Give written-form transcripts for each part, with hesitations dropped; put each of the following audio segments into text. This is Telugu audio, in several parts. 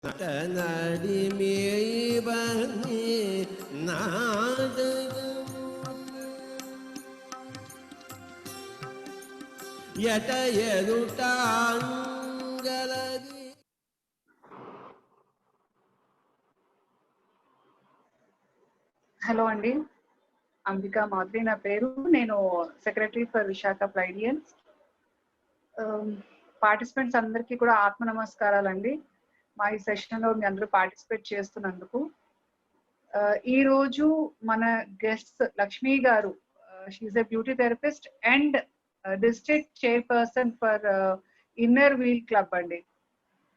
నడిమేబని నాదగము ఎట ఎదుటాంగలది. హలో అండి, అంబికా మాధురి నా పేరు. నేను secretary for Visakha Pleiadians. Participants అందరికీ కూడా ఆత్మ నమస్కారాలండి. మా ఈ సెషన్లో మీ అందరూ పార్టిసిపేట్ చేస్తున్నందుకు. ఈ రోజు మన guest Lakshmi garu, she's a beauty therapist and district chairperson for inner wheel club అండి.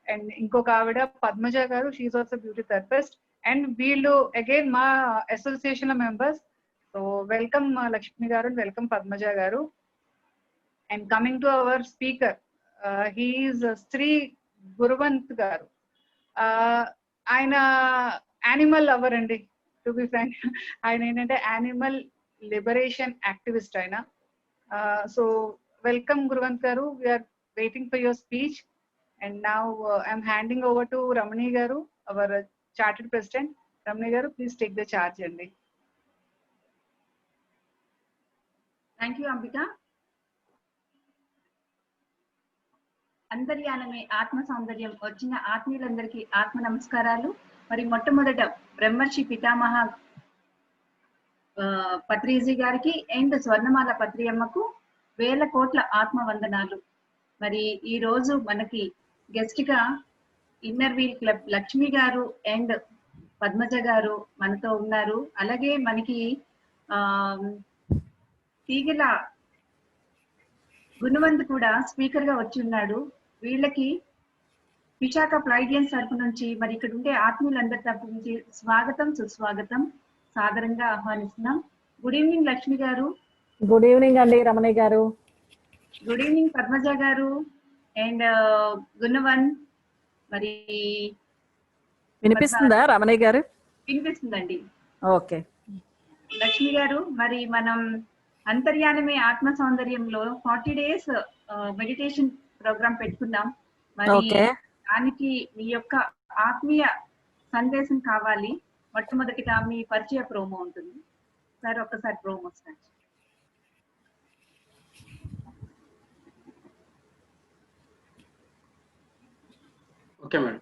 అండ్ ఇంకొక ఆవిడ Padmaja garu, she's also beauty therapist. And వీళ్ళు అగైన్ మా association members. So welcome Lakshmi garu, welcome Padmaja garu. And coming to our speaker, he's Shri Guruvant garu. ఆయన యానిమల్ లవర్ అండి, టు బి ఫ్రాంక్. ఆయన ఏంటంటే యానిమల్ లిబరేషన్ యాక్టివిస్ట్ ఆయన. So welcome Guruvant garu, we're waiting for your speech. And now I'm handing over to Ramani Garu, our chartered president. Ramani Garu, please take the charge. Andi. Thank you, Ambika. అంతర్యానమే ఆత్మ సౌందర్యం వచ్చిన ఆత్మీయులందరికీ ఆత్మ నమస్కారాలు. మరి మొట్టమొదట బ్రహ్మర్షి పితామహ పత్రిజీ గారికి అండ్ స్వర్ణమాల పత్రియమ్మకు వేల కోట్ల ఆత్మ వందనాలు. మరి ఈ రోజు మనకి గెస్ట్ గా ఇన్నర్ వీల్ క్లబ్ లక్ష్మి గారు అండ్ పద్మజ గారు మనతో ఉన్నారు. అలాగే మనకి తీగల గుణవంత్ కూడా స్పీకర్ గా వచ్చి ఉన్నాడు. వీళ్ళకి విశాఖ ప్లైడియన్స్ తరపు నుంచి, మరి ఇక్కడ ఉండే ఆత్మీయులందరి తరపు నుంచి స్వాగతం, సుస్వాగతం సాదరంగా ఆహ్వానిస్తున్నాం. గుడ్ ఈవినింగ్ లక్ష్మి గారు. గుడ్ ఈవినింగ్ అండి రమణి గారు. Good evening Padmaja garu and గుణవన్. మరి వినిపిస్తుందా రమణి గారు? వినిపిస్తుందండి. ఓకే లక్ష్మి గారు, మరి మనం అంతర్యానమే ఆత్మ సౌందర్యంలో 40 days మెడిటేషన్ ప్రోగ్రామ్ పెట్టుకున్నాం. మరి దానికి మీ యొక్క ఆత్మీయ సందేశం కావాలి. మొట్టమొదటిగా మీ పరిచయ ప్రోమో ఉంటుంది సార్, ఒక్కసారి ప్రోమో స్టార్ట్. Okay madam.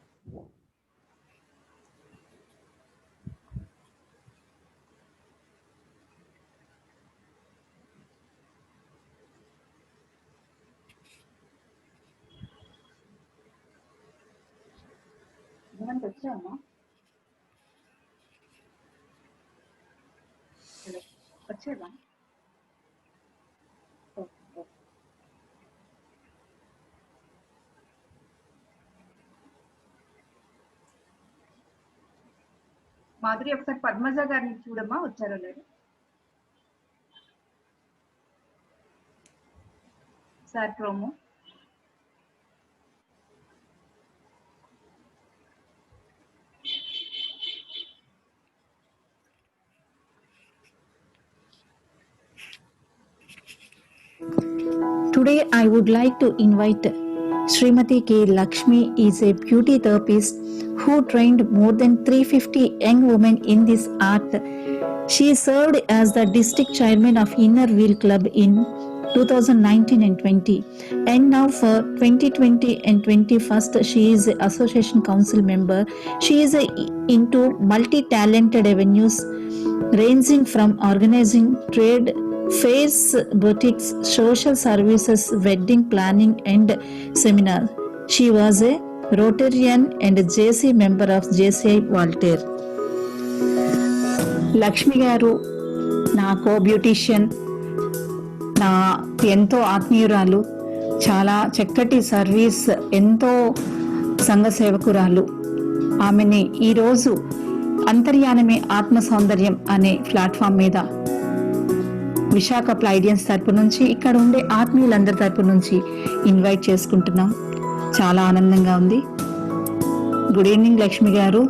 వచ్చామా? వచ్చేదా? మాధురి, ఒకసారి పద్మజ గారిని చూడమ్మా, వచ్చారో లేదు. Sir promo. Today I would like to invite Srimati K. Lakshmi is a beauty therapist who trained more than 350 young women in this art. She served as the district chairman of Inner Wheel Club in 2019 and 20, and now for 2020 and 21st she is an association council member. She is into multi-talented avenues ranging from organizing trade fairs, boutiques, social services, wedding planning and seminar. She was a Rotarian and a JC member of JCI Voltaire. Lakshmi గారు నా కో బ్యూటీషియన్, నా ఎంతో ఆత్మీయురాలు, చాలా చక్కటి సర్వీస్, ఎంతో సంఘ సేవకురాలు. ఆమెని ఈరోజు అంతర్యానమే ఆత్మ సౌందర్యం అనే ప్లాట్ఫామ్ మీద విశాఖ ప్లైడియన్స్ తరపు నుంచి, ఇక్కడ ఉండే ఆత్మీయులందరి తరపు నుంచి ఇన్వైట్ చేసుకుంటున్నాం. చాలా ఆనందంగా ఉంది. గుడ్ ఈవినింగ్ లక్ష్మి గారు.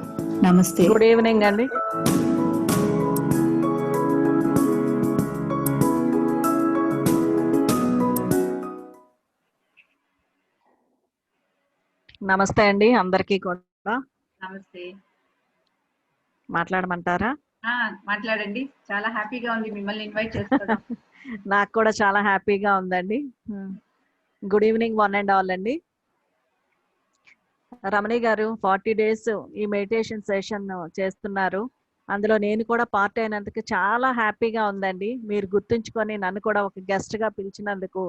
నమస్తే. గుడ్ ఈవినింగ్ అండి. నమస్తే అండి అందరికీ కూడా. నమస్తే. మాట్లాడమంటారా? మాట్లాడండి. చాలా హ్యాపీగా ఉంది మిమ్మల్ని ఇన్వైట్ చేసుకోవడం. నాకు కూడా చాలా హ్యాపీగా ఉందండి. Good evening one and all అండి. రమణి గారు 40 డేస్ ఈ మెడిటేషన్ సెషన్ చేస్తున్నారు. అందులో నేను కూడా పార్ట్ అయినందుకు చాలా హ్యాపీగా ఉందండి. మీరు గుర్తుంచుకొని నన్ను కూడా ఒక గెస్ట్గా పిలిచినందుకు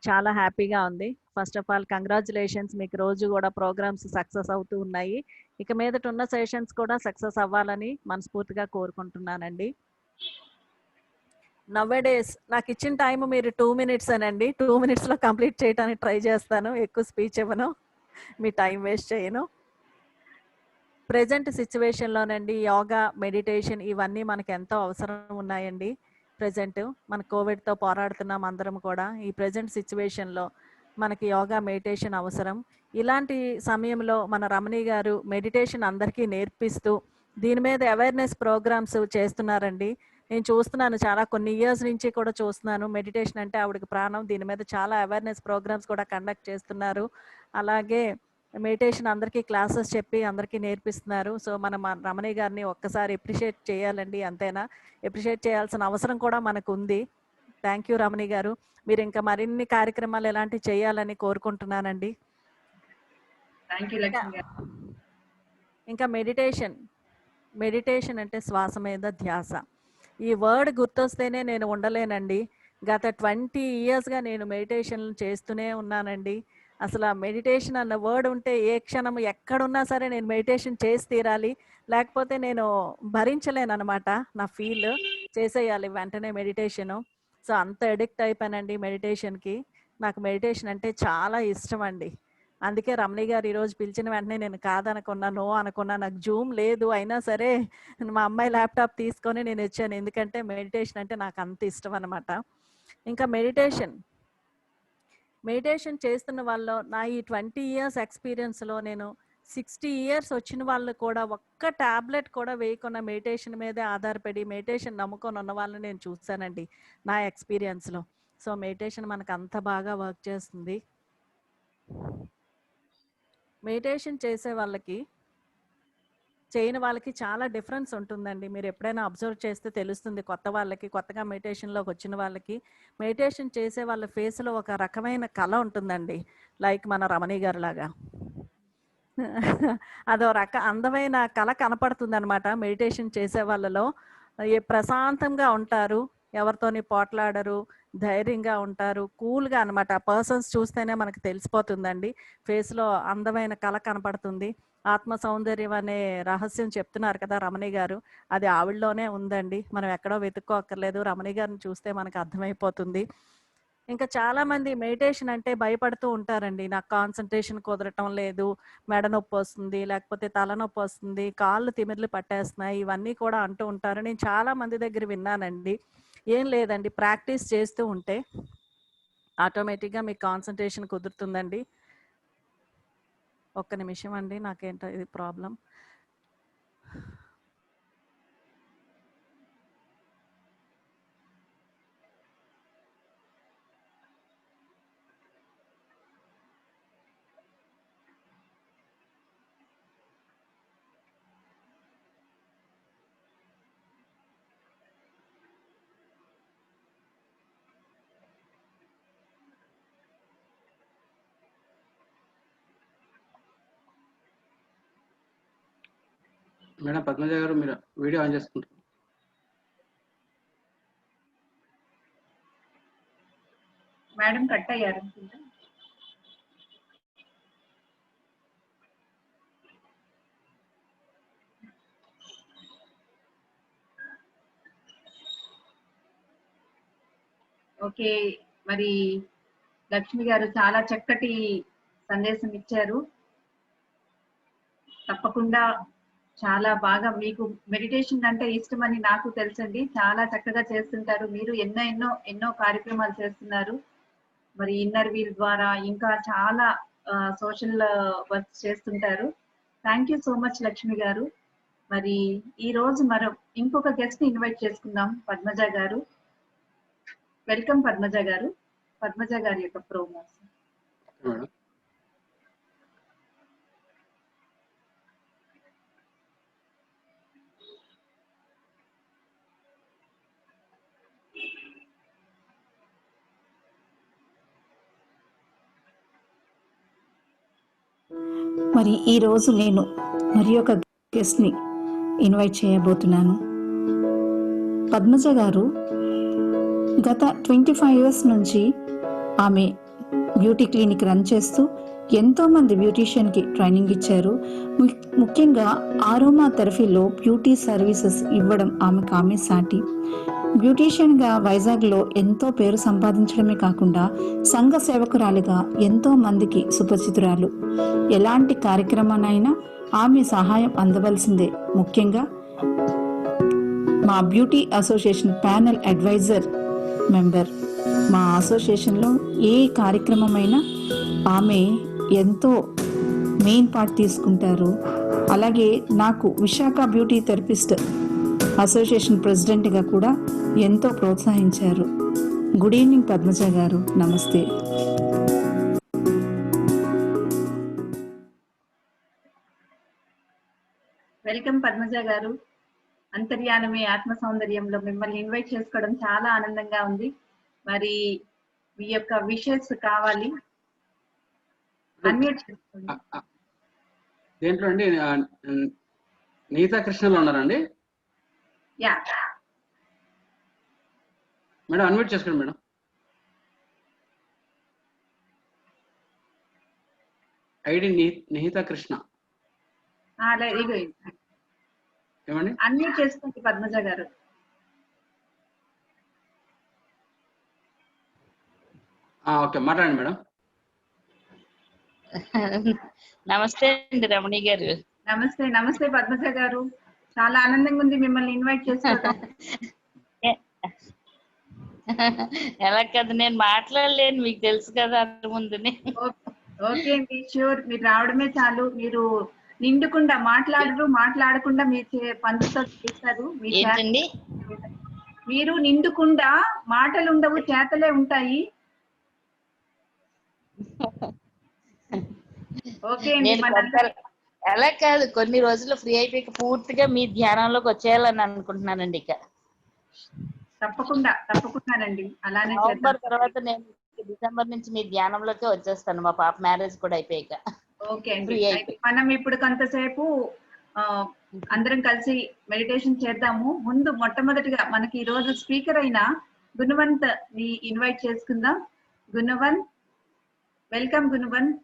చాలా హ్యాపీగా ఉంది. First of all congratulations. మీకు రోజు కూడా ప్రోగ్రామ్స్ సక్సెస్ అవుతూ ఉన్నాయి. ఇక మీదట ఉన్న సెషన్స్ కూడా సక్సెస్ అవ్వాలని మనస్ఫూర్తిగా కోరుకుంటున్నానండి. నవ్వేడేస్ నాకు ఇచ్చిన టైం మీరు 2 మినిట్స్ అనండి. 2 మినిట్స్లో కంప్లీట్ చేయడానికి ట్రై చేస్తాను. ఎక్కువ స్పీచ్ ఇవ్వను, మీ టైం వేస్ట్ చేయను. ప్రజెంట్ సిచ్యువేషన్లోనండి యోగా, మెడిటేషన్ ఇవన్నీ మనకు ఎంతో అవసరం ఉన్నాయండి. ప్రజెంట్ మన కోవిడ్తో పోరాడుతున్నాం అందరం కూడా. ఈ ప్రజెంట్ సిచ్యువేషన్లో మనకి యోగా, మెడిటేషన్ అవసరం. ఇలాంటి సమయంలో మన రమణి గారు మెడిటేషన్ అందరికీ నేర్పిస్తూ దీని మీద అవేర్నెస్ ప్రోగ్రామ్స్ చేస్తున్నారండి. నేను చూస్తున్నాను, చాలా కొన్ని ఇయర్స్ నుంచి కూడా చూస్తున్నాను. మెడిటేషన్ అంటే ఆవిడకి ప్రాణం. దీని మీద చాలా అవేర్నెస్ ప్రోగ్రామ్స్ కూడా కండక్ట్ చేస్తున్నారు. అలాగే మెడిటేషన్ అందరికీ క్లాసెస్ చెప్పి అందరికీ నేర్పిస్తున్నారు. సో మన రమణి గారిని ఒక్కసారి ఎప్రిషియేట్ చేయాలండి. అంతేనా, ఎప్రిషియేట్ చేయాల్సిన అవసరం కూడా మనకు ఉంది. థ్యాంక్ యూ రమణి గారు. మీరు ఇంకా మరిన్ని కార్యక్రమాలు ఎలాంటివి చేయాలని కోరుకుంటున్నానండి. థ్యాంక్ యూ లక్ష్మి గారు. ఇంకా మెడిటేషన్ అంటే శ్వాస మీద ధ్యాస. ఈ వర్డ్ గుర్తొస్తేనే నేను ఉండలేనండి. గత 20 ఇయర్స్గా నేను మెడిటేషన్ చేస్తూనే ఉన్నానండి. అసలు ఆ మెడిటేషన్ అన్న వర్డ్ ఉంటే ఏ క్షణం ఎక్కడున్నా సరే నేను మెడిటేషన్ చేసి తీరాలి, లేకపోతే నేను భరించలేను అనమాట. నా ఫీల్ చేసేయాలి వెంటనే మెడిటేషను. సో అంత అడిక్ట్ అయిపోయానండి మెడిటేషన్కి. నాకు మెడిటేషన్ అంటే చాలా ఇష్టం అండి. అందుకే రమణి గారు ఈరోజు పిలిచిన వెంటనే నేను కాదనుకున్నా, నో అనుకున్నా. నాకు జూమ్ లేదు, అయినా సరే మా అమ్మాయి ల్యాప్టాప్ తీసుకొని నేను వచ్చాను. ఎందుకంటే మెడిటేషన్ అంటే నాకు అంత ఇష్టం అనమాట. ఇంకా మెడిటేషన్ చేస్తున్న వాళ్ళు నా ఈ 20 ఇయర్స్ ఎక్స్పీరియన్స్లో నేను 60 ఇయర్స్ వచ్చిన వాళ్ళు కూడా ఒక్క ట్యాబ్లెట్ కూడా వేయకుండా మెడిటేషన్ మీదే ఆధారపడి మెడిటేషన్ నమ్ముకొని ఉన్న వాళ్ళని నేను చూశానండి నా ఎక్స్పీరియన్స్లో. సో మెడిటేషన్ మనకు అంత బాగా వర్క్ చేస్తుంది. మెడిటేషన్ చేసే వాళ్ళకి చేయని వాళ్ళకి చాలా డిఫరెన్స్ ఉంటుందండి. మీరు ఎప్పుడైనా అబ్జర్వ్ చేస్తే తెలుస్తుంది. కొత్త వాళ్ళకి, కొత్తగా మెడిటేషన్లోకి వచ్చిన వాళ్ళకి మెడిటేషన్ చేసే వాళ్ళ ఫేస్లో ఒక రకమైన కళ ఉంటుందండి. లైక్ మన రమణి గారు లాగా అదో అందమైన కళ కనపడుతుంది అనమాట. మెడిటేషన్ చేసే వాళ్ళలో ప్రశాంతంగా ఉంటారు, ఎవరితోని పోట్లాడరు, ధైర్యంగా ఉంటారు, కూల్గా అనమాట. ఆ పర్సన్స్ చూస్తేనే మనకు తెలిసిపోతుందండి. ఫేస్లో అందమైన కళ కనపడుతుంది. ఆత్మ సౌందర్యం అనే రహస్యం చెప్తున్నారు కదా రమణి గారు, అది ఆవిడలోనే ఉందండి. మనం ఎక్కడో వెతుక్కోక్కర్లేదు, రమణి గారిని చూస్తే మనకు అర్థమైపోతుంది. ఇంకా చాలామంది మెడిటేషన్ అంటే భయపడుతూ ఉంటారండి. నాకు కాన్సన్ట్రేషన్ కుదరటం లేదు, మెడ నొప్పి వస్తుంది, లేకపోతే తలనొప్పి వస్తుంది, కాళ్ళు తిమిర్లు పట్టేస్తున్నాయి, ఇవన్నీ కూడా అంటూ ఉంటారు. నేను చాలామంది దగ్గర విన్నానండి. ఏం లేదండి, ప్రాక్టీస్ చేస్తూ ఉంటే ఆటోమేటిక్గా మీకు కాన్సన్ట్రేషన్ కుదురుతుందండి. ఒక్క నిమిషం అండి, నాకేంటో ఇది ప్రాబ్లం. మేడం పద్మజ గారు, మీరు వీడియో ఆన్ చేసుకుంటారు. మేడం కట్ అయ్యారు. ఓకే, మరి లక్ష్మి గారు చాలా చక్కటి సందేశం ఇచ్చారు. తప్పకుండా చాలా బాగా మీకు మెడిటేషన్ అంటే ఇష్టమని నాకు తెలుసండి. చాలా చక్కగా చేస్తుంటారు మీరు. ఎన్నో కార్యక్రమాలు చేస్తున్నారు. మరి ఇన్నర్ వీల్ ద్వారా ఇంకా చాలా సోషల్ వర్క్ చేస్తుంటారు. Thank you so much Lakshmi గారు. మరి ఈ రోజు మనం ఇంకొక గెస్ట్ ని ఇన్వైట్ చేసుకుందాం, పద్మజ గారు. వెల్కమ్ పద్మజ గారు. పద్మజ గారి యొక్క ప్రోమోస్. మేడం మరి ఈరోజు నేను మరి ఒక గెస్ట్ని ఇన్వైట్ చేయబోతున్నాను. పద్మజ గారు గత 25 years నుంచి ఆమె బ్యూటీ క్లినిక్ రన్ చేస్తూ ఎంతోమంది బ్యూటీషియన్కి ట్రైనింగ్ ఇచ్చారు. ముఖ్యంగా ఆరోమా థెరపీలో బ్యూటీ సర్వీసెస్ ఇవ్వడం ఆమె సాటి. బ్యూటీషియన్గా వైజాగ్లో ఎంతో పేరు సంపాదించడమే కాకుండా సంఘ సేవకురాలిగా ఎంతో మందికి సుపరిచితురాలు. ఎలాంటి కార్యక్రమానైనా ఆమె సహాయం అందవలసిందే. ముఖ్యంగా మా beauty association panel advisor member. మా అసోసియేషన్లో ఏ కార్యక్రమమైనా ఆమె ఎంతో మెయిన్ పార్ట్ తీసుకుంటారు. అలాగే నాకు విశాఖ బ్యూటీ థెరపిస్ట్ అసోసియేషన్ ప్రెసిడెంట్గా కూడా ఎంతో ప్రోత్సహించారు. గుడ్ ఈవినింగ్ పద్మజ గారు, నమస్తే. వెల్కమ్ పద్మజ గారు. అంతర్యానమే ఆత్మ సౌందర్యంలో మిమ్మల్ని ఇన్వైట్ చేసుకోవడం చాలా ఆనందంగా ఉంది. మరి మీ యొక్క విషెస్ కావాలి. అన్మ్యూట్ చేసుకోండి. దేంట్లో అండి? నీతా కృష్ణలో ఉన్నారండి యా మేడం, అన్మ్యూట్ చేసుకోండి మేడం. ఐడి నిహితా కృష్ణ ఏమండి? అన్మ్యూట్ చేసుకోండి పద్మజ గారు. ఓకే, మాట్లాడండి మేడం. నమస్తే అండి రమణి గారు. నమస్తే. నమస్తే పద్మజ గారు. చాలా ఆనందంగా ఉంది మిమ్మల్ని ఇన్వైట్ చేసుకోవడం. ఎలా కదా, నేను మాట్లాడలేను, మీకు తెలుసు కదా అంత ముందునే. ఓకే అండి, ష్యూర్. మీరు రావడమే చాలు. మీరు నిండుకుండా మాట్లాడకుండా మీ పనులతో చేస్తారు. ఏంటండి? మీరు నిండుకుండా మాటలు ఉండవు, చేతలే ఉంటాయి. ఓకే అండి. అలా కాదు, కొన్ని రోజులు ఫ్రీ అయిపోయి పూర్తిగా మీ ధ్యానంలోకి వచ్చేయాలని అనుకుంటున్నానండి. ఇక తప్పకుండానండి. అలానే నవంబర్ తర్వాత నేను డిసెంబర్ నుంచి మీ ధ్యానంలోకి వచ్చేస్తాను. మా పాప మ్యారేజ్ కూడా అయిపోయాక. ఓకే అండి. మనం ఇప్పుడు కొంతసేపు అందరం కలిసి మెడిటేషన్ చేద్దాము. ముందు మొట్టమొదటిగా మనకి ఈ రోజు స్పీకర్ అయిన గుణవంత్ ని ఇన్వైట్ చేసుకుందాం. గుణవంత్, వెల్కమ్ గుణవంత్.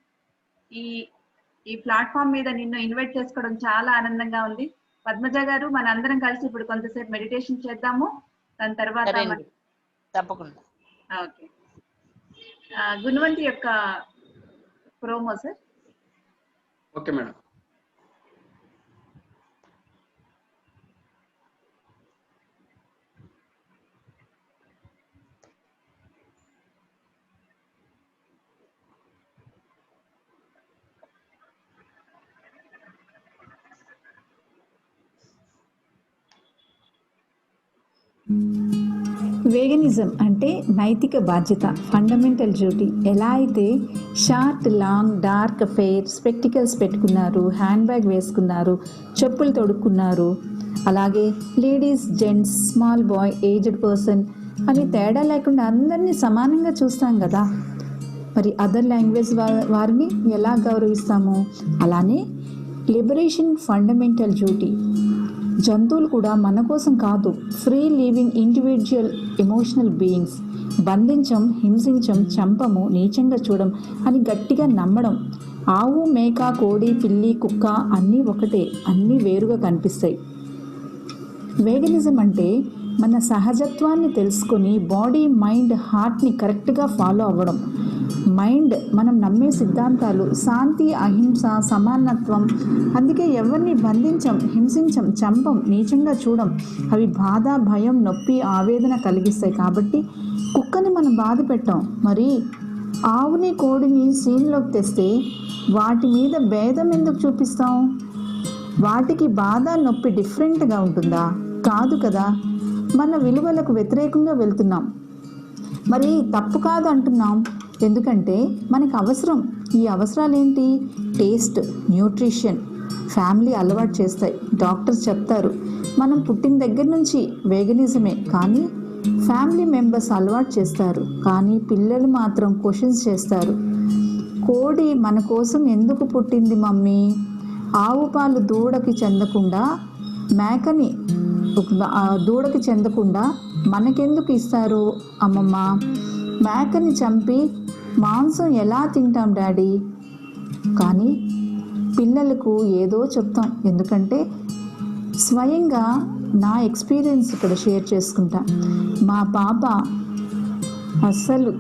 ఈ ప్లాట్ఫామ్ మీద నిన్ను ఇన్వైట్ చేసుకోవడం చాలా ఆనందంగా ఉంది. పద్మజ గారు, మన అందరం కలిసి ఇప్పుడు కొంతసేపు మెడిటేషన్ చేద్దాము. దాని తర్వాత తప్పకుండా. ఓకే. గుణవంత్ యొక్క ప్రోమో సార్. Okay madam. వేగనిజం అంటే నైతిక బాధ్యత, ఫండమెంటల్ డ్యూటీ. ఎలా అయితే short, long, dark fair, spectacles పెట్టుకున్నారు, హ్యాండ్ బ్యాగ్ వేసుకున్నారు, చెప్పులు తొడుక్కున్నారు, అలాగే ladies, gents, small bye, aged person అని తేడా లేకుండా అందరినీ సమానంగా చూస్తాం కదా. మరి అదర్ లాంగ్వేజ్ వారిని ఎలా గౌరవిస్తాము? అలానే లిబరేషన్ ఫండమెంటల్ డ్యూటీ. జంతువులు కూడా మన కోసం కాదు, free living individual emotional beings. బంధించం, హింసించం, చంపము, నీచంగా చూడం అని గట్టిగా నమ్మడం. ఆవు, మేక, కోడి, పిల్లి, కుక్క అన్నీ ఒకటే, అన్నీ వేరుగా కనిపిస్తాయి. వేగనిజం అంటే మన సహజత్వాన్ని తెలుసుకొని బాడీ, మైండ్, హార్ట్ని కరెక్ట్గా ఫాలో అవ్వడం. మైండ్ మనం నమ్మే సిద్ధాంతాలు శాంతి, అహింస, సమానత్వం. అందుకే ఎవరిని బంధించం, హింసించం, చంపం, నీచంగా చూడం. అవి బాధ, భయం, నొప్పి, ఆవేదన కలిగిస్తాయి. కాబట్టి కుక్కని మనం బాధ పెట్టాం. మరి ఆవుని, కోడిని సీన్లోకి తెస్తే వాటి మీద భేదం ఎందుకు చూపిస్తాం? వాటికి బాధ, నొప్పి డిఫరెంట్గా ఉంటుందా? కాదు కదా. మన విలువలకు వ్యతిరేకంగా వెళ్తున్నాం. మరి తప్పు కాదు అంటున్నాం, ఎందుకంటే మనకు అవసరం. ఈ అవసరాలు ఏంటి? టేస్ట్, న్యూట్రిషన్, ఫ్యామిలీ అలవాటు చేస్తాయి. డాక్టర్స్ చెప్తారు మనం పుట్టిన దగ్గర నుంచి వేగనిజమే, కానీ ఫ్యామిలీ మెంబర్స్ అలవాటు చేస్తారు. కానీ పిల్లలు మాత్రం క్వశ్చన్స్ చేస్తారు. కోడి మన కోసం ఎందుకు పుట్టింది మమ్మీ? ఆవు పాలు దూడకి చెందకుండా మేకని దూడకి చెందకుండా మనకెందుకు ఇస్తారు అమ్మమ్మ? మేకని చంపి మాంసం ఎలా తింటాం డాడీ? కానీ పిల్లలకు ఏదో చెప్తాం, ఎందుకంటే స్వయంగా నా ఎక్స్పీరియన్స్ ఇక్కడ షేర్ చేసుకుంటా. మా పాప అస్సలు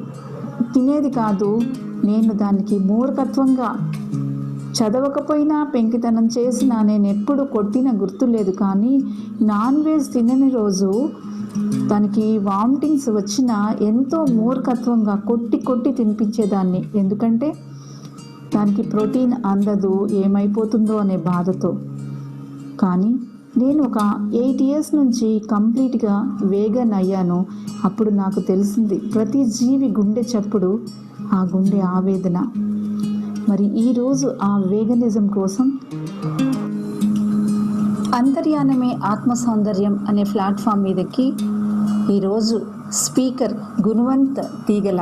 తినేది కాదు. నేను దానికి మూర్ఖత్వంగా చదవకపోయినా పెంకితనం చేసినా నేను ఎప్పుడు కొట్టిన గుర్తులేదు. కానీ నాన్ వెజ్ తినని రోజు తనకి వామిటింగ్స్ వచ్చినా ఎంతో మూర్ఖత్వంగా కొట్టి కొట్టి తినిపించేదాన్ని, ఎందుకంటే దానికి ప్రోటీన్ అందదు, ఏమైపోతుందో అనే బాధతో. కానీ నేను ఒక 8 years నుంచి కంప్లీట్గా వేగన్ అయ్యాను. అప్పుడు నాకు తెలిసింది ప్రతి జీవి గుండె చప్పుడు, ఆ గుండె ఆవేదన. మరి ఈరోజు ఆ వేగనిజం కోసం అంతర్యానమే ఆత్మ సౌందర్యం అనే ప్లాట్ఫామ్ మీదకి ఈరోజు speaker Gunavanth Teegala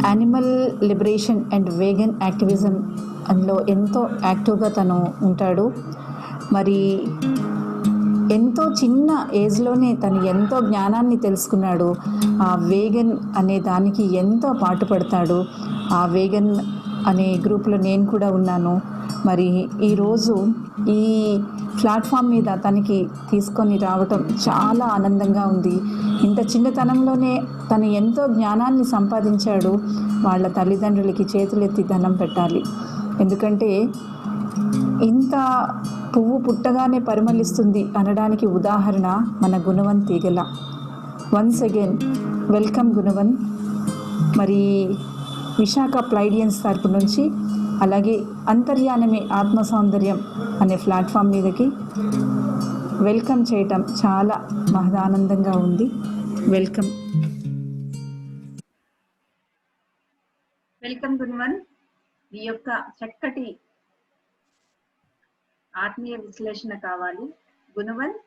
animal liberation and vegan activism అందులో ఎంతో యాక్టివ్గా తను ఉంటాడు. మరి ఎంతో చిన్న ఏజ్లోనే తను ఎంతో జ్ఞానాన్ని తెలుసుకున్నాడు. ఆ వేగన్ అనే దానికి ఎంతో పాటుపడతాడు. ఆ వేగన్ అనే గ్రూప్లో నేను కూడా ఉన్నాను. మరి ఈరోజు ఈ ప్లాట్ఫామ్ మీద తనకి తీసుకొని రావటం చాలా ఆనందంగా ఉంది. ఇంత చిన్నతనంలోనే తను ఎంతో జ్ఞానాన్ని సంపాదించాడు. వాళ్ళ తల్లిదండ్రులకి చేతులెత్తి దండం పెట్టాలి. ఎందుకంటే ఇంత పువ్వు పుట్టగానే పరిమళిస్తుంది అనడానికి ఉదాహరణ మన Gunavant Teegala. Once again welcome Gunavant. మరి విశాఖ ప్లైడియన్స్ తరపు నుంచి, అలాగే అంతర్యానమే ఆత్మ సౌందర్యం అనే ప్లాట్ఫామ్ మీదకి వెల్కమ్ చేయటం చాలా మహదానందంగా ఉంది. వెల్కమ్. వెల్కమ్ గుణవంత్. ఈ యొక్క చక్కటి ఆత్మీయ విశ్లేషణ కావాలి. గుణవంత్.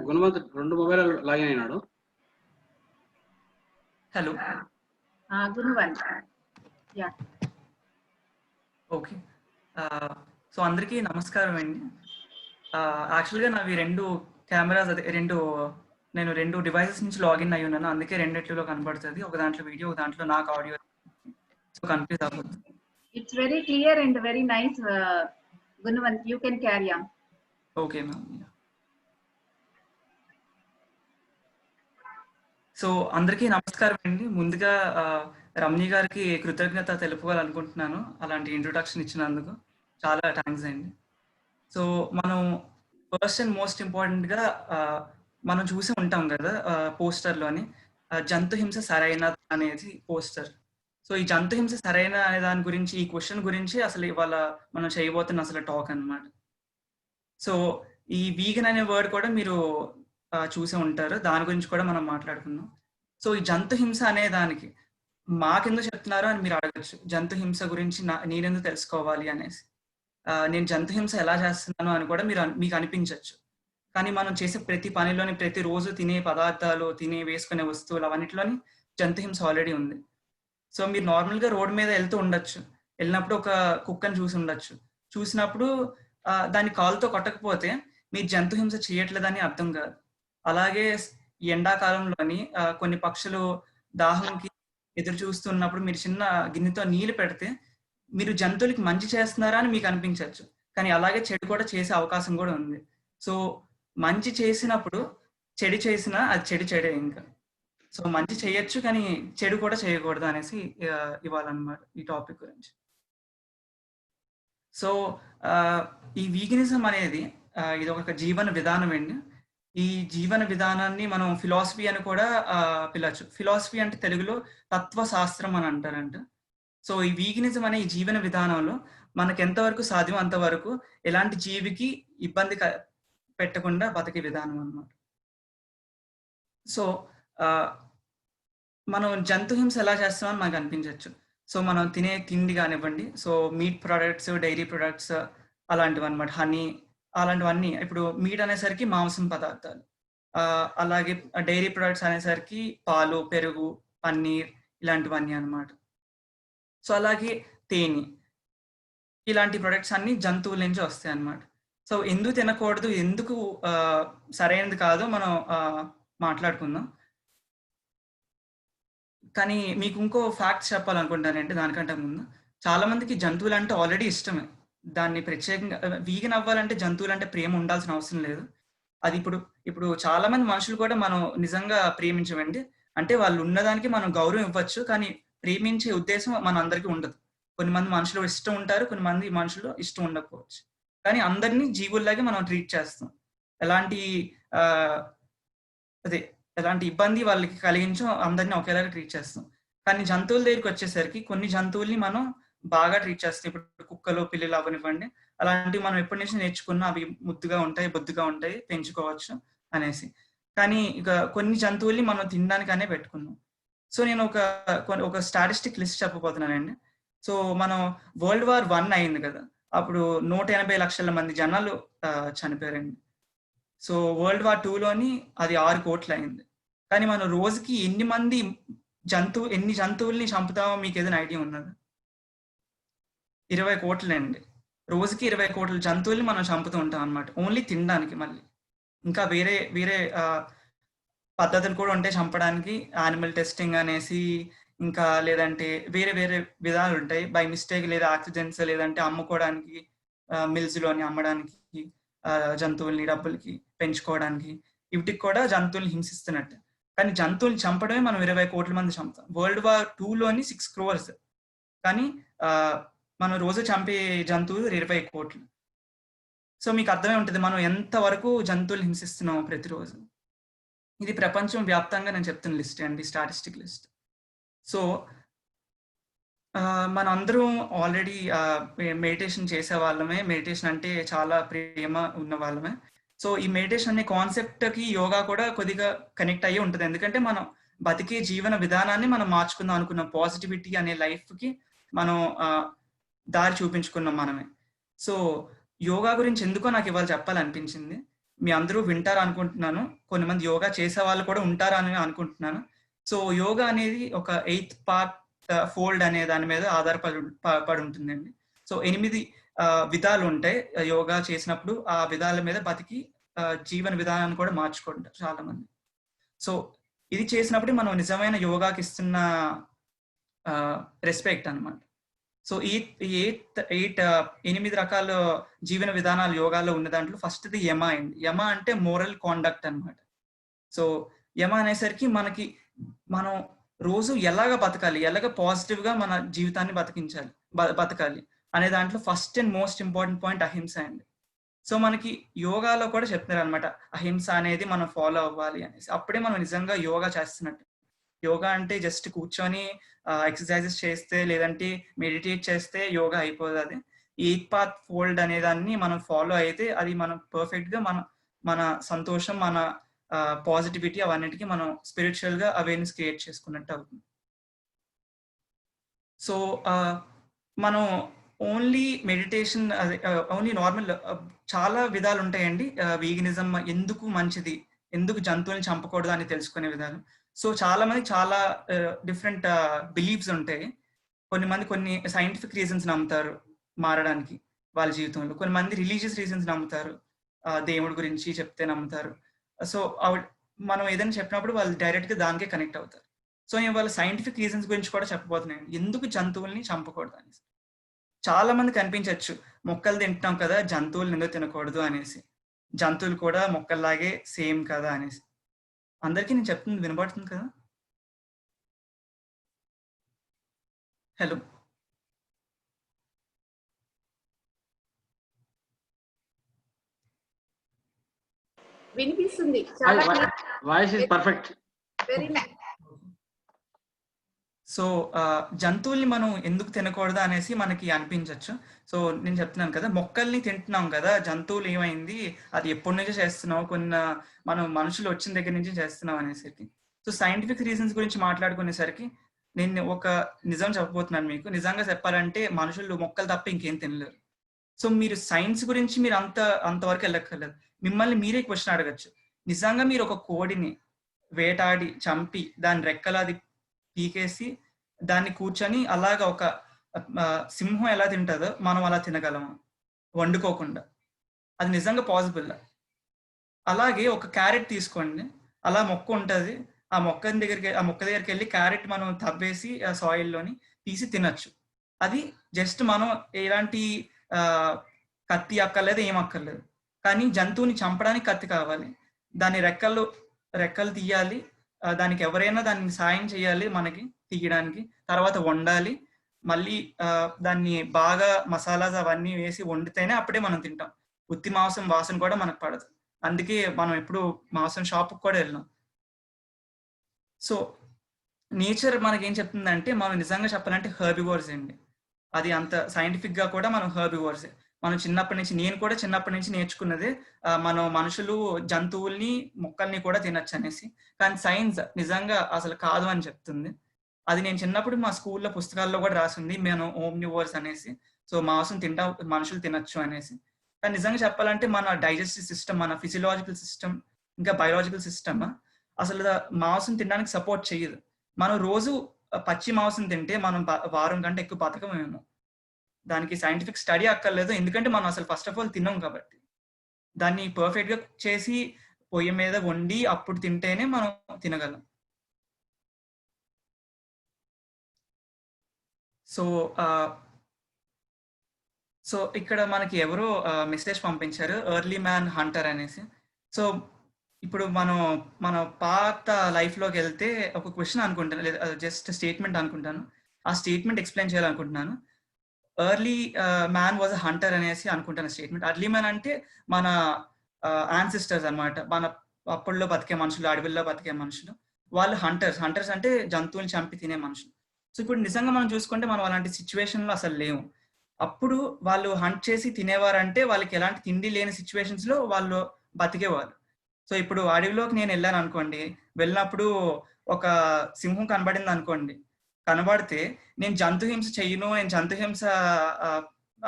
గుణవంత్ 2 మొబైల్ లాగిన్ అయినాడు. Hello. Gunwant. Yeah. Okay. So అందరికీ నమస్కారం అండి. యాక్చువల్గా నావి 2 కెమెరాస్, అదే నేను 2 డివైసెస్ నుంచి లాగిన్ అయ్యి ఉన్నాను. అందుకే రెండిట్లో కనబడుతుంది. ఒక దాంట్లో వీడియో, ఒక దాంట్లో నాకు ఆడియో. సో కన్ఫ్యూజ్ అవ్వదు. It's very clear and very nice Gunavant. You can carry on. Okay ma'am. So అందరికీ నమస్కారం అండి. ముందుగా రమణి గారికి కృతజ్ఞత తెలుపుకోవాలనుకుంటున్నాను, అలాంటి ఇంట్రొడక్షన్ ఇచ్చినందుకు. చాలా థ్యాంక్స్ అండి. సో మనం ఫస్ట్ అండ్ మోస్ట్ ఇంపార్టెంట్గా మనం చూసి ఉంటాం కదా పోస్టర్లోని, జంతు హింస సరైన అనేది పోస్టర్. సో ఈ జంతు హింస సరైన అనే దాని గురించి, ఈ క్వశ్చన్ గురించి అసలు ఇవాళ మనం చేయబోతున్న అసలు టాక్ అన్నమాట. సో ఈ వీగన్ అనే వర్డ్ కూడా మీరు చూసే ఉంటారు, దాని గురించి కూడా మనం మాట్లాడుకుందాం. సో ఈ జంతు హింస అనే దానికి మాకెందుకు చెప్తున్నారు అని మీరు అడగచ్చు. జంతు హింస గురించి నేనెందుకు తెలుసుకోవాలి అనేసి. నేను జంతు హింస ఎలా చేస్తున్నాను అని కూడా మీకు అనిపించవచ్చు. కానీ మనం చేసే ప్రతి పనిలోని, ప్రతిరోజు తినే పదార్థాలు, వేసుకునే వస్తువులు, అవన్నిటిలోని జంతు హింస ఆల్రెడీ ఉంది. సో మీరు నార్మల్గా రోడ్ మీద వెళ్తూ ఉండొచ్చు, వెళ్ళినప్పుడు ఒక కుక్కను చూసి ఉండొచ్చు. చూసినప్పుడు దాన్ని కాలుతో కొట్టకపోతే మీరు జంతు హింస చేయట్లేదని అర్థం కాదు. అలాగే ఎండాకాలంలోని కొన్ని పక్షులు దాహంకి ఎదురు చూస్తున్నప్పుడు మీరు చిన్న గిన్నెతో నీళ్లు పెడితే మీరు జంతువులకి మంచి చేస్తున్నారా అని మీకు అనిపించవచ్చు. కానీ అలాగే చెడు కూడా చేసే అవకాశం కూడా ఉంది. సో మంచి చేసినప్పుడు చెడు చేసినా అది చెడే ఇంకా. సో మంచి చేయొచ్చు కానీ చెడు కూడా చేయకూడదు అనేసి ఇవ్వాలన్నమాట ఈ టాపిక్ గురించి. సో ఈ వీగనిజం అనేది ఇది ఒక జీవన విధానం అండి. ఈ జీవన విధానాన్ని మనం ఫిలాసఫీ అని కూడా పిలవచ్చు. ఫిలాసఫీ అంటే తెలుగులో తత్వశాస్త్రం అని అంటారంట. సో ఈ వీగనిజం అనే ఈ జీవన విధానంలో మనకు ఎంతవరకు సాధ్యం అంతవరకు ఎలాంటి జీవికి ఇబ్బంది పెట్టకుండా బతికే విధానం అన్నమాట. సో మనం జంతు హింస ఎలా చేస్తామని మనకు అనిపించవచ్చు. సో మనం తినే తిండి కానివ్వండి, so meat products, dairy products అలాంటివి అనమాట, హనీ, అలాంటివన్నీ. ఇప్పుడు మీట్ అనేసరికి మాంసం పదార్థాలు, అలాగే డైరీ ప్రొడక్ట్స్ అనేసరికి పాలు, పెరుగు, పన్నీర్ ఇలాంటివన్నీ అన్నమాట. సో అలాగే తేనె, ఇలాంటి ప్రొడక్ట్స్ అన్ని జంతువుల నుంచి వస్తాయి అన్నమాట. సో ఎందుకు తినకూడదు, ఎందుకు సరైనది కాదో మనం మాట్లాడుకుందాం. కానీ మీకు ఇంకో ఫ్యాక్ట్స్ చెప్పాలనుకుంటానంటే దానికంటే ముందు, చాలా మందికి జంతువులు అంటే ఆల్రెడీ ఇష్టమే. దాన్ని ప్రత్యేకంగా వీగన్ అవ్వాలంటే జంతువులు అంటే ప్రేమ ఉండాల్సిన అవసరం లేదు. అది ఇప్పుడు చాలా మంది మనుషులు కూడా మనం నిజంగా ప్రేమించమండి. అంటే వాళ్ళు ఉన్నదానికి మనం గౌరవం ఇవ్వచ్చు, కానీ ప్రేమించే ఉద్దేశం మన అందరికీ ఉండదు. కొన్ని మంది మనుషులు ఇష్టం ఉంటారు, కొన్ని మంది మనుషులు ఇష్టం ఉండకపోవచ్చు. కానీ అందరినీ జీవుల్లాగే మనం ట్రీట్ చేస్తాం. ఎలాంటి ఎలాంటి ఇబ్బంది వాళ్ళకి కలిగించో అందరినీ ఒకేలాగా ట్రీట్ చేస్తాం. కానీ జంతువుల దగ్గరికి వచ్చేసరికి కొన్ని జంతువుల్ని మనం బాగా ట్రీట్ చేస్తాం. ఇప్పుడు కుక్కలు, పిల్లులు అవనివ్వండి, అలాంటివి మనం ఎప్పటి నుంచి నేర్చుకున్నా అవి ముద్దుగా ఉంటాయి, బొద్దుగా ఉంటాయి, పెంచుకోవచ్చు అనేసి. కానీ ఇక కొన్ని జంతువుల్ని మనం తినడానికనే పెట్టుకున్నాం. సో నేను ఒక స్టాటిస్టిక్ లిస్ట్ చెప్పబోతున్నానండి. సో మనం World War I అయింది కదా, అప్పుడు 180 లక్షల మంది జనాలు చనిపోయారండి. సో World War IIలోని అది 6 కోట్లు అయింది. కానీ మనం రోజుకి ఎన్ని జంతువుల్ని చంపుతామో మీకు ఏదైనా ఐడియా ఉన్నది? 20 కోట్లండి. రోజుకి 20 కోట్ల జంతువుల్ని మనం చంపుతూ ఉంటాం అన్నమాట, ఓన్లీ తినడానికి. మళ్ళీ ఇంకా వేరే వేరే పద్ధతులు కూడా ఉంటాయి చంపడానికి, యానిమల్ టెస్టింగ్ అనేసి, ఇంకా లేదంటే వేరే వేరే విధాలు ఉంటాయి. బై మిస్టేక్ లేదా యాక్సిడెంట్స్, లేదంటే అమ్ముకోవడానికి, మిల్స్లోని అమ్మడానికి, జంతువుల్ని డబ్బులకి పెంచుకోవడానికి, వీటికి కూడా జంతువుల్ని హింసిస్తున్నట్టు. కానీ జంతువుల్ని చంపడమే మనం 20 కోట్ల మంది చంపుతాం. World War IIలోని 6 crores, కానీ మనం రోజు చంపే జంతువులు 20 కోట్లు. సో మీకు అర్థమే ఉంటుంది మనం ఎంతవరకు జంతువులు హింసిస్తున్నాము ప్రతిరోజు. ఇది ప్రపంచం వ్యాప్తంగా నేను చెప్తున్న లిస్ట్ అండి, స్టాటిస్టిక్ లిస్ట్. సో మనందరం ఆల్రెడీ మెడిటేషన్ చేసే వాళ్ళమే, మెడిటేషన్ అంటే చాలా ప్రేమ ఉన్న వాళ్ళమే. సో ఈ మెడిటేషన్ అనే కాన్సెప్ట్కి యోగా కూడా కొద్దిగా కనెక్ట్ అయ్యి ఉంటుంది. ఎందుకంటే మనం బతికే జీవన విధానాన్ని మనం మార్చుకుందాం అనుకున్న పాజిటివిటీ అనే లైఫ్కి మనం దారి చూపించుకున్నాం మనమే. సో యోగా గురించి ఎందుకో నాకు ఇవాళ చెప్పాలనిపించింది. మీ అందరూ వింటారు అనుకుంటున్నాను, కొంతమంది యోగా చేసే వాళ్ళు కూడా ఉంటారని అనుకుంటున్నాను. సో యోగా అనేది ఒక 8th పార్ట్ ఫోల్డ్ అనే దాని మీద ఆధారపడి ఉంటుందండి. సో 8 విధాలు ఉంటాయి యోగా చేసినప్పుడు. ఆ విధాల మీద బతికి జీవన విధానాన్ని కూడా మార్చుకుంటారు చాలా మంది. సో ఇది చేసినప్పుడు మనం నిజమైన యోగాకి ఇస్తున్న రెస్పెక్ట్ అన్నమాట. సో ఈ 8 రకాల జీవన విధానాలు యోగాలో ఉన్న దాంట్లో ఫస్ట్ది యమ అండి. యమ అంటే మోరల్ కాండక్ట్ అన్నమాట. సో యమ అనేసరికి మనం రోజు ఎలాగ బతకాలి, ఎలాగ పాజిటివ్గా మన జీవితాన్ని బతకాలి అనే దాంట్లో first and most important point అహింస అండి. సో మనకి యోగాలో కూడా చెప్తున్నారు అనమాట, అహింస అనేది మనం ఫాలో అవ్వాలి అనేసి. అప్పుడే మనం నిజంగా యోగా చేస్తున్నట్టు. యోగా అంటే జస్ట్ కూర్చొని ఎక్సర్సైజెస్ చేస్తే, లేదంటే మెడిటేట్ చేస్తే యోగా అయిపోదు. అది 8th పాత్ ఫోల్డ్ అనే దాన్ని మనం ఫాలో అయితే అది మనం పర్ఫెక్ట్గా మన సంతోషం, మన పాజిటివిటీ అవన్నిటికీ మనం స్పిరిచువల్గా అవేర్నెస్ క్రియేట్ చేసుకున్నట్టు అవుతుంది. సో మనం ఓన్లీ మెడిటేషన్, ఓన్లీ నార్మల్ చాలా విధాలు ఉంటాయండి. వీగనిజం ఎందుకు మంచిది, ఎందుకు జంతువుల్ని చంపకూడదు అని తెలుసుకునే విధాలు. సో చాలా మంది చాలా డిఫరెంట్ బిలీఫ్స్ ఉంటాయి. కొన్ని సైంటిఫిక్ రీజన్స్ నమ్ముతారు మారడానికి వాళ్ళ జీవితంలో, కొంతమంది రిలీజియస్ రీజన్స్ నమ్ముతారు, దేవుడి గురించి చెప్తే నమ్ముతారు. సో మనం ఏదైనా చెప్పినప్పుడు వాళ్ళు డైరెక్ట్గా దానికే కనెక్ట్ అవుతారు. సో నేను వాళ్ళ సైంటిఫిక్ రీజన్స్ గురించి కూడా చెప్పబోతున్నాను, ఎందుకు జంతువుల్ని చంపకూడదు అనేసి. చాలా మంది కనిపించవచ్చు, మొక్కలు తింటున్నాం కదా జంతువులు ఎందుకు తినకూడదు అనేసి, జంతువులు కూడా మొక్కల్లాగే సేమ్ కదా అనేసి. అందరికీ నేను చెప్తుంది వినబడుతుంది కదా? హలో, వినిపిస్తుంది. Voice is perfect. Very nice. So జంతువుల్ని మనం ఎందుకు తినకూడదు అనేసి మనకి అనిపించవచ్చు. సో నేను చెప్తున్నాను కదా, మొక్కల్ని తింటున్నాం కదా, జంతువులు ఏమైంది, అది ఎప్పటి నుంచో చేస్తున్నావు, మనం మనుషులు వచ్చిన దగ్గర నుంచి చేస్తున్నాం అనేసరికి. సో సైంటిఫిక్ రీజన్స్ గురించి మాట్లాడుకునేసరికి నేను ఒక నిజం చెప్పబోతున్నాను మీకు. నిజంగా చెప్పాలంటే మనుషులు మొక్కలు తప్ప ఇంకేం తినలేరు. సో మీరు సైన్స్ గురించి మీరు అంతవరకు వెళ్ళక్కర్లేదు. మిమ్మల్ని మీరే క్వశ్చన్ అడగచ్చు. నిజంగా మీరు ఒక కోడిని వేటాడి చంపి దాని రెక్కలాది పీకేసి దాన్ని కూర్చొని అలాగా ఒక సింహం ఎలా తింటుందో మనం అలా తినగలము వండుకోకుండా? అది నిజంగా పాసిబుల్. అలాగే ఒక క్యారెట్ తీసుకోండి, అలా మొక్క ఉంటుంది, ఆ మొక్క దగ్గరికి వెళ్ళి క్యారెట్ మనం తవ్వేసి ఆ సాయిల్లోని తీసి తినచ్చు. అది జస్ట్ మనం ఎలాంటి కత్తి అక్కర్లేదు, ఏం అక్కర్లేదు. కానీ జంతువుని చంపడానికి కత్తి కావాలి, దాని రెక్కలు తీయాలి, దానికి ఎవరైనా దాన్ని సాయం చేయాలి మనకి తీయడానికి, తర్వాత వండాలి, మళ్ళీ దాన్ని బాగా మసాలాస్ అవన్నీ వేసి వండితేనే అప్పుడే మనం తింటాం. ఉత్తి మాంసం వాసన కూడా మనకు పడదు. అందుకే మనం ఎప్పుడు మాంసం షాప్కి కూడా వెళ్ళాం. సో నేచర్ మనకేం చెప్తుందంటే, మనం నిజంగా చెప్పాలంటే హెర్బివోర్స్ అండి. అది అంత సైంటిఫిక్ గా కూడా మనం హెర్బివోర్స్. మనం చిన్నప్పటి నుంచి, నేను కూడా చిన్నప్పటి నుంచి నేర్చుకున్నది మనం మనుషులు జంతువుల్ని మొక్కల్ని కూడా తినచ్చు అనేసి. కానీ సైన్స్ నిజంగా అసలు కాదు అని చెప్తుంది. అది నేను చిన్నప్పుడు మా స్కూల్లో పుస్తకాల్లో కూడా రాసింది, మేము ఓమ్నివోర్స్ అనేసి. సో మాంసం మనుషులు తినచ్చు అనేసి. కానీ నిజంగా చెప్పాలంటే మన డైజెస్టివ్ సిస్టమ్, మన ఫిజియలాజికల్ సిస్టమ్, ఇంకా బయోలాజికల్ సిస్టమ్ అసలు మాంసం తినడానికి సపోర్ట్ చేయదు. మనం రోజు పచ్చి మాంసం తింటే మనం వారం కంటే ఎక్కువ బతకమేమో. దానికి సైంటిఫిక్ స్టడీ అక్కర్లేదు, ఎందుకంటే మనం అసలు ఫస్ట్ ఆఫ్ ఆల్ తిన్నాం కాబట్టి. దాన్ని పర్ఫెక్ట్ గా కుక్ చేసి పొయ్యి మీద వండి అప్పుడు తింటేనే మనం తినగలం. సో ఇక్కడ మనకి ఎవరో మెసేజ్ పంపించారు, ఎర్లీ మ్యాన్ హంటర్ అనేసి. సో ఇప్పుడు మన పాత లైఫ్లోకి వెళ్తే ఒక క్వశ్చన్ అనుకుంటాను, లేదా జస్ట్ స్టేట్మెంట్ అనుకుంటాను. ఆ స్టేట్మెంట్ ఎక్స్ప్లెయిన్ చేయాలనుకుంటున్నాను. Early man was a Hunter అనేసి అనుకుంటాను స్టేట్మెంట్. ఎర్లీ మ్యాన్ అంటే మన యాన్సిస్టర్స్ అనమాట, మన అప్పుల్లో బతికే మనుషులు, అడవిల్లో బతికే మనుషులు, వాళ్ళు హంటర్స్ అంటే జంతువుని చంపి తినే మనుషులు. సో ఇప్పుడు నిజంగా మనం చూసుకుంటే మనం అలాంటి సిచ్యువేషన్లో అసలు లేవు. అప్పుడు వాళ్ళు హంట్ చేసి తినేవారంటే వాళ్ళకి ఎలాంటి తిండి లేని సిచ్యువేషన్స్ లో వాళ్ళు బతికేవారు. సో ఇప్పుడు అడవిలోకి నేను వెళ్ళాను అనుకోండి, వెళ్ళినప్పుడు ఒక సింహం కనబడింది అనుకోండి, కనబడితే నేను జంతుహింస చెయ్యను, నేను జంతుహింస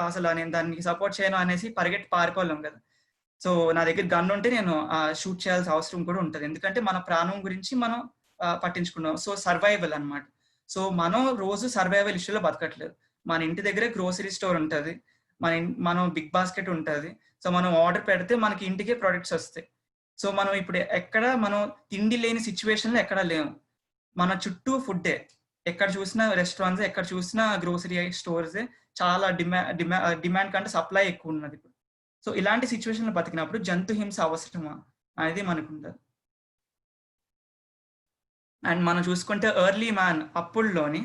అసలు నేను దానికి సపోర్ట్ చేయను అనేసి పరిగెట్టి పారిపోలేం కదా. సో నా దగ్గర గన్ ఉంటే నేను షూట్ చేయాల్సిన అవసరం కూడా ఉంటుంది, ఎందుకంటే మన ప్రాణం గురించి మనం పట్టించుకున్నాం. సో సర్వైవల్ అనమాట. సో మనం రోజు సర్వైవల్ ఇష్యూలో బతకట్లేదు. మన ఇంటి దగ్గరే గ్రోసరీ స్టోర్ ఉంటుంది, మనం బిగ్ బాస్కెట్ ఉంటుంది. సో మనం ఆర్డర్ పెడితే మనకి ఇంటికే ప్రొడక్ట్స్ వస్తాయి. సో మనం ఇప్పుడు మనం తిండి లేని సిచ్యువేషన్లో ఎక్కడా లేము. మన చుట్టూ ఫుడ్డే, ఎక్కడ చూసినా రెస్టారెంట్స్, ఎక్కడ చూసినా గ్రోసరీ స్టోర్స్, చాలా డిమాండ్ కంటే సప్లై ఎక్కువ ఉన్నది ఇప్పుడు. సో ఇలాంటి సిచ్యువేషన్లో బతికినప్పుడు జంతు హింస అవసరమా అనేది మనకు ఉండదు. అండ్ మనం చూసుకుంటే ఎర్లీ మ్యాన్ అప్పుల్లోని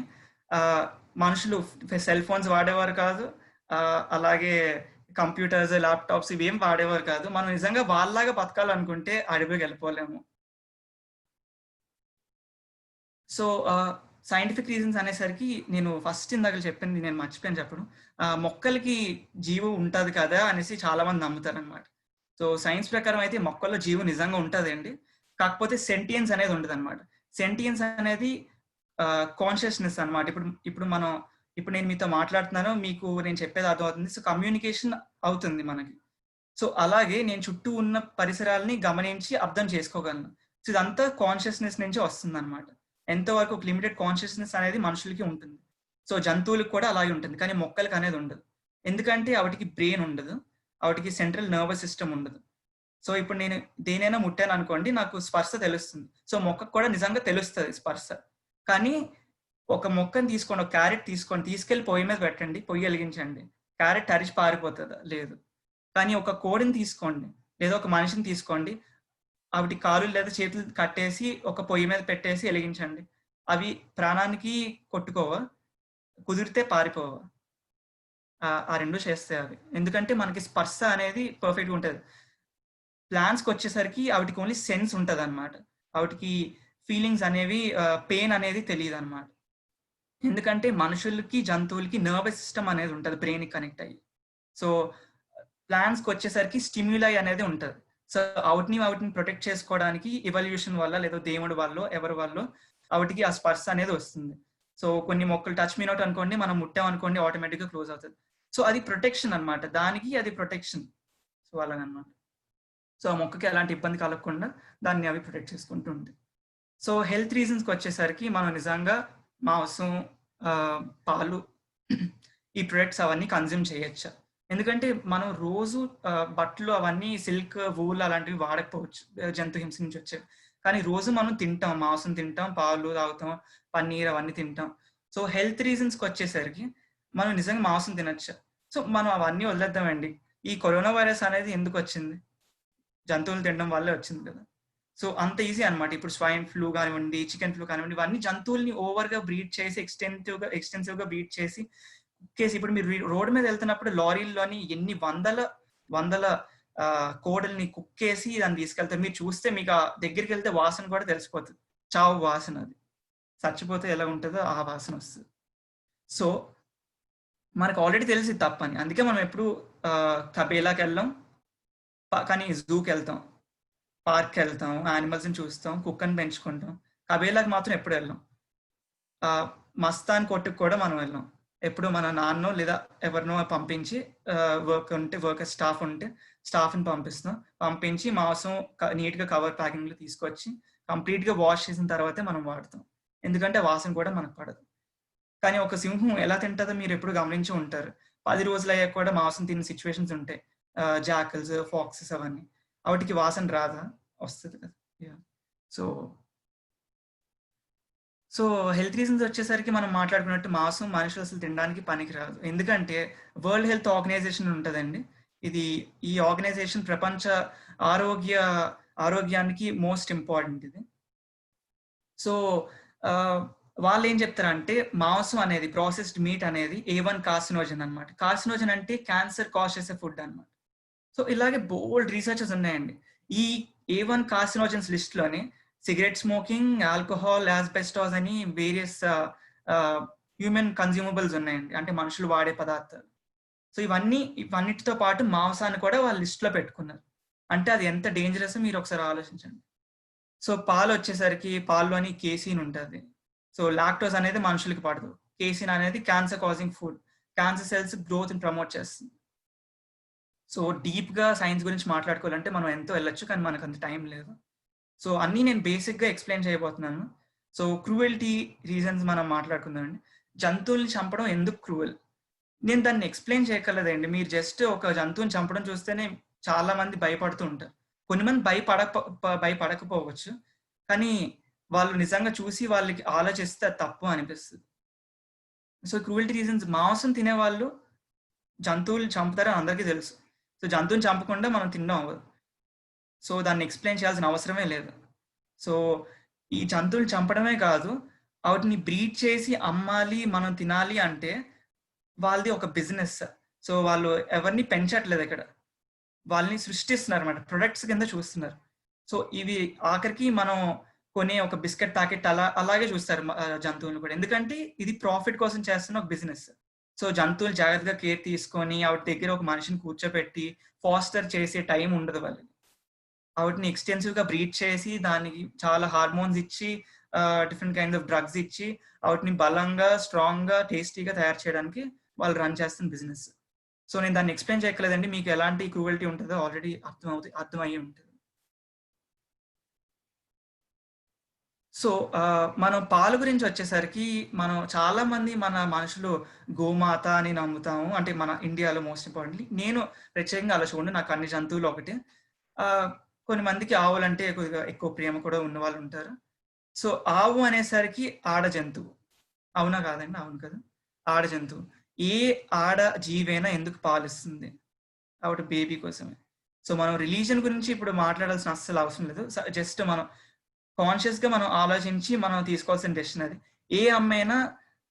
మనుషులు సెల్ ఫోన్స్ వాడేవారు కాదు, అలాగే కంప్యూటర్స్, ల్యాప్టాప్స్ ఇవేం వాడేవారు కాదు. మనం నిజంగా వాళ్ళలాగా బతకాలనుకుంటే అడవికి వెళ్ళిపోలేము. సో సైంటిఫిక్ రీజన్స్ అనేసరికి నేను ఫస్ట్ ఇందాక చెప్పింది నేను మర్చిపోయాను చెప్పడం, మొక్కలకి జీవం ఉంటుంది కదా అనేసి చాలా మంది నమ్ముతారు అనమాట. సో సైన్స్ ప్రకారం అయితే మొక్కల్లో జీవం నిజంగా ఉంటుంది అండి, కాకపోతే సెంటియన్స్ అనేది ఉండదు అనమాట. సెంటియన్స్ అనేది కాన్షియస్నెస్ అనమాట. ఇప్పుడు నేను మీతో మాట్లాడుతున్నాను, మీకు నేను చెప్పేది అర్థమవుతుంది. సో కమ్యూనికేషన్ అవుతుంది మనకి. సో అలాగే నేను చుట్టూ ఉన్న పరిసరాలని గమనించి అర్థం చేసుకోగలను. సో ఇదంతా కాన్షియస్నెస్ నుంచి వస్తుంది అనమాట. ఎంతవరకు ఒక లిమిటెడ్ కాన్షియస్నెస్ అనేది మనుషులకి ఉంటుంది. సో జంతువులకు కూడా అలాగే ఉంటుంది, కానీ మొక్కలకు అనేది ఉండదు. ఎందుకంటే వాటికి బ్రెయిన్ ఉండదు, వాటికి సెంట్రల్ నర్వస్ సిస్టమ్ ఉండదు. సో ఇప్పుడు నేను దేనైనా ముట్టాను అనుకోండి, నాకు స్పర్శ తెలుస్తుంది. సో మొక్కకు కూడా నిజంగా తెలుస్తుంది స్పర్శ. కానీ ఒక మొక్కను తీసుకోండి, ఒక క్యారెట్ తీసుకోండి, తీసుకెళ్లి పొయ్యి మీద పెట్టండి, పొయ్యి వెలిగించండి, క్యారెట్ అరిచి పారిపోతుందా? లేదు. కానీ ఒక కోడిని తీసుకోండి, లేదా ఒక మనిషిని తీసుకోండి, వాటి కాళ్ళు లేదా చేతులు కట్టేసి ఒక పొయ్యి మీద పెట్టేసి వెలిగించండి, అవి ప్రాణానికి కొట్టుకోవా? కుదిరితే పారిపోవా? ఆ రెండు చేస్తాయి అవి. ఎందుకంటే మనకి స్పర్శ అనేది పర్ఫెక్ట్గా ఉంటుంది. ప్లాంట్స్కి వచ్చేసరికి వాటికి ఓన్లీ సెన్స్ ఉంటుంది అనమాట. వాటికి ఫీలింగ్స్ అనేవి, పెయిన్ అనేది తెలియదు అనమాట. ఎందుకంటే మనుషులకి జంతువులకి నర్వస్ సిస్టమ్ అనేది ఉంటుంది, బ్రెయిన్కి కనెక్ట్ అయ్యి. సో ప్లాంట్స్కి వచ్చేసరికి స్టిమ్యులై అనేది ఉంటుంది. సో వాటిని ప్రొటెక్ట్ చేసుకోవడానికి ఎవల్యూషన్ వల్ల, లేదా దేవుడి వల్ల, ఎవరి వల్ల వాటికి ఆ స్పర్శ అనేది వస్తుంది. సో కొన్ని మొక్కలు టచ్ మీ నాట్ అనుకోండి, మనం ముట్టాం అనుకోండి, ఆటోమేటిక్గా క్లోజ్ అవుతుంది. సో అది ప్రొటెక్షన్ అన్నమాట, దానికి అది ప్రొటెక్షన్. సో అలాగనమాట. సో ఆ మొక్కకి ఎలాంటి ఇబ్బంది కలగకుండా దాన్ని అవి ప్రొటెక్ట్ చేసుకుంటూ ఉంటాయి. సో హెల్త్ రీజన్స్కి వచ్చేసరికి మనం నిజంగా మాంసం, పాలు, ఈ ప్రొడక్ట్స్ అవన్నీ కన్జ్యూమ్ చేయొచ్చా? ఎందుకంటే మనం రోజు బట్టలు అవన్నీ సిల్క్, వూల్ అలాంటివి వాడకపోవచ్చు, జంతు హింస నుంచి వచ్చేవి. కానీ రోజు మనం తింటాం, మాంసం తింటాం, పాలు తాగుతాం, పన్నీర్ అవన్నీ తింటాం. సో హెల్త్ రీజన్స్కి వచ్చేసరికి మనం నిజంగా మాంసం తినొచ్చా? సో మనం అవన్నీ వదిలేద్దామండి. ఈ కరోనా వైరస్ అనేది ఎందుకు వచ్చింది? జంతువులు తినడం వల్లే వచ్చింది కదా. సో అంత ఈజీ అనమాట. ఇప్పుడు స్వైన్ ఫ్లూ కానివ్వండి, చికెన్ ఫ్లూ కానివ్వండి, ఇవన్నీ జంతువుల్ని ఓవర్గా బ్రీడ్ చేసి ఎక్స్టెన్సివ్గా బ్రీడ్ చేసి ఇప్పుడు మీరు రోడ్డు మీద వెళ్తున్నప్పుడు లారీల్లోని ఎన్ని వందల కోడల్ని కుక్కేసి దాన్ని తీసుకెళ్తారు. మీరు చూస్తే మీకు ఆ దగ్గరికి వెళ్తే వాసన కూడా తెలిసిపోతుంది, చావు వాసన. అది చచ్చిపోతే ఎలా ఉంటుందో ఆ వాసన వస్తుంది. సో మనకు ఆల్రెడీ తెలిసి తప్పని, అందుకే మనం ఎప్పుడు తబేలాకి వెళ్ళాం, కానీ జూకి వెళ్తాం, పార్క్కి వెళ్తాం, యానిమల్స్ని చూస్తాం, కుక్కని పెంచుకుంటాం. కబేలాకి మాత్రం ఎప్పుడు వెళ్ళాం. మస్తాన్ కొట్టుకు కూడా మనం వెళ్ళాం. ఎప్పుడు మన నాన్నో లేదా ఎవరినో పంపించి, వర్కర్ స్టాఫ్ ఉంటే స్టాఫ్ని పంపించి మాంసం నీట్గా కవర్ ప్యాకింగ్లో తీసుకొచ్చి కంప్లీట్గా వాష్ చేసిన తర్వాతే మనం వాడతాం. ఎందుకంటే వాసన కూడా మనకు పడదు. కానీ ఒక సింహం ఎలా తింటుందో మీరు ఎప్పుడు గమనించి ఉంటారు. 10 రోజులు అయ్యాక కూడా మాంసం తిన్న సిచ్యువేషన్స్ ఉంటాయి. జాకల్స్, ఫాక్సెస్ అవన్నీ, వాటికి వాసన రాదా? వస్తుంది కదా. సో హెల్త్ రీజన్స్ వచ్చేసరికి మనం మాట్లాడుకున్నట్టు మాంసం మనుషులు అసలు తినడానికి పనికి రాదు. ఎందుకంటే వరల్డ్ హెల్త్ ఆర్గనైజేషన్ ఉంటుందండి. ఈ ఆర్గనైజేషన్ ప్రపంచ ఆరోగ్యానికి మోస్ట్ ఇంపార్టెంట్ ఇది. సో వాళ్ళు ఏం చెప్తారంటే మాంసం అనేది, ప్రాసెస్డ్ మీట్ అనేది A1 కార్సినోజన్ అనమాట. కార్సినోజన్ అంటే క్యాన్సర్ కాజ్ చేసే ఫుడ్ అనమాట. సో ఇలాగే బోల్డ్ రీసెర్చెస్ ఉన్నాయండి. ఈ A1 కార్సినోజన్స్ లిస్ట్ లోని సిగరెట్ స్మోకింగ్, ఆల్కహాల్, యాస్బెస్టాస్ అని వేరియస్ హ్యూమన్ కన్జ్యూమబుల్స్ ఉన్నాయండి, అంటే మనుషులు వాడే పదార్థాలు. సో ఇవన్నిటితో పాటు మాంసాన్ని కూడా వాళ్ళు లిస్ట్ లో పెట్టుకున్నారు. అంటే అది ఎంత డేంజరస్ మీరు ఒకసారి ఆలోచించండి. సో పాలు వచ్చేసరికి పాల్లోని కేసిన్ ఉంటుంది. సో లాక్టోస్ అనేది మనుషులకి పడదు. కేసిన్ అనేది cancer causing food, cancer cells growth ని ప్రమోట్ చేస్తుంది. సో డీప్ గా సైన్స్ గురించి మాట్లాడుకోవాలంటే మనం ఎంతో వెళ్ళొచ్చు, కానీ మనకు అంత టైం లేదు. సో అన్నీ నేను బేసిక్ గా ఎక్స్ప్లెయిన్ చేయబోతున్నాను. సో క్రూయల్టీ రీజన్స్ మనం మాట్లాడుకుందామండి. జంతువుల్ని చంపడం ఎందుకు క్రూయల్? నేను దాన్ని ఎక్స్ప్లెయిన్ చేయగలదండి. మీరు జస్ట్ ఒక జంతువుని చంపడం చూస్తేనే చాలా మంది భయపడుతూ ఉంటారు. కొన్ని మంది భయపడకపోవచ్చు, కానీ వాళ్ళు నిజంగా చూసి వాళ్ళకి ఆలోచిస్తే తప్పు అనిపిస్తుంది. సో క్రూయల్టీ రీజన్స్, మాంసం తినే వాళ్ళు జంతువులు చంపుతారని అందరికీ తెలుసు. సో జంతువుని చంపకుండా మనం తినడం అవ్వదు. సో దాన్ని ఎక్స్ప్లెయిన్ చేయాల్సిన అవసరమే లేదు. సో ఈ జంతువులు చంపడమే కాదు, వాటిని బ్రీడ్ చేసి అమ్మాలి, మనం తినాలి అంటే వాళ్ళది ఒక బిజినెస్. సో వాళ్ళు ఎవరిని పెంచట్లేదు, ఇక్కడ వాళ్ళని సృష్టిస్తున్నారు అన్నమాట, ప్రొడక్ట్స్ కింద చూస్తున్నారు. సో ఇవి ఆఖరికి మనం కొనే ఒక బిస్కెట్ ప్యాకెట్ అలాగే చూస్తారు జంతువులు కూడా, ఎందుకంటే ఇది ప్రాఫిట్ కోసం చేస్తున్న ఒక బిజినెస్. సో జంతువులు జాగ్రత్తగా కేర్ తీసుకొని వాటి దగ్గర ఒక మనిషిని కూర్చోపెట్టి ఫాస్టర్ చేసే టైం ఉండదు వాళ్ళకి. వాటిని ఎక్స్టెన్సివ్ గా బ్రీడ్ చేసి దానికి చాలా హార్మోన్స్ ఇచ్చి, డిఫరెంట్ కైండ్ ఆఫ్ డ్రగ్స్ ఇచ్చి వాటిని బలంగా, స్ట్రాంగ్ గా, టేస్టీగా తయారు చేయడానికి వాళ్ళు రన్ చేస్తున్న బిజినెస్. సో నేను దాన్ని ఎక్స్ప్లెయిన్ చేయట్లేదండి, మీకు ఎలాంటి క్రూవల్టీ ఉంటుందో ఆల్రెడీ అర్థమయ్యి ఉంటుంది. సో మనం పాలు గురించి వచ్చేసరికి మనం చాలా మంది మన గోమాత అని నమ్ముతాము, అంటే మన ఇండియాలో మోస్ట్ ఇంపార్టెంట్లీ. నేను ప్రత్యేకంగా అలా చూడండి, నాకు అన్ని జంతువులు ఒకటే. కొన్ని మందికి ఆవులంటే కొద్దిగా ఎక్కువ ప్రేమ కూడా ఉన్న వాళ్ళు ఉంటారు. సో ఆవు అనేసరికి ఆడ జంతువు, అవునా కాదండి? అవును కదా, ఆడ జంతువు. ఏ ఆడ జీవైనా ఎందుకు పాలిస్తుంది? కాబట్టి బేబీ కోసమే. సో మనం రిలీజన్ గురించి ఇప్పుడు మాట్లాడాల్సిన అస్సలు అవసరం లేదు. జస్ట్ మనం కాన్షియస్ గా మనం ఆలోచించి మనం తీసుకోవాల్సిన డెసిషన్ అది. ఏ అమ్మైనా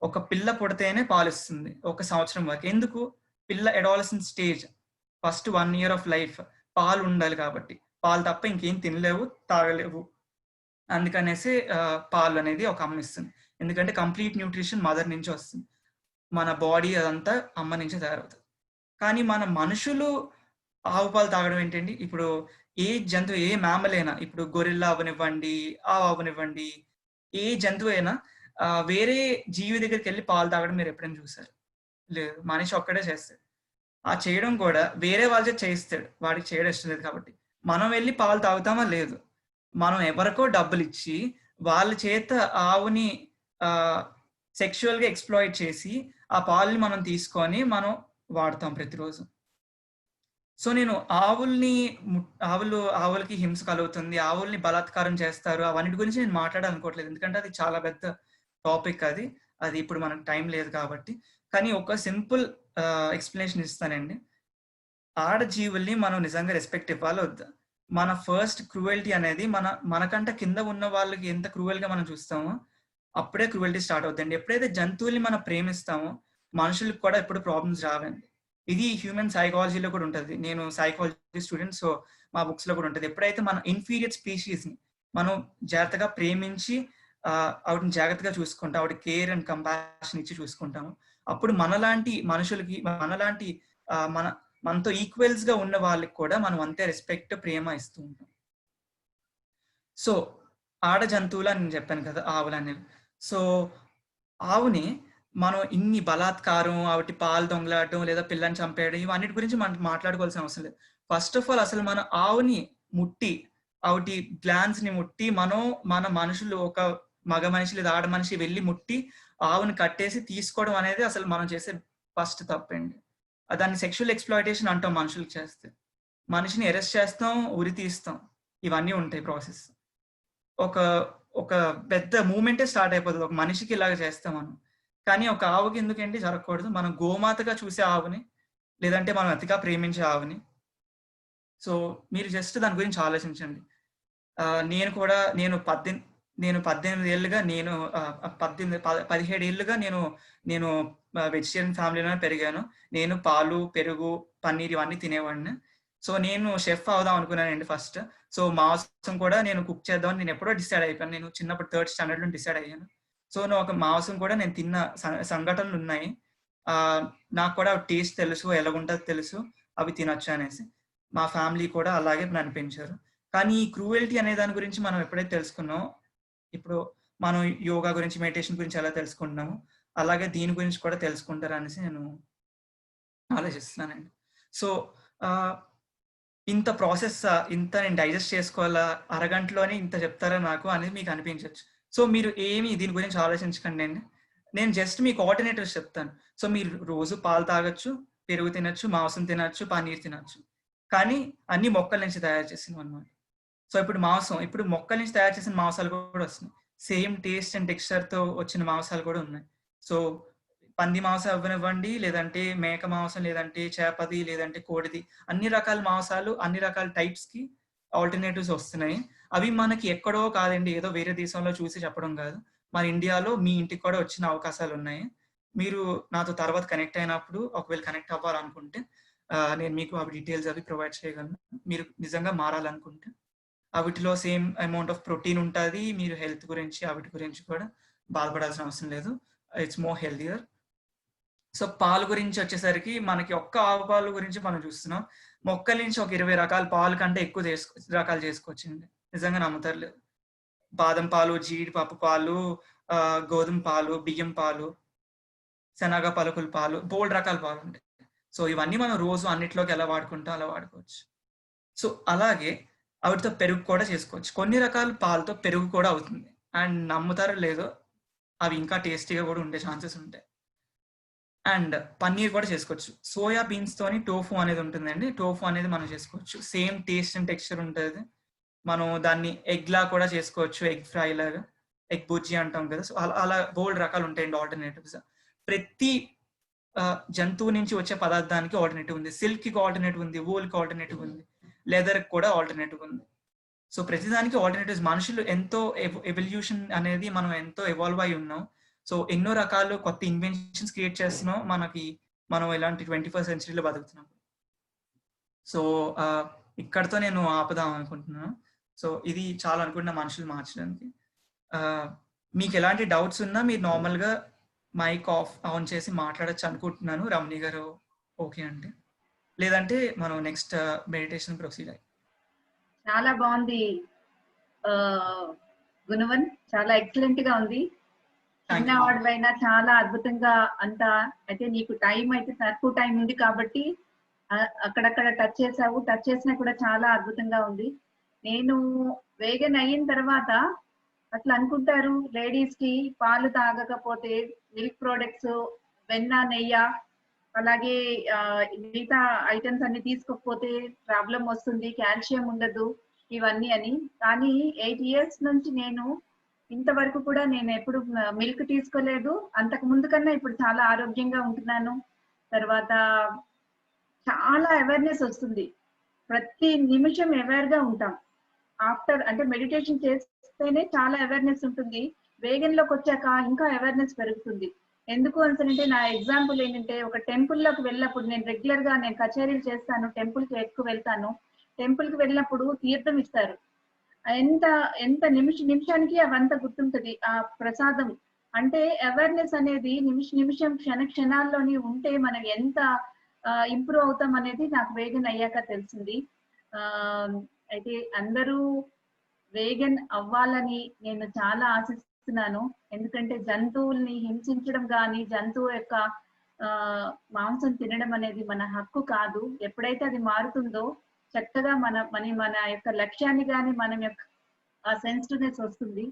ఒక పిల్ల పుడితేనే పాలిస్తుంది 1 సంవత్సరం వరకు. ఎందుకు? పిల్ల adolescent stage, first 1 year of life పాలు ఉండాలి కాబట్టి. పాలు తప్ప ఇంకేం తినలేవు, తాగలేవు. అందుకనేసి పాలు అనేది ఒక అమ్మ ఇస్తుంది. ఎందుకంటే కంప్లీట్ న్యూట్రిషన్ మదర్ నుంచి వస్తుంది, మన బాడీ అదంతా అమ్మ నుంచే తయారవుతుంది. కానీ మన మనుషులు ఆవు పాలు తాగడం ఏంటండి? ఇప్పుడు ఏ జంతువు, ఏ మ్యామల్ అయినా, ఇప్పుడు గొరిల్లా అవనివ్వండి, ఆవు అవనివ్వండి, ఏ జంతువు అయినా వేరే జీవి దగ్గరికి వెళ్ళి పాలు తాగడం మీరు ఎప్పుడైనా చూసారు? లేదు, మనిషి ఒక్కడే చేస్తాడు. ఆ చేయడం కూడా వేరే వాళ్ళ చేత చేయిస్తాడు, వాడికి చేయడం ఇష్టం లేదు కాబట్టి. మనం వెళ్ళి పాలు తాగుతామా? లేదు. మనం ఎవరికో డబ్బులు ఇచ్చి వాళ్ళ చేత ఆవుని సెక్షువల్ గా ఎక్స్ప్లాయిట్ చేసి ఆ పాలని మనం తీసుకొని మనం వాడతాం ప్రతిరోజు. సో నేను ఆవులకి హింస కలుగుతుంది, ఆవుల్ని బలాత్కారం చేస్తారు, అవన్నిటి గురించి నేను మాట్లాడాలనుకోవట్లేదు, ఎందుకంటే అది చాలా పెద్ద టాపిక్. అది ఇప్పుడు మనకు టైం లేదు కాబట్టి. కానీ ఒక సింపుల్ ఎక్స్ప్లెనేషన్ ఇస్తానండి. ఆడజీవుల్ని మనం నిజంగా రెస్పెక్ట్ ఇవ్వాలి వద్దా? మన ఫస్ట్ క్రూయల్టీ అనేది మనకంటే కింద ఉన్న వాళ్ళకి ఎంత క్రూయల్ గా మనం చూస్తామో అప్పుడే క్రూయల్టీ స్టార్ట్ అవుతుందండి. ఎప్పుడైతే జంతువుల్ని మనం ప్రేమిస్తామో మనుషులకు కూడా ఎప్పుడు ప్రాబ్లమ్స్ రావండి. ఇది హ్యూమన్ సైకాలజీలో కూడా ఉంటుంది. నేను సైకాలజీ స్టూడెంట్, సో మా బుక్స్ లో కూడా ఉంటుంది. ఎప్పుడైతే మన ఇన్ఫీరియర్ స్పీషీస్ ని మనం జాగ్రత్తగా ప్రేమించి ఆవిడని జాగ్రత్తగా చూసుకుంటాం, ఆవిడ కేర్ అండ్ కంపాషన్ ఇచ్చి చూసుకుంటాము, అప్పుడు మనలాంటి మనుషులకి, మనలాంటి మనతో ఈక్వల్స్ గా ఉన్న వాళ్ళకి కూడా మనం అంతే రెస్పెక్ట్, ప్రేమ ఇస్తూ ఉంటాం. సో ఆడ జంతువులు అని నేను చెప్పాను కదా, ఆవులు అనేవి. సో ఆవుని మనం ఇన్ని బలాత్కారం, ఆవిటి పాలు దొంగలాడటం లేదా పిల్లని చంపేయడం ఇవన్నిటి గురించి మనం మాట్లాడుకోవాల్సిన అవసరం లేదు. ఫస్ట్ ఆఫ్ ఆల్ అసలు మన ఆవుని ముట్టి, ఆవిటి గ్లాన్స్ ని ముట్టి, మన మనుషులు, ఒక మగ మనిషి లేదా ఆడ మనిషి వెళ్ళి ముట్టి ఆవుని కట్టేసి తీసుకోవడం అనేది అసలు మనం చేసే ఫస్ట్ తప్పండి. దాన్ని సెక్షువల్ ఎక్స్ప్లాయిటేషన్ అంటాం. మనుషులకు చేస్తే మనిషిని అరెస్ట్ చేస్తాం, ఉరి తీస్తాం, ఇవన్నీ ఉంటాయి ప్రాసెస్. ఒక పెద్ద మూమెంటే స్టార్ట్ అయిపోతుంది ఒక మనిషికి ఇలాగ చేస్తాం మనం. కానీ ఒక ఆవుకి ఎందుకంటే జరగకూడదు? మనం గోమాతగా చూసే ఆవుని, లేదంటే మనం అతిగా ప్రేమించే ఆవుని. సో మీరు జస్ట్ దాని గురించి ఆలోచించండి. నేను 18 ఏళ్ళుగా 17 ఏళ్ళుగా నేను వెజిటేరియన్ ఫ్యామిలీలోనే పెరిగాను. నేను పాలు, పెరుగు, పన్నీర్ ఇవన్నీ తినేవాడిని. సో నేను షెఫ్ అవుదాం అనుకున్నానండి ఫస్ట్. సో మాంసం కూడా నేను కుక్ చేద్దామని నేను ఎప్పుడో డిసైడ్ అయిపోయాను. నేను చిన్నప్పుడు 3rd స్టాండర్డ్ లో డిసైడ్ అయ్యాను. సో ఒక మాంసం కూడా నేను తిన్న సంఘటనలు ఉన్నాయి. నాకు కూడా టేస్ట్ తెలుసు, ఎలాగుంటుందో తెలుసు, అవి తినొచ్చు అనేసి. మా ఫ్యామిలీ కూడా అలాగే నన్ను పెంచారు. కానీ ఈ క్రూయల్టీ అనే దాని గురించి మనం ఎప్పుడైతే తెలుసుకున్నామో, ఇప్పుడు మనం యోగా గురించి, మెడిటేషన్ గురించి ఎలా తెలుసుకుంటున్నామో అలాగే దీని గురించి కూడా తెలుసుకుంటారు అనేసి నేను ఆలోచిస్తున్నానండి. సో ఇంత ప్రాసెస్, ఇంత నేను డైజెస్ట్ చేసుకోవాలా, అరగంటలోనే ఇంత చెప్తారా నాకు అనేది మీకు అనిపించవచ్చు. సో మీరు ఏమి దీని గురించి ఆలోచించకండి అండి. నేను జస్ట్ మీకు ఆల్టర్నేటివ్స్ చెప్తాను. సో మీరు రోజు పాలు తాగొచ్చు, పెరుగు తినచ్చు, మాంసం తినచ్చు, పన్నీర్ తినచ్చు, కానీ అన్ని మొక్కల నుంచి తయారు చేసినవి అన్నమాట. సో ఇప్పుడు మొక్కల నుంచి తయారు చేసిన మాంసాలు కూడా వస్తున్నాయి. సేమ్ టేస్ట్ అండ్ టెక్స్చర్ తో వచ్చిన మాంసాలు కూడా ఉన్నాయి. సో పంది మాంసం అవ్వనివ్వండి, లేదంటే మేక మాంసం, లేదంటే చేపది, లేదంటే కోడిది, అన్ని రకాల మాంసాలు, అన్ని రకాల టైప్స్ కి ఆల్టర్నేటివ్స్ వస్తున్నాయి. అవి మనకి ఎక్కడో కాదండి, ఏదో వేరే దేశంలో చూసి చెప్పడం కాదు, మన ఇండియాలో మీ ఇంటికి కూడా వచ్చిన అవకాశాలు ఉన్నాయి. మీరు నాతో తర్వాత కనెక్ట్ అయినప్పుడు, ఒకవేళ కనెక్ట్ అవ్వాలనుకుంటే నేను మీకు అవి డీటెయిల్స్ అవి ప్రొవైడ్ చేయగలను. మీరు నిజంగా మారాలనుకుంటే వీటిలో సేమ్ అమౌంట్ ఆఫ్ ప్రోటీన్ ఉంటుంది. మీరు హెల్త్ గురించి వీటి గురించి కూడా బాధపడాల్సిన అవసరం లేదు. It's more healthier. సో పాలు గురించి వచ్చేసరికి మనకి ఒక్క ఆవు పాలు గురించి మనం చూస్తున్నాం. మొక్కల నుంచి ఒక 20 రకాల పాలు కంటే ఎక్కువ రకాలు చేసుకోవచ్చండి. నిజంగా నమ్ముతారు లేదు. బాదం పాలు, జీడిపప్పు పాలు, గోధుమ పాలు, బియ్యం పాలు, శనగ పలుకుల పాలు, బోల్డ్ రకాల పాలు ఉంటాయి. సో ఇవన్నీ మనం రోజు అన్నిట్లోకి ఎలా వాడుకుంటాం అలా వాడుకోవచ్చు. సో అలాగే వాటితో పెరుగు కూడా చేసుకోవచ్చు. కొన్ని రకాల పాలతో పెరుగు కూడా అవుతుంది, అండ్ నమ్ముతారో లేదో అవి ఇంకా టేస్టీగా కూడా ఉండే ఛాన్సెస్ ఉంటాయి. అండ్ పన్నీర్ కూడా చేసుకోవచ్చు. సోయా బీన్స్ తోని టోఫు అనేది ఉంటుందండి. టోఫు అనేది మనం చేసుకోవచ్చు. సేమ్ టేస్ట్ అండ్ టెక్స్చర్ ఉంటుంది. మనం దాన్ని ఎగ్ లా కూడా చేసుకోవచ్చు, ఎగ్ ఫ్రై లాగా, ఎగ్ బుజ్జి అంటాం కదా. సో అలా బోల్డ్ రకాలు ఉంటాయండి ఆల్టర్నేటివ్స్. ప్రతి జంతువు నుంచి వచ్చే పదార్థానికి ఆల్టర్నేటివ్ ఉంది. సిల్క్ కి ఆల్టర్నేటివ్ ఉంది, వూల్ కి ఆల్టర్నేటివ్ ఉంది, లెదర్ కి కూడా ఆల్టర్నేటివ్ ఉంది. సో ప్రతిదానికి ఆల్టర్నేటివ్స్. మనుషులు ఎంతో ఎవల్యూషన్ అనేది మనం ఎంతో ఎవాల్వ్ అయి ఉన్నాం. సో ఎన్నో రకాలు కొత్త ఇన్వెన్షన్స్ క్రియేట్ చేస్తున్నాం. మనం ఇలాంటి 21st centuryలో బతుకుతున్నాం. సో ఇక్కడతో నేను ఆపుదాం అనుకుంటున్నాను. సో ఇది చాలా అనుకుంటున్నా మనుషులు మార్చడానికి. మీకు ఎలాంటి డౌట్స్ ఉన్నా మీరు నార్మల్ గా మైక్ ఆన్ చేసి మాట్లాడచ్చు అనుకుంటున్నాను. రమణి గారు ఓకే అంటే, లేదంటే మనం నెక్స్ట్ మెడిటేషన్ ప్రొసీడ్ అయ్యి. చాలా బాగుంది గుణవన్, చాలా ఎక్సలెంట్ గా ఉంది. చిన్న వాడివైనా చాలా అద్భుతంగా అంతా. అయితే నీకు టైం అయితే తక్కువ టైం ఉంది కాబట్టి అక్కడక్కడ టచ్ చేసావు, టచ్ చేసినా కూడా చాలా అద్భుతంగా ఉంది. నేను వేగన్ అయిన తర్వాత అట్లా అనుకుంటారు, లేడీస్ కి పాలు తాగకపోతే మిల్క్ ప్రోడక్ట్స్, వెన్న, నెయ్యి, అలాగే మిగతా ఐటమ్స్ అన్ని తీసుకోకపోతే ప్రాబ్లం వస్తుంది, కాల్షియం ఉండదు ఇవన్నీ అని. కానీ 8 years నుంచి నేను ఇంతవరకు కూడా నేను ఎప్పుడు మిల్క్ తీసుకోలేదు. అంతకు ముందు కన్నా ఇప్పుడు చాలా ఆరోగ్యంగా ఉంటున్నాను. తర్వాత చాలా అవేర్నెస్ వస్తుంది, ప్రతి నిమిషం అవేర్ గా ఉంటాం. ఆఫ్టర్ అంటే మెడిటేషన్ చేస్తేనే చాలా అవేర్నెస్ ఉంటుంది, వేగన్ లోకి వచ్చాక ఇంకా అవేర్నెస్ పెరుగుతుంది. ఎందుకు అంటే నా ఎగ్జాంపుల్ ఏంటంటే, ఒక టెంపుల్ లోకి వెళ్ళినప్పుడు నేను రెగ్యులర్ గా నేను కచేరీలు చేస్తాను, టెంపుల్ కి ఎక్కువ వెళ్తాను. టెంపుల్ కి వెళ్ళినప్పుడు తీర్థం ఇస్తారు, ఎంత ఎంత నిమిషానికి అవంతా గుర్తుంటది ఆ ప్రసాదం. అంటే అవేర్నెస్ అనేది నిమిషం క్షణాల్లోని ఉంటే మనం ఎంత ఇంప్రూవ్ అవుతాం అనేది నాకు వేగన్ అయ్యాక తెలిసింది. అయితే అందరూ వేగన్ అవ్వాలని నేను చాలా ఆశిస్తున్నాను. ఎందుకంటే జంతువుల్ని హింసించడం కానీ, జంతువు యొక్క మాంసం తినడం అనేది మన హక్కు కాదు. ఎప్పుడైతే అది మారుతుందో చక్కగా మన యొక్క లక్ష్యాన్ని కానీ మనం యొక్క ఆ సెన్సిటివ్నెస్ వస్తుంది.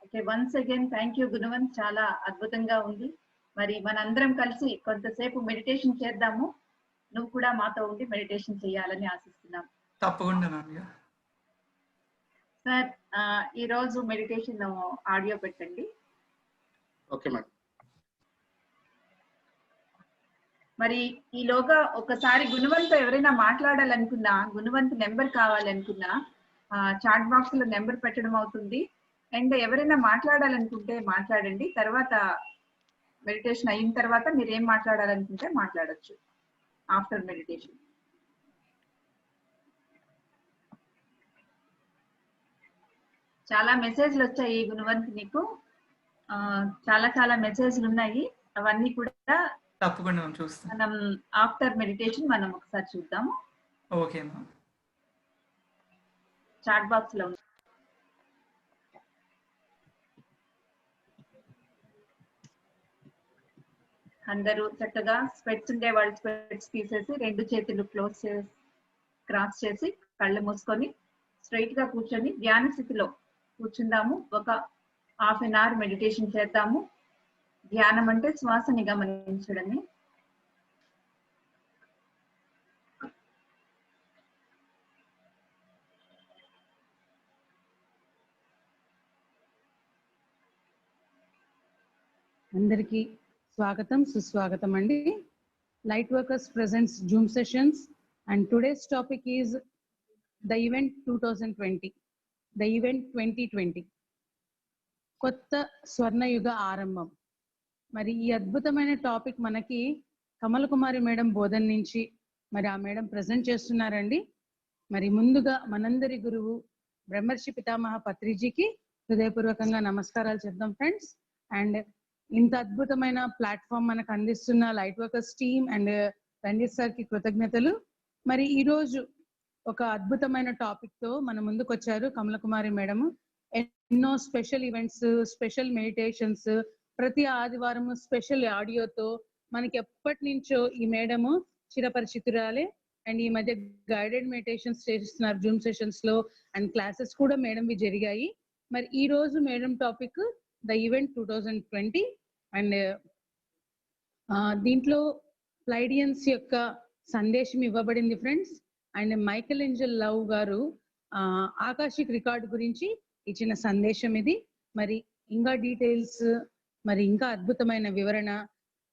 Okay, once again thank you Gunavant, చాలా అద్భుతంగా ఉంది. మరి మనందరం కలిసి కొంతసేపు మెడిటేషన్ చేద్దాము. నువ్వు కూడా మాతో ఉండి మెడిటేషన్ చేయాలని ఆశిస్తున్నాం. తప్పకుండా మ్యామ్. సార్, ఈ రోజు మెడిటేషన్ ఆడియో పెట్టండి. Okay madam. మరి ఈలోగా ఒకసారి గుణవంత్ ఎవరైనా మాట్లాడాలనుకున్నా, గుణవంత్ నెంబర్ కావాలనుకున్నా చాట్ బాక్స్ లో నెంబర్ పెట్టడం అవుతుంది. అండ్ ఎవరైనా మాట్లాడాలనుకుంటే మాట్లాడండి. తర్వాత మెడిటేషన్ అయిన తర్వాత మీరు ఏం మాట్లాడాలనుకుంటే మాట్లాడచ్చు ఆఫ్టర్ మెడిటేషన్. చాలా మెసేజ్లు వచ్చాయి గుణవంత్ నీకు, చాలా మెసేజ్లు ఉన్నాయి. అవన్నీ కూడా తప్పకుండా చూస్తాం. మనం ఆఫ్టర్ మెడిటేషన్ మనం ఒకసారి చూద్దాము. Okay ma'am. చాట్ బాక్స్ లో అందరూ చక్కగా స్పెట్స్ ఉండే వాళ్ళు స్పెట్స్ తీసేసి 2 చేతులు క్రాస్ చేసి కళ్ళు మూసుకొని స్ట్రైట్ గా కూర్చొని ధ్యాన స్థితిలో కూర్చుందాము. ఒక 1/2 hour మెడిటేషన్ చేద్దాము. ధ్యానం అంటే శ్వాసని గమనించడమే. అందరికీ స్వాగతం, సుస్వాగతం అండి. Light workers presents Zoom sessions and today's topic is the event 2020, the event 2020, కొత్త స్వర్ణయుగ ఆరంభం. మరి ఈ అద్భుతమైన టాపిక్ మనకి కమల కుమారి మేడం బోధన నుంచి మరి ఆ మేడం ప్రజెంట్ చేస్తున్నారండి. మరి ముందుగా మనందరి గురువు బ్రహ్మర్షి పితామహ పత్రిజీకి హృదయపూర్వకంగా నమస్కారాలు చెప్దాం ఫ్రెండ్స్. అండ్ ఇంత అద్భుతమైన ప్లాట్ఫామ్ మనకు అందిస్తున్న light workers team and Ranjith sir కి కృతజ్ఞతలు. మరి ఈ రోజు ఒక అద్భుతమైన టాపిక్ తో మన ముందుకు వచ్చారు కమల కుమారి మేడం. ఎన్నో స్పెషల్ ఈవెంట్స్, స్పెషల్ మెడిటేషన్స్, ప్రతి ఆదివారం స్పెషల్ ఆడియోతో మనకి ఎప్పటి నుంచో ఈ మేడము చిరపరిచితురాలే. అండ్ ఈ మధ్య గైడెడ్ మెడిటేషన్స్ చేస్తున్నారు జూమ్ సెషన్స్ లో, అండ్ క్లాసెస్ కూడా మేడంవి జరిగాయి. మరి ఈ రోజు madam topic the event 2020 and దీంట్లో ప్లైడియన్స్ యొక్క సందేశం ఇవ్వబడింది friends. And Michael Angel love గారు ఆకాశిక్ రికార్డు గురించి ఇచ్చిన సందేశం ఇది. మరి ఇంకా డీటెయిల్స్, మరి ఇంకా అద్భుతమైన వివరణ,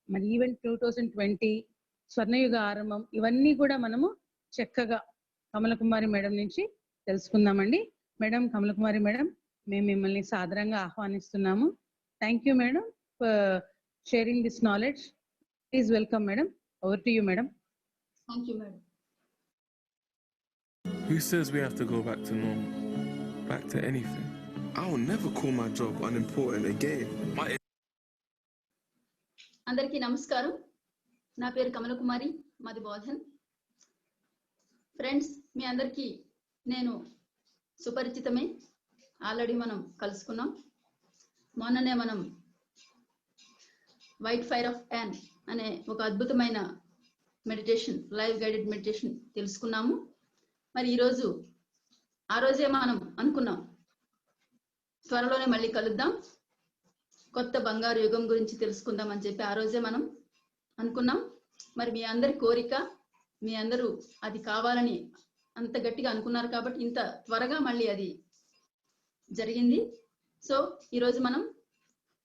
మరి ఈవెంట్ 2020 స్వర్ణయుగ ఆరంభం, ఇవన్నీ కూడా మనము చక్కగా కమల కుమారి మేడం నుంచి తెలుసుకుందామండి. మేడం, కమల కుమారి మేడం, మేము మిమ్మల్ని సాదరంగా ఆహ్వానిస్తున్నాము. Thank you madam for sharing this knowledge. Please welcome madam. Over to you madam. Thank you madam. Who says we have to go back to normal? Back to anything? I will never call my job unimportant again. అందరికీ నమస్కారం. నా పేరు కమల కుమారి, మాది బోధన్. ఫ్రెండ్స్, మీ అందరికీ నేను సుపరిచితమే. ఆల్రెడీ మనం కలుసుకున్నాం. మొన్ననే మనం వైట్ ఫైర్ ఆఫ్ యాన్ అనే ఒక అద్భుతమైన మెడిటేషన్, లైవ్ గైడెడ్ మెడిటేషన్ తెలుసుకున్నాము. మరి ఈరోజు ఆ రోజే మనం అనుకున్నాం త్వరలోనే మళ్ళీ కలుద్దాం, కొత్త బంగారు యుగం గురించి తెలుసుకుందాం అని చెప్పి ఆ రోజే మనం అనుకున్నాం. మరి మీ అందరి కోరిక, మీ అందరూ అది కావాలని అంత గట్టిగా అనుకున్నారు కాబట్టి ఇంత త్వరగా మళ్ళీ అది జరిగింది. సో ఈరోజు మనం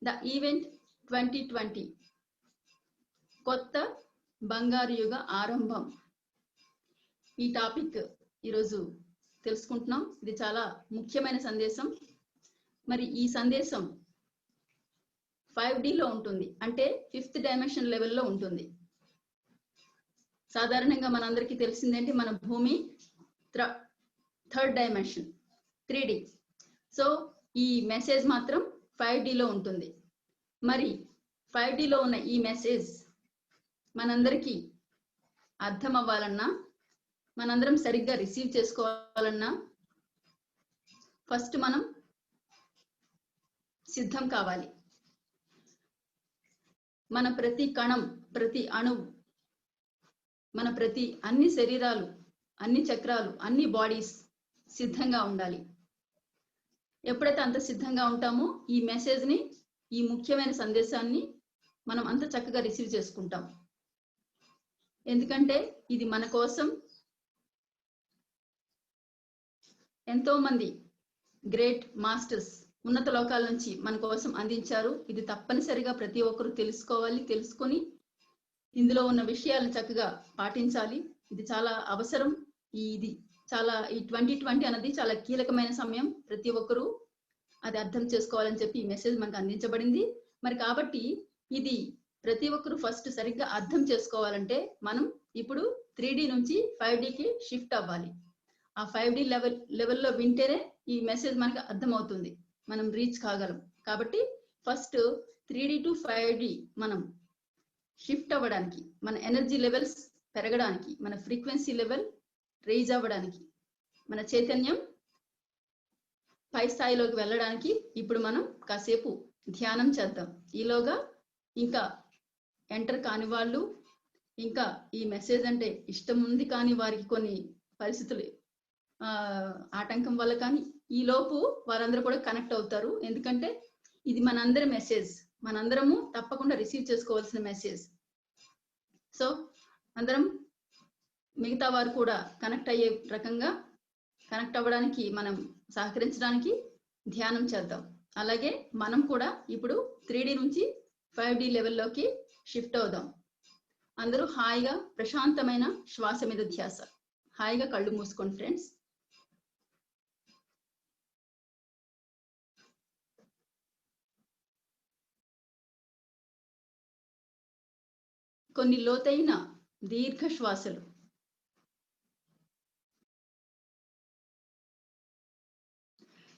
ద ఈవెంట్ 2020 కొత్త బంగారు యుగ ఆరంభం ఈ టాపిక్ ఈరోజు తెలుసుకుంటున్నాం. ఇది చాలా ముఖ్యమైన సందేశం. మరి ఈ సందేశం 5Dలో ఉంటుంది, అంటే 5th డైమెన్షన్ లెవెల్లో ఉంటుంది. సాధారణంగా మనందరికీ తెలిసిందేంటి, మన భూమి 3rd డైమెన్షన్ 3D. సో ఈ మెసేజ్ మాత్రం 5Dలో ఉంటుంది. మరి 5Dలో ఉన్న ఈ మెసేజ్ మనందరికీ అర్థం అవ్వాలన్నా, మనందరం సరిగ్గా రిసీవ్ చేసుకోవాలన్నా ఫస్ట్ మనం సిద్ధం కావాలి. మన ప్రతి కణం, ప్రతి అణువు, మన ప్రతి అన్ని శరీరాలు, అన్ని చక్రాలు, అన్ని బాడీస్ సిద్ధంగా ఉండాలి. ఎప్పుడైతే అంత సిద్ధంగా ఉంటామో ఈ మెసేజ్ని, ఈ ముఖ్యమైన సందేశాన్ని మనం అంత చక్కగా రిసీవ్ చేసుకుంటాం. ఎందుకంటే ఇది మన కోసం ఎంతో మంది గ్రేట్ మాస్టర్స్ ఉన్నత లోకాల నుంచి మన కోసం అందించారు. ఇది తప్పనిసరిగా ప్రతి ఒక్కరూ తెలుసుకోవాలి, తెలుసుకొని ఇందులో ఉన్న విషయాలను చక్కగా పాటించాలి. ఇది చాలా అవసరం. ఈ 2020 అన్నది చాలా కీలకమైన సమయం. ప్రతి ఒక్కరూ అది అర్థం చేసుకోవాలని చెప్పి ఈ మెసేజ్ మనకు అందించబడింది. మరి కాబట్టి ఇది ప్రతి ఒక్కరూ ఫస్ట్ సరిగ్గా అర్థం చేసుకోవాలంటే మనం ఇప్పుడు 3D నుంచి 5Dకి షిఫ్ట్ అవ్వాలి. ఆ 5D లెవెల్లో వింటేనే ఈ మెసేజ్ మనకి అర్థమవుతుంది, మనం రీచ్ కాగలం. కాబట్టి ఫస్ట్ 3D టు 5D మనం షిఫ్ట్ అవ్వడానికి, మన ఎనర్జీ లెవెల్స్ పెరగడానికి, మన ఫ్రీక్వెన్సీ లెవెల్ రైజ్ అవ్వడానికి, మన చైతన్యం పై స్థాయిలోకి వెళ్ళడానికి ఇప్పుడు మనం కాసేపు ధ్యానం చేద్దాం. ఈలోగా ఇంకా ఎంటర్ కాని వాళ్ళు, ఇంకా ఈ మెసేజ్ అంటే ఇష్టం ఉంది కానీ వారికి కొన్ని పరిస్థితులు ఆటంకం వల్ల కానీ ఈలోపు వారందరూ కూడా కనెక్ట్ అవుతారు. ఎందుకంటే ఇది మనందరి మెసేజ్, మనందరము తప్పకుండా రిసీవ్ చేసుకోవాల్సిన మెసేజ్. సో అందరం మిగతా వారు కూడా కనెక్ట్ అయ్యే రకంగా కనెక్ట్ అవ్వడానికి, మనం సహకరించడానికి ధ్యానం చేద్దాం. అలాగే మనం కూడా ఇప్పుడు 3D నుంచి 5D లెవెల్లోకి షిఫ్ట్ అవుదాం. అందరూ హాయిగా ప్రశాంతమైన శ్వాస మీద ధ్యాస, హాయిగా కళ్ళు మూసుకోండి ఫ్రెండ్స్. కొన్ని లోతైన దీర్ఘ శ్వాసలు.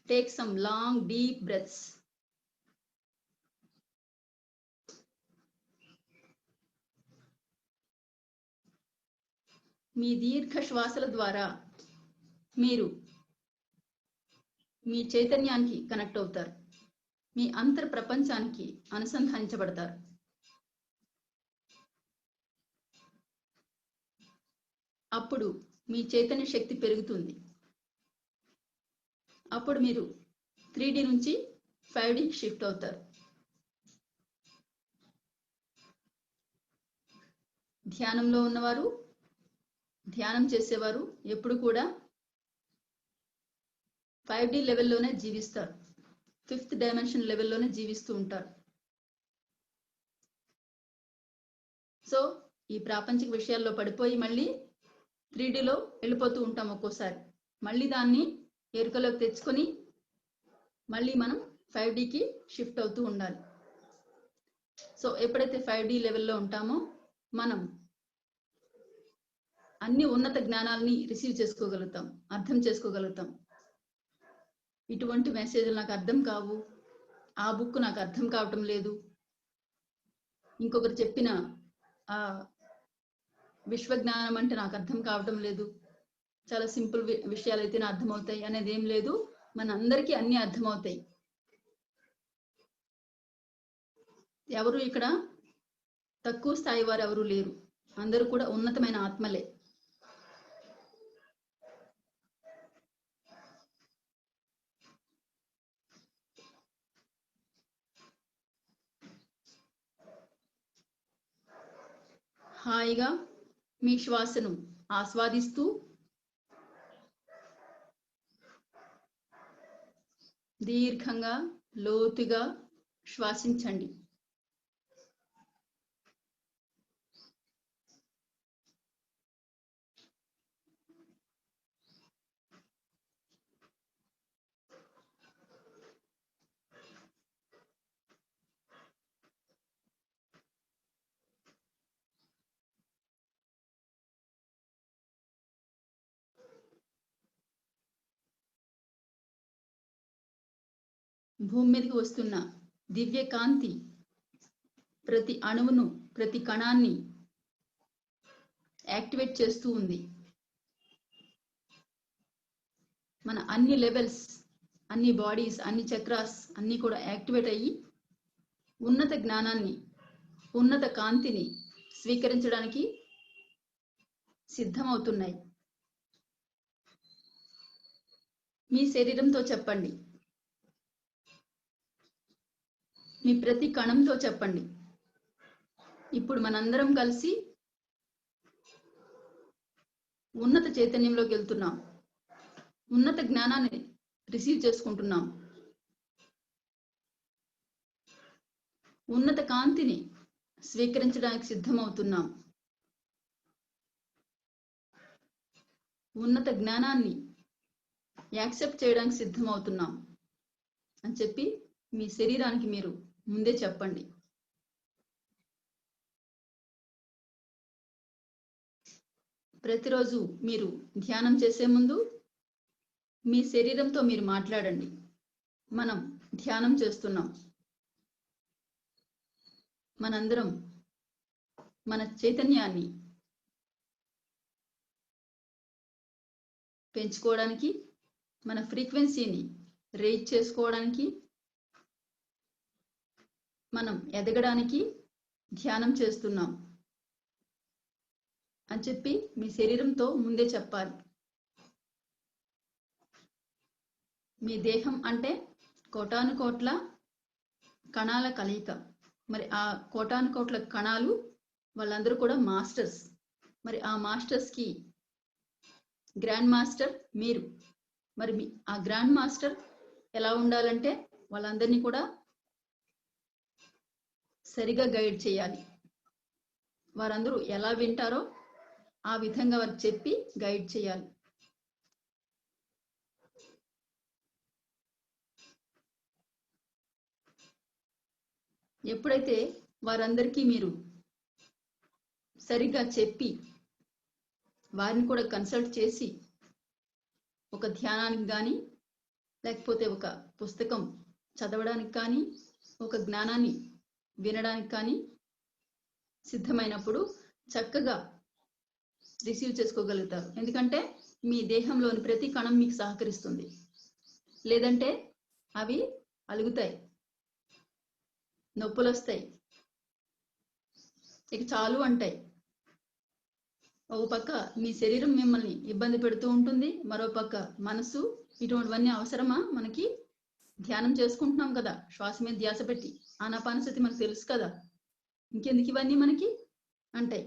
Take some long deep breaths. మీ దీర్ఘ శ్వాసల ద్వారా మీరు మీ చైతన్యానికి కనెక్ట్ అవుతారు, మీ అంతర్ ప్రపంచానికి అనుసంధానించబడతారు. అప్పుడు మీ చైతన్య శక్తి పెరుగుతుంది. అప్పుడు మీరు 3D నుంచి 5D షిఫ్ట్ అవుతారు. ధ్యానంలో ఉన్నవారు, ధ్యానం చేసేవారు ఎప్పుడు కూడా 5D లెవెల్లోనే జీవిస్తారు, 5th డైమెన్షన్ లెవెల్లోనే జీవిస్తూ ఉంటారు. సో ఈ ప్రాపంచిక విషయాల్లో పడిపోయి మళ్ళీ 3Dలో వెళ్ళిపోతూ ఉంటాం. ఒక్కోసారి మళ్ళీ దాన్ని ఎరుకలోకి తెచ్చుకొని మళ్ళీ మనం 5Dకి షిఫ్ట్ అవుతూ ఉండాలి. సో ఎప్పుడైతే 5D లెవెల్లో ఉంటామో మనం అన్ని ఉన్నత జ్ఞానాలని రిసీవ్ చేసుకోగలుగుతాం, అర్థం చేసుకోగలుగుతాం. ఇటువంటి మెసేజ్లు నాకు అర్థం కావు, ఆ బుక్ నాకు అర్థం కావటం లేదు, ఇంకొకరు చెప్పిన ఆ విశ్వజ్ఞానం అంటే నాకు అర్థం కావటం లేదు, చాలా సింపుల్ విషయాలు అయితే నాకు అర్థమవుతాయి అనేది ఏం లేదు. మన అందరికీ అన్ని అర్థమవుతాయి. ఎవరు ఇక్కడ తక్కువ స్థాయి వారు ఎవరు లేరు. అందరూ కూడా ఉన్నతమైన ఆత్మలే. హాయిగా మీ శ్వాసను ఆస్వాదిస్తూ దీర్ఘంగా లోతుగా శ్వాసించండి. భూమి మీదకి వస్తున్న దివ్య కాంతి ప్రతి అణువును, ప్రతి కణాన్ని యాక్టివేట్ చేస్తూ ఉంది. మన అన్ని లెవెల్స్, అన్ని బాడీస్, అన్ని చక్రాస్ అన్ని కూడా యాక్టివేట్ అయ్యి ఉన్నత జ్ఞానాన్ని, ఉన్నత కాంతిని స్వీకరించడానికి సిద్ధమవుతున్నాయి. మీ శరీరంతో చెప్పండి, మీ ప్రతి కణంతో చెప్పండి, ఇప్పుడు మనందరం కలిసి ఉన్నత చైతన్యంలోకి వెళ్తున్నాం, ఉన్నత జ్ఞానాన్ని రిసీవ్ చేసుకుంటున్నాం, ఉన్నత కాంతిని స్వీకరించడానికి సిద్ధమవుతున్నాం, ఉన్నత జ్ఞానాన్ని యాక్సెప్ట్ చేయడానికి సిద్ధమవుతున్నాం అని చెప్పి మీ శరీరానికి మీరు ముందే చెప్పండి. ప్రతిరోజు మీరు ధ్యానం చేసే ముందు మీ శరీరంతో మీరు మాట్లాడండి. మనం ధ్యానం చేస్తున్నాం, మనందరం మన చైతన్యాన్ని పెంచుకోవడానికి, మన ఫ్రీక్వెన్సీని రేజ్ చేసుకోవడానికి, మనం ఎదగడానికి ధ్యానం చేస్తున్నాం అని చెప్పి మీ శరీరంతో ముందే చెప్పాలి. మీ దేహం అంటే కోటాను కోట్ల కణాల కలయిక. మరి ఆ కోటాను కోట్ల కణాలు వాళ్ళందరూ కూడా మాస్టర్స్. మరి ఆ మాస్టర్స్ కి గ్రాండ్ మాస్టర్ మీరు. మరి ఆ గ్రాండ్ మాస్టర్ ఎలా ఉండాలంటే వాళ్ళందరినీ కూడా సరిగా గైడ్ చేయాలి. వారందరూ ఎలా వింటారో ఆ విధంగా వారికి చెప్పి గైడ్ చేయాలి. ఎప్పుడైతే వారందరికీ మీరు సరిగ్గా చెప్పి వారిని కూడా కన్సల్ట్ చేసి ఒక ధ్యానానికి కానీ, లేకపోతే ఒక పుస్తకం చదవడానికి కానీ, ఒక జ్ఞానాన్ని వినడానికి కానీ సిద్ధమైనప్పుడు చక్కగా రిసీవ్ చేసుకోగలుగుతారు. ఎందుకంటే మీ దేహంలోని ప్రతి కణం మీకు సహకరిస్తుంది. లేదంటే అవి అలుగుతాయి, నొప్పులు వస్తాయి, ఇక చాలు అంటాయి. ఒక పక్క మీ శరీరం మిమ్మల్ని ఇబ్బంది పెడుతూ ఉంటుంది, మరో పక్క మనసు. ఇటువంటివన్నీ అవసరమా మనకి? ధ్యానం చేసుకుంటున్నాం కదా, శ్వాస మీద ధ్యాస పెట్టి. ఆనాపానసతి మనకు తెలుసు కదా, ఇంకెందుకు ఇవన్నీ మనకి అంటాయి.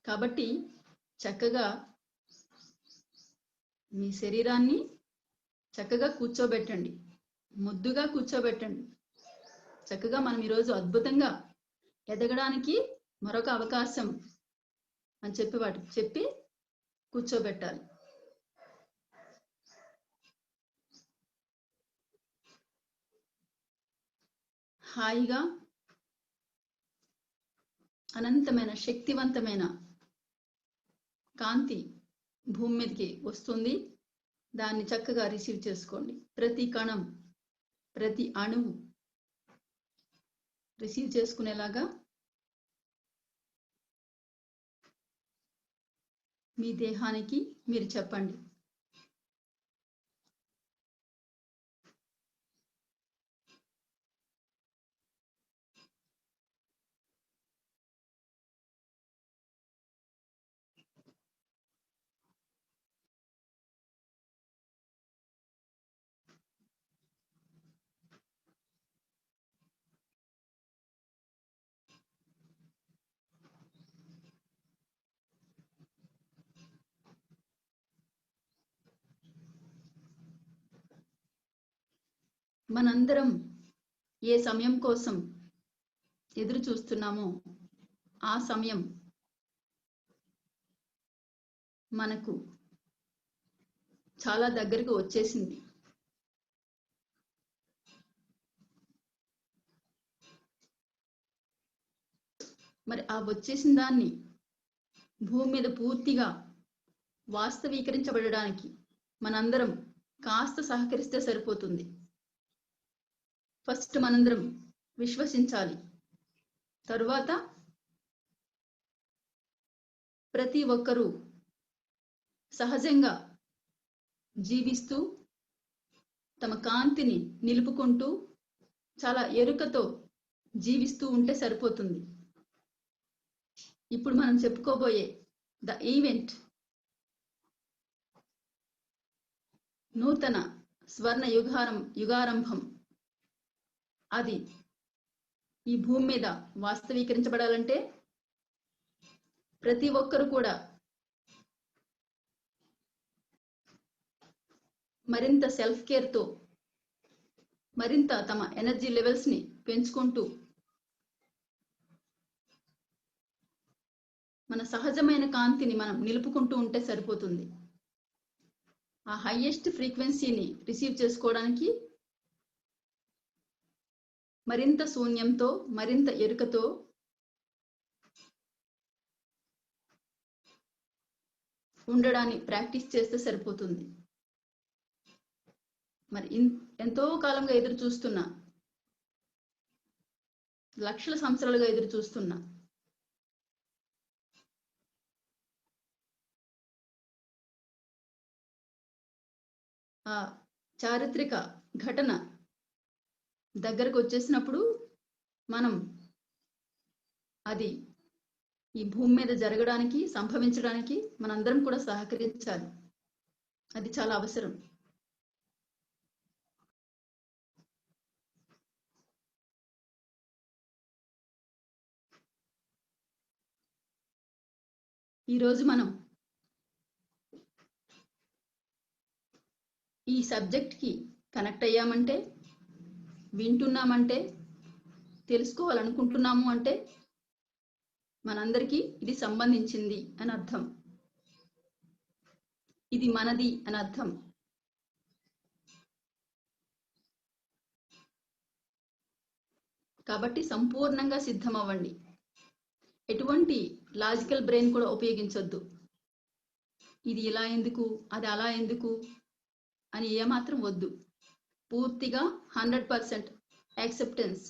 కాబట్టి చక్కగా మీ శరీరాన్ని చక్కగా కూర్చోబెట్టండి, ముద్దుగా కూర్చోబెట్టండి. చక్కగా మనం ఈరోజు అద్భుతంగా ఎదగడానికి మరొక అవకాశం అని చెప్పి వాటికి చెప్పి కూర్చోబెట్టాలి. హాయిగా అనంతమైన శక్తివంతమైన కాంతి భూమి మీదకి వస్తుంది. దాన్ని చక్కగా రిసీవ్ చేసుకోండి. ప్రతి కణం, ప్రతి అణువు రిసీవ్ చేసుకునేలాగా మీ దేహానికి మీరు చెప్పండి. మనందరం ఏ సమయం కోసం ఎదురు చూస్తున్నామో ఆ సమయం మనకు చాలా దగ్గరకు వచ్చేసింది. మరి ఆ వచ్చేసిన దాన్ని భూమి మీద పూర్తిగా వాస్తవీకరించబడడానికి మనందరం కాస్త సహకరిస్తే సరిపోతుంది. ఫస్ట్ మనందరం విశ్వసించాలి. తరువాత ప్రతి ఒక్కరూ సహజంగా జీవిస్తూ తమ కాంతిని నిలుపుకుంటూ చాలా ఎరుకతో జీవిస్తూ ఉంటే సరిపోతుంది. ఇప్పుడు మనం చెప్పుకోబోయే ద ఈవెంట్ నూతన స్వర్ణ యుగారంభం అది ఈ భూమి మీద వాస్తవీకరించబడాలంటే ప్రతి ఒక్కరు కూడా మరింత సెల్ఫ్ కేర్తో మరింత తమ ఎనర్జీ లెవెల్స్ ని పెంచుకుంటూ మన సహజమైన కాంతిని మనం నిలుపుకుంటూ ఉంటే సరిపోతుంది. ఆ హైయెస్ట్ ఫ్రీక్వెన్సీని రిసీవ్ చేసుకోవడానికి మరింత శూన్యంతో మరింత ఎరుకతో ఉండడాన్ని ప్రాక్టీస్ చేస్తే సరిపోతుంది. మరి ఎంతో కాలంగా ఎదురు చూస్తున్నా, లక్షల సంవత్సరాలుగా ఎదురు చూస్తున్నా ఆ చారిత్రక ఘటన దగ్గరకు వచ్చేసినప్పుడు మనం అది ఈ భూమి మీద జరగడానికి సంభవించడానికి మనందరం కూడా సహకరించాలి. అది చాలా అవసరం. ఈరోజు మనం ఈ సబ్జెక్ట్కి కనెక్ట్ అయ్యామంటే, వింటున్నామంటే, తెలుసుకోవాలనుకుంటున్నాము అంటే మనందరికీ ఇది సంబంధించింది అని అర్థం. ఇది మనది అని అర్థం. కాబట్టి సంపూర్ణంగా సిద్ధం అవ్వండి. ఎటువంటి లాజికల్ బ్రెయిన్ కూడా ఉపయోగించొద్దు. ఇది ఇలా ఎందుకు, అది అలా ఎందుకు అని ఏమాత్రం వద్దు. పూర్తిగా 100% యాక్సెప్టెన్స్.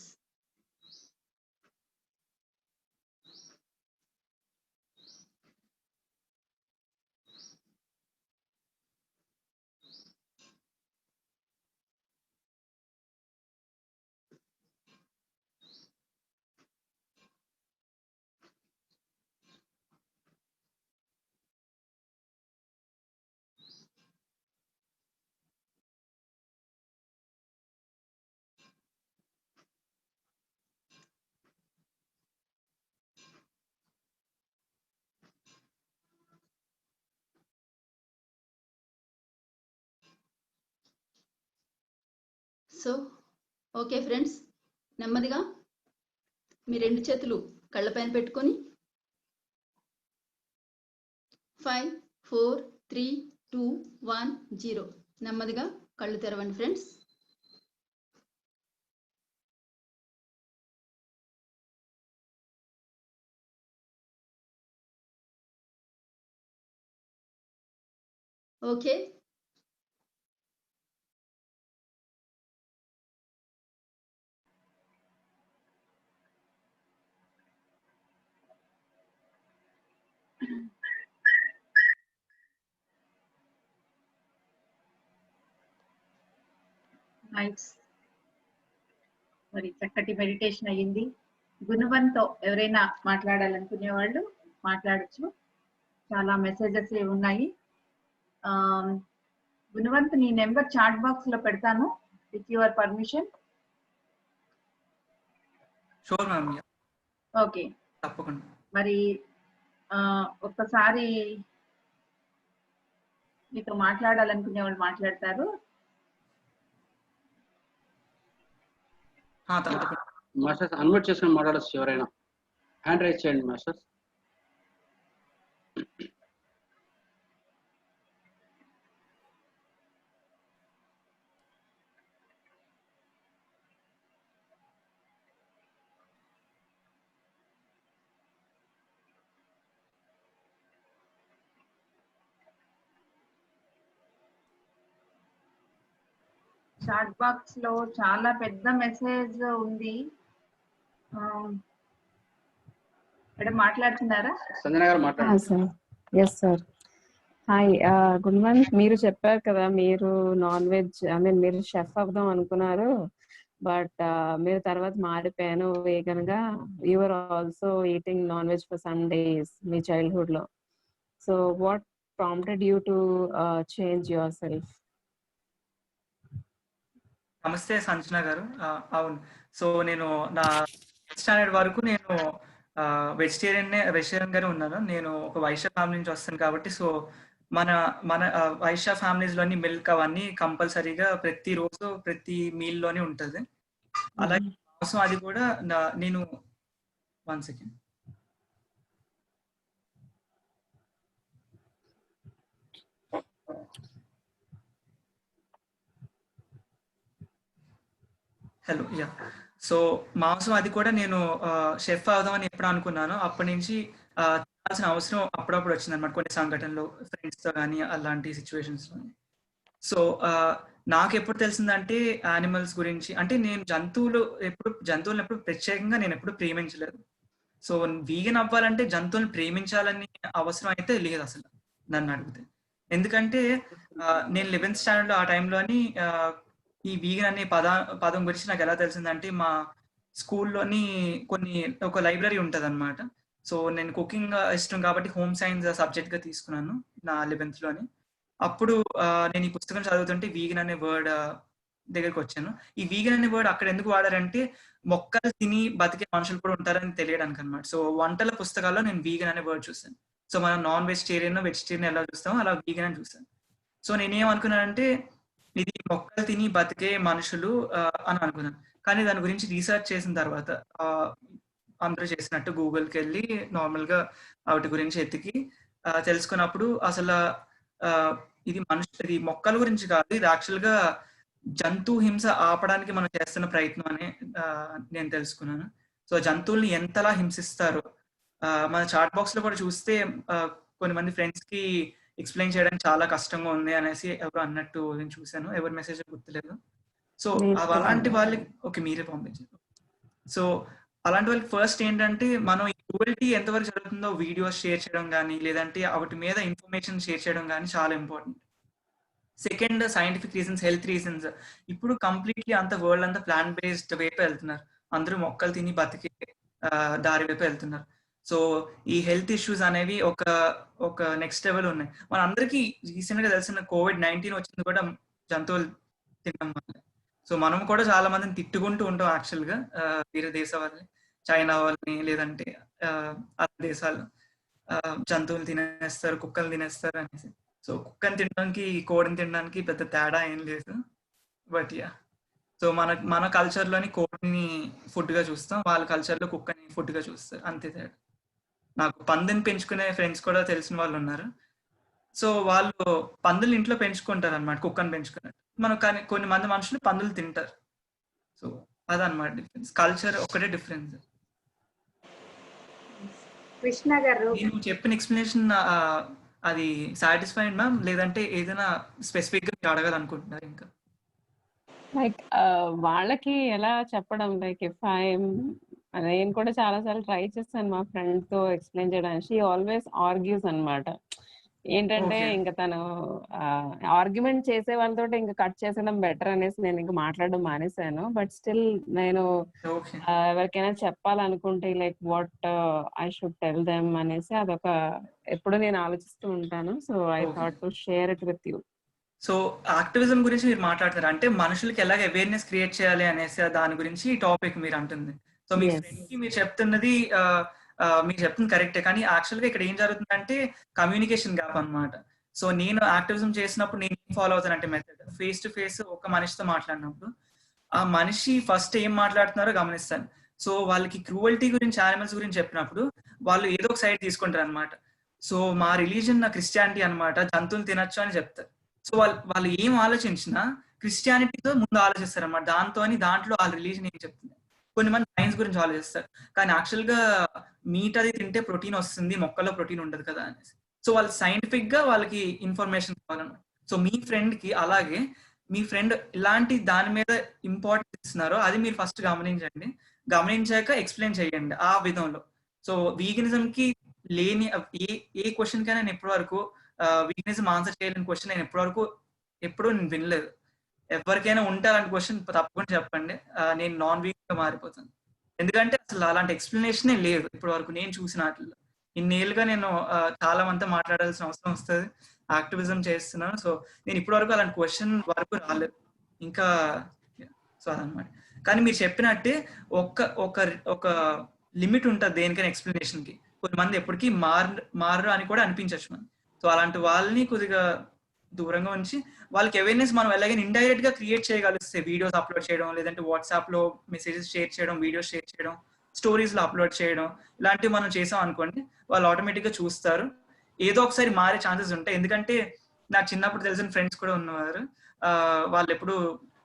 సో ఓకే ఫ్రెండ్స్, నెమ్మదిగా మీ రెండు చేతులు కళ్ళపైన పెట్టుకొని 5 4 3 2 1 0 నెమ్మదిగా కళ్ళు తెరవండి ఫ్రెండ్స్. Okay, nice. మరి చక్కటి మెడిటేషన్ అయ్యింది. గుణవంతో ఎవరైనా మాట్లాడాలనుకునే వాళ్ళు మాట్లాడచ్చు. చాలా మెసేజెస్ ఉన్నాయి. గుణవంత్, నీ నెంబర్ చాట్ బాక్స్ లో పెడతాను with your permission. Sure ma'am. Okay, తప్పకుండా. మరి ఒక్కసారి మీతో మాట్లాడాలనుకునే వాళ్ళు మాట్లాడతారు. తప్పకుండా. మాస్టర్స్ అన్మ్యూట్ చేసుకుని మాట్లాడచ్చు ఎవరైనా. హ్యాండ్ రైజ్ చేయండి మాస్టర్స్. చాట్ బాక్స్ లో చాలా పెద్ద మెసేజ్ ఉంది. మేడం మాట్లాడుతున్నారా? సంజన గారు మాట్లాడండి. Sir. Yes sir. Hi, good morning. మీరు చెప్పారు కదా మీరు నాన్ వెజ్, ఐ మీన్ మీరు షెఫ్ అవుదాం అనుకున్నారు, బట్ మీరు తర్వాత మారిపోయాను వేగన్ గా. You're also eating non veg for some days మీ చైల్డ్హుడ్ లో. So what prompted you to change yourself? నమస్తే సంజన గారు. అవును, సో నేను నా స్టాండర్డ్ వరకు నేను వెజిటేరియన్ గానే ఉన్నాను. నేను ఒక వైశ్య ఫ్యామిలీ నుంచి వస్తాను కాబట్టి, సో మన మన వైశ్య ఫ్యామిలీస్ లోని మిల్క్ అవన్నీ కంపల్సరీగా ప్రతిరోజు ప్రతి మీల్ లోనే ఉంటది. అలాగే మాంసం అది కూడా నేను 1 సెకండ్. Hello, yeah. సో మాంసం అది కూడా నేను షెఫ్ అవుదామని ఎప్పుడు అనుకున్నాను, అప్పటి నుంచి తినాల్సిన అవసరం అప్పుడప్పుడు వచ్చింది అనమాట, కొన్ని సంఘటనలు ఫ్రెండ్స్ తో కానీ అలాంటి సిచ్యువేషన్స్ లో. సో నాకు ఎప్పుడు తెలిసిందంటే యానిమల్స్ గురించి, అంటే నేను జంతువులను ఎప్పుడు ప్రత్యేకంగా నేను ఎప్పుడు ప్రేమించలేదు. సో వీగన్ అవ్వాలంటే జంతువులను ప్రేమించాలని అవసరం అయితే లేదు అసలు నన్ను అడిగితే. ఎందుకంటే నేను 11th స్టాండర్డ్ లో ఆ టైంలోని ఈ వీగన్ అనే పదం గురించి నాకు ఎలా తెలిసిందంటే, మా స్కూల్లోని ఒక లైబ్రరీ ఉంటది అనమాట. సో నేను కుకింగ్ ఇష్టం కాబట్టి హోమ్ సైన్స్ సబ్జెక్ట్ గా తీసుకున్నాను నా 11th లోని. అప్పుడు నేను ఈ పుస్తకం చదువుతుంటే వీగన్ అనే వర్డ్ దగ్గరికి వచ్చాను. ఈ వీగన్ అనే వర్డ్ అక్కడ ఎందుకు వాడారంటే, మొక్కలు తిని బతికే మనుషులు కూడా ఉంటారని తెలియడానికి అనమాట. సో వంటల పుస్తకాల్లో నేను వీగన్ అనే వర్డ్ చూసాను. సో మనం నాన్ వెజిటేరియన్ ఎలా చూస్తామో అలా వీగన్ అని చూసాను. సో నేనేమనుకున్నానంటే, ఇది మొక్కలు తిని బతికే మనుషులు అని అనుకున్నాను. కానీ దాని గురించి రీసెర్చ్ చేసిన తర్వాత అందరూ చేసినట్టు గూగుల్కి వెళ్ళి నార్మల్ గా వాటి గురించి ఎతికి తెలుసుకున్నప్పుడు అసలు ఇది మొక్కల గురించి కాదు, ఇది యాక్చువల్ గా జంతు హింస ఆపడానికి మనం చేస్తున్న ప్రయత్నం అని నేను తెలుసుకున్నాను. సో జంతువుల్ని ఎంతలా హింసిస్తారు మన చాట్ బాక్స్ లో కూడా చూస్తే కొన్ని మంది ఫ్రెండ్స్ కి ఎక్స్ప్లెయిన్ చేయడానికి చాలా కష్టంగా ఉంది అనేసి ఎవరు అన్నట్టు నేను చూశాను. ఎవరి మెసేజ్ గుర్తులేదు. సో అలాంటి వాళ్ళకి ఓకే మీరే పంపించారు. సో అలాంటి వాళ్ళకి ఫస్ట్ ఏంటంటే, మనం ఈ క్రూయల్టీ ఎంతవరకు జరుగుతుందో వీడియోస్ షేర్ చేయడం కానీ, లేదంటే వాటి మీద ఇన్ఫర్మేషన్ షేర్ చేయడం కానీ చాలా important. Second, scientific reasons, health reasons. ఇప్పుడు కంప్లీట్లీ అంత వరల్డ్ అంతా ప్లాంట్ బేస్డ్ వైపు వెళ్తున్నారు. అందరూ మొక్కలు తిని బతికే దారి వైపు వెళ్తున్నారు. సో ఈ హెల్త్ ఇష్యూస్ అనేవి ఒక నెక్స్ట్ లెవెల్ ఉన్నాయి. మన అందరికీ రీసెంట్ గా తెలిసిన COVID-19 వచ్చింది కూడా జంతువులు తినడం వల్ల. సో మనం కూడా చాలా మందిని తిట్టుకుంటూ ఉంటాం యాక్చువల్ గా, వేరే దేశ వాళ్ళని, చైనా వాళ్ళని, లేదంటే అన్ని దేశాలు జంతువులు తినేస్తారు, కుక్కలు తినేస్తారు అనేసి. సో కుక్కని తినడానికి కోడిని తినడానికి పెద్ద తేడా ఏం లేదు. బట్ యా, సో మన కల్చర్ లోని కోడిని ఫుడ్ గా చూస్తాం, వాళ్ళ కల్చర్ లో కుక్కని ఫుడ్ గా చూస్తారు, అంతే తేడా. నాకు పందిని పెంచుకునే ఫ్రెండ్స్ కూడా తెలిసిన వాళ్ళు ఉన్నారు. సో వాళ్ళు పందులు ఇంట్లో పెంచుకుంటారు అనమాట, కుక్కని పెంచుకున్నట్టు. కానీ కొన్ని మంది మనుషులు పందులు తింటారు. సో అదనమాట డిఫరెన్స్. కల్చర్ ఒకటే డిఫరెన్స్. కృష్ణ గారు, నేను చెప్పిన ఎక్స్ప్లెనేషన్ అది సాటిస్ఫైడ్ మ్యామ్, లేదంటే ఏదైనా స్పెసిఫిక్ గా అడగాలనుకుంటున్నారు ఇంకా? లైక్ వాళ్ళకి ఎలా చెప్పడం, లైక్ ఇఫ్ నేను కూడా చాలా సార్లు ట్రై చేస్తాను మా ఫ్రెండ్ తో ఎక్స్ప్లెయిన్ చేయడానికి. షీ ఆల్వేస్ ఆర్గ్యూస్ అన్నమాట. ఏంటంటే ఇంకా తను ఆర్గ్యుమెంట్ చేసే వాళ్ళతో ఇంకా కట్ చేసడం బెటర్ అనేసి నేను ఇంకా మాట్లాడడం మానేశాను. బట్ స్టిల్ నేను ఎవరికైనా చెప్పాలనుకుంటే like what I should tell them అనేసి అదొక ఎప్పుడు నేను ఆలోచిస్తూ ఉంటాను. So I thought to share it with you. So activism గురించి మీరు మాట్లాడతారు అంటే, మనుషులకి ఎలాగ అవేర్నెస్ క్రియేట్ చేయాలి అనేసి దాని గురించి ఈ టాపిక్ మీరు అంటుంది. సో మీ ఫ్రెండ్ కి మీరు చెప్తున్నది కరెక్టే, కానీ యాక్చువల్ గా ఇక్కడ ఏం జరుగుతుందంటే కమ్యూనికేషన్ గ్యాప్ అన్నమాట. సో నేను యాక్టివిజం చేసినప్పుడు నేను ఏం ఫాలో అవుతానంటే మెథడ్, ఫేస్ టు ఫేస్ ఒక మనిషితో మాట్లాడినప్పుడు ఆ మనిషి ఫస్ట్ ఏం మాట్లాడుతున్నారో గమనిస్తాను. సో వాళ్ళకి క్రూవల్టీ గురించి, యానిమల్స్ గురించి చెప్పినప్పుడు వాళ్ళు ఏదో ఒక సైడ్ తీసుకుంటారు అనమాట. సో మా రిలీజన్ క్రిస్టియానిటీ అనమాట, జంతువులు తినొచ్చు అని చెప్తారు. సో వాళ్ళు ఏం ఆలోచించినా క్రిస్టియానిటీతో ముందు ఆలోచిస్తారు అనమాట. దాంట్లో వాళ్ళ రిలీజన్ ఏం చెప్తుంది. కొన్ని మంది సైన్స్ గురించి ఆలోచిస్తారు, కానీ యాక్చువల్ గా మీట్ అది తింటే ప్రోటీన్ వస్తుంది, మొక్కల్లో ప్రోటీన్ ఉండదు కదా అనేసి. సో వాళ్ళు సైంటిఫిక్ గా వాళ్ళకి ఇన్ఫర్మేషన్ కావాలన్నమాట. సో మీ ఫ్రెండ్ కి అలాగే, మీ ఫ్రెండ్ ఇలాంటి దాని మీద ఇంపార్టెన్స్ ఇస్తున్నారో అది మీరు ఫస్ట్ గమనించండి. గమనించాక ఎక్స్ప్లెయిన్ చేయండి ఆ విధంలో. సో వీగనిజం కి లేని ఏ క్వశ్చన్ కైనా నేను ఎప్పటి వరకు వీగనిజం ఆన్సర్ చేయలేని క్వశ్చన్ నేను ఎప్పుడూ నేను వినలేదు. ఎవరికైనా ఉంటే అలాంటి క్వశ్చన్ తప్పకుండా చెప్పండి, నేను నాన్ వీగన్ గా మారిపోతాను. ఎందుకంటే అసలు అలాంటి ఎక్స్ప్లెనేషనే లేదు ఇప్పటి వరకు నేను చూసిన వాటిల్లో. ఇన్నేళ్ళుగా నేను చాలా మంది మాట్లాడాల్సిన అవసరం వస్తుంది, యాక్టివిజం చేస్తున్నాను. సో నేను ఇప్పటి వరకు అలాంటి క్వశ్చన్ వరకు రాలేదు ఇంకా. సో అదనమాట. కానీ మీరు చెప్పినట్టే ఒక లిమిట్ ఉంటుంది దేనికైనా ఎక్స్ప్లెనేషన్ కి. కొంతమంది ఎప్పటికీ మారరు అని కూడా అనిపించచ్చు మనకి. సో అలాంటి వాళ్ళని కొద్దిగా దూరంగా ఉంచి వాళ్ళకి అవేర్నెస్ మనం ఎలాగైనా ఇండైరెక్ట్ గా క్రియేట్ చేయగలిస్తే, వీడియోస్ అప్లోడ్ చేయడం, లేదంటే వాట్సాప్ లో మెసేజెస్ షేర్ చేయడం, వీడియోస్ షేర్ చేయడం, స్టోరీస్ లో అప్లోడ్ చేయడం, ఇలాంటివి మనం చేసాం అనుకోండి, వాళ్ళు ఆటోమేటిక్ గా చూస్తారు. ఏదో ఒకసారి మారే ఛాన్సెస్ ఉంటాయి. ఎందుకంటే నాకు చిన్నప్పుడు తెలిసిన ఫ్రెండ్స్ కూడా ఉన్నవారు, వాళ్ళు ఎప్పుడు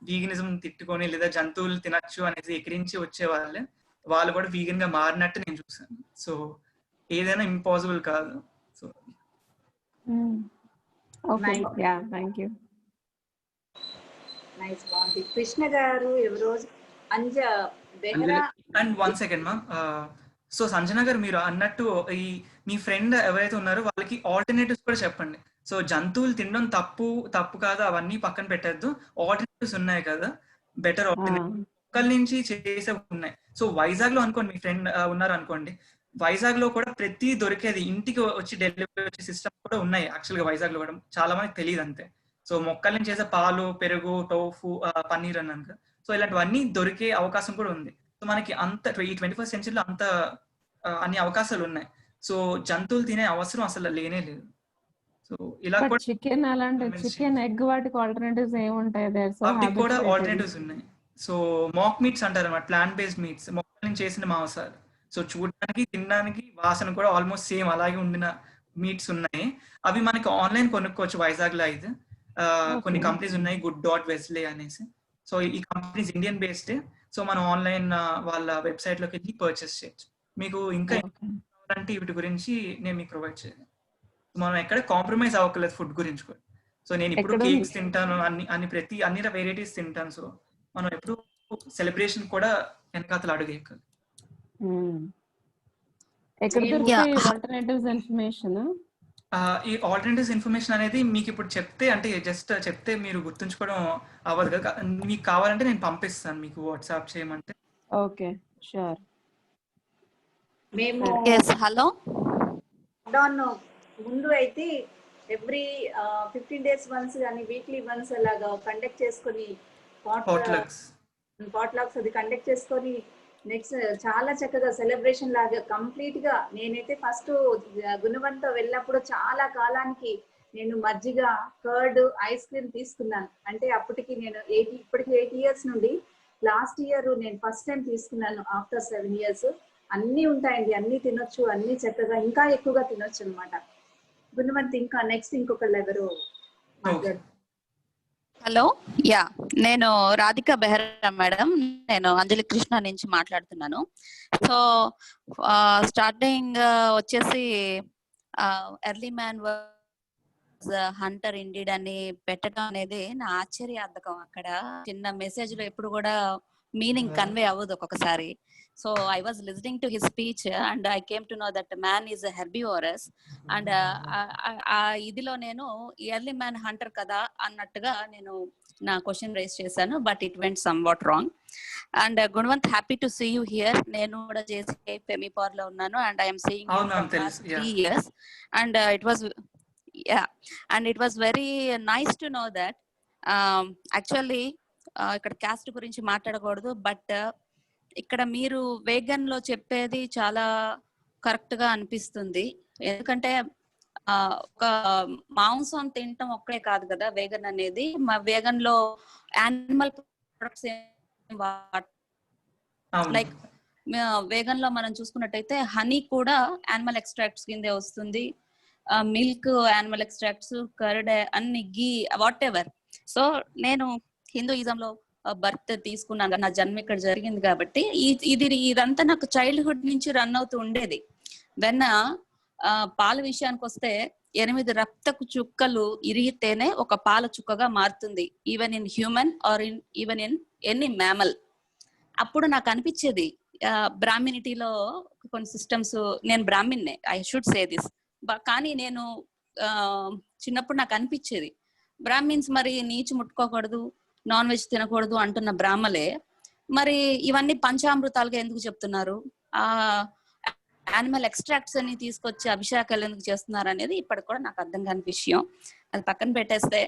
వీగనిజం తిట్టుకొని లేదా జంతువులు తినచ్చు అనేసి ఎక్కిరించి వచ్చేవాళ్ళే. వాళ్ళు కూడా వీగన్ గా మారినట్టు నేను చూసాను. సో ఏదైనా ఇంపాసిబుల్ కాదు. So okay, yeah, thank you. Nice, బాగుంది. కృష్ణ గారు ఎవరో and 1 second ma'am. So Sanjana గారు, మీరు అన్నట్టు మీ ఫ్రెండ్ ఎవరైతే ఉన్నారో వాళ్ళకి ఆల్టర్నేటివ్స్ కూడా చెప్పండి. సో జంతువులు తినడం తప్పు కాదు అవన్నీ పక్కన పెట్టద్దు, ఆల్టర్నేటివ్స్ ఉన్నాయి కదా, బెటర్ ఆల్టర్నేటివ్ మొక్కల నుంచి చేసే ఉన్నాయి. సో వైజాగ్ లో అనుకోండి, మీ ఫ్రెండ్ ఉన్నారు అనుకోండి, వైజాగ్ లో కూడా ప్రతి దొరికేది ఇంటికి వచ్చి డెలివరీ వచ్చే సిస్టమ్ కూడా ఉన్నాయి యాక్చువల్ గా వైజాగ్ లో కూడా. చాలా మందికి తెలియదు అంతే. సో మొక్కల నుంచి చేసే పాలు, పెరుగు, టోఫు, పన్నీర్ అన్నాక సో ఇలాంటివన్నీ దొరికే అవకాశం కూడా ఉంది. సో మనకి ఈ 21st సెంచరీలో అన్ని అవకాశాలు ఉన్నాయి. సో జంతువులు తినే అవసరం అసలు లేనే లేదు. సో ఇలా కూడా చికెన్, అలాంటి చికెన్, ఎగ్, వాటికి ఆల్టర్నేటివ్స్ ఏముంటాయి? వాటికి కూడా ఆల్టర్నేటివ్స్ ఉన్నాయి. సో మాక్ మీట్స్ అంటారు అన్నమాట, ప్లాంట్ బేస్డ్ మీట్స్, మొక్కల నుంచి చేసిన మాంసాలు. సో చూడడానికి, తినడానికి, వాసన కూడా ఆల్మోస్ట్ సేమ్ అలాగే ఉండిన మీట్స్ ఉన్నాయి. అవి మనకి ఆన్లైన్ కొనుక్కోవచ్చు వైజాగ్ లో అయితే. కొన్ని కంపెనీస్ ఉన్నాయి, good.wesley అనేసి. సో ఈ కంపెనీస్ ఇండియన్ బేస్డ్. సో మనం ఆన్లైన్ వాళ్ళ వెబ్సైట్ లోకి వెళ్ళి పర్చేస్ చేయొచ్చు. మీకు ఇంకా కావాలంటే వీటి గురించి నేను మీకు ప్రొవైడ్ చేయాలి. మనం ఎక్కడ కాంప్రమైజ్ అవ్వకలేదు ఫుడ్ గురించి కూడా. సో నేను ఇప్పుడు కేక్స్ తింటాను, అన్ని వెరైటీస్ తింటాను. సో మనం ఎప్పుడు సెలబ్రేషన్ కూడా వెనకాతలు అడుగేయాలి. ఈ ఆల్టర్నేటివ్స్ ఇన్ఫర్మేషన్ అనేది మీకు ఇప్పుడు చెప్తే, అంటే జస్ట్ చెప్తే మీరు గుర్తుంచుకోవడం అవ్వదు కదా. మీకు కావాలంటే నేను పంపిస్తాను మీకు వాట్సాప్ చేయమంటే. Okay, sure. మేము హలో, లాక్డౌన్ ముందు అయితే ఎవ్రీ 15 days వన్స్ కానీ వీక్లీ వన్స్ అలాగా కండక్ట్ చేసుకొని పాట్లాక్స్ అది కండక్ట్ చేసుకొని నెక్స్ట్ చాలా చక్కగా సెలబ్రేషన్ లాగా కంప్లీట్ గా. నేనైతే ఫస్ట్ గుణవంతో వెళ్ళినప్పుడు చాలా కాలానికి నేను మజ్జిగ, కర్డ్, ఐస్ క్రీమ్ తీసుకున్నాను. అంటే అప్పటికి నేను ఇప్పటికి 8 years నుండి లాస్ట్ ఇయర్ నేను ఫస్ట్ టైం తీసుకున్నాను ఆఫ్టర్ 7 years. అన్ని ఉంటాయండి, అన్ని తినొచ్చు, అన్ని చక్కగా ఇంకా ఎక్కువగా తినొచ్చు అనమాట. గుణవంత్ ఇంకా నెక్స్ట్ ఇంకొకళ్ళు ఎవరు మాట్లాడు. హలో, యా, నేను రాధిక బెహ్రా మేడం, నేను అంజలి కృష్ణ నుంచి మాట్లాడుతున్నాను. సో స్టార్టింగ్ వచ్చేసి ఎర్లీ మ్యాన్ హంటర్ ఇండీడ్ అని పెట్టడం అనేది నా ఆశ్చర్యార్థకం. అక్కడ చిన్న మెసేజ్ లో ఎప్పుడు కూడా మీనింగ్ కన్వే అవ్వదు ఒక్కొక్కసారి. So I was listening to his speech and I came to know that man is a herbivorous and ఇదిలో నేను ఎర్లీ మ్యాన్ హంటర్ కదా అన్నట్టుగా నేను నా క్వశ్చన్ రేస్ చేశాను, but it went somewhat wrong. And Gunavant, happy to see you here. నేను కూడా చేసి ఫెమిపార్ లో ఉన్నాను and I'm seeing 3 years and it was very nice to know that actually ఇక్కడ క్యాస్ట్ గురించి మాట్లాడకూడదు, బట్ ఇక్కడ మీరు వేగన్ లో చెప్పేది చాలా కరెక్ట్ గా అనిపిస్తుంది. ఎందుకంటే ఒక మాంసం తినటం ఒక్కడే కాదు కదా వేగన్ అనేది. వేగన్ లో యానిమల్ ప్రొడక్ట్స్ లైక్ వేగన్ లో మనం చూసుకున్నట్టయితే హనీ కూడా యానిమల్ ఎక్స్ట్రాక్ట్స్ కిందే వస్తుంది, మిల్క్ యానిమల్ ఎక్స్ట్రాక్ట్స్, కర్డ్ అన్ని గీ వాట్ ఎవర్. సో నేను హిందూయిజంలో బర్త్ తీసుకున్నాను, నా జన్మ ఇక్కడ జరిగింది కాబట్టి ఇదంతా నాకు చైల్డ్హుడ్ నుంచి రన్ అవుతూ ఉండేది. వెన్న పాల విషయానికి వస్తే 8 రక్తపు చుక్కలు ఇరిగితేనే ఒక పాల చుక్కగా మారుతుంది, even in human or even in any mammal. అప్పుడు నాకు అనిపించేది బ్రాహ్మినిటీలో కొన్ని సిస్టమ్స్, నేను బ్రాహ్మిన్నే, ఐ షుడ్ సే దిస్, కానీ నేను చిన్నప్పుడు నాకు అనిపించేది బ్రాహ్మిన్స్ మరి నీచు ముట్టుకోకూడదు, నాన్ వెజ్ తినకూడదు అంటున్న బ్రాహ్మలే మరి ఇవన్నీ పంచామృతాలుగా ఎందుకు చెప్తున్నారు, ఆ యానిమల్ ఎక్స్ట్రాక్ట్స్ అని తీసుకొచ్చి అభిషేకాలు ఎందుకు చేస్తున్నారు అనేది ఇప్పటికి కూడా నాకు అర్థం కాని విషయం. అది పక్కన పెట్టేస్తే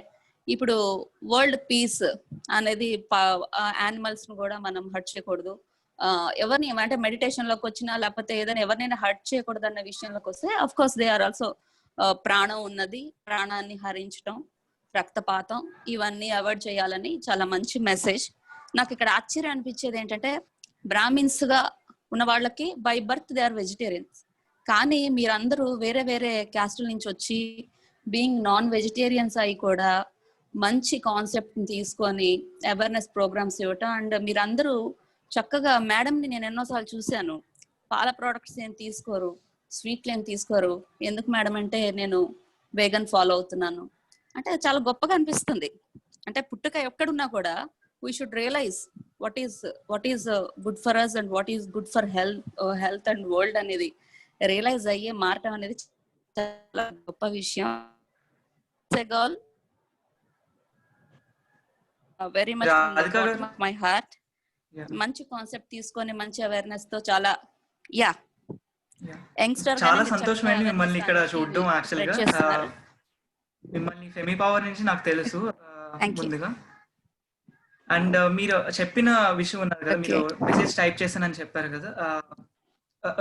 ఇప్పుడు వరల్డ్ పీస్ అనేది యానిమల్స్ ను కూడా మనం హర్ట్ చేయకూడదు, ఎవరిని అంటే మెడిటేషన్ లోకి వచ్చినా లేకపోతే ఏదైనా ఎవరినైనా హర్ట్ చేయకూడదు అన్న విషయంలోకి వస్తే of course they are also ప్రాణం ఉన్నది, ప్రాణాన్ని హరించడం, రక్తపాతం ఇవన్నీ అవాయిడ్ చేయాలని చాలా మంచి మెసేజ్. నాకు ఇక్కడ ఆశ్చర్యం అనిపించేది ఏంటంటే బ్రాహ్మిన్స్ గా ఉన్న వాళ్ళకి by birth they are vegetarians, కానీ మీరందరూ వేరే వేరే క్యాస్టుల నుంచి వచ్చి బీయింగ్ నాన్ వెజిటేరియన్స్ అయి కూడా మంచి కాన్సెప్ట్ తీసుకొని అవేర్నెస్ ప్రోగ్రామ్స్ ఇవ్వటం. అండ్ మీరందరూ చక్కగా, మేడంని నేను ఎన్నోసార్లు చూశాను, పాల ప్రోడక్ట్స్ ఏం తీసుకోరు, స్వీట్లు ఏం తీసుకోరు, ఎందుకు మేడం అంటే నేను వేగన్ ఫాలో అవుతున్నాను అంటే చాలా గొప్పగా అనిపిస్తుంది. అంటే పుట్టుక ఎక్కడున్నా కూడా we should realize what is good for us and what is good for health and world అనేది రియలైజ్ అయ్యే మారటం అనేది చాలా గొప్ప విషయం. Very much my heart. మంచి కాన్సెప్ట్ తీసుకొని మంచి అవేర్నెస్ తో చాలా యంగ్స్టర్ చాలా సంతోషం అండి మిమ్మల్ని ఇక్కడ చూడడం. యాక్చువల్ గా మిమ్మల్ని ఫెమి పవర్ నుంచి నాకు తెలుసు ముందుగా. అండ్ మీరు చెప్పిన విషయం ఉన్నారు కదా, మీరు మెసేజ్ టైప్ చేశానని చెప్పారు కదా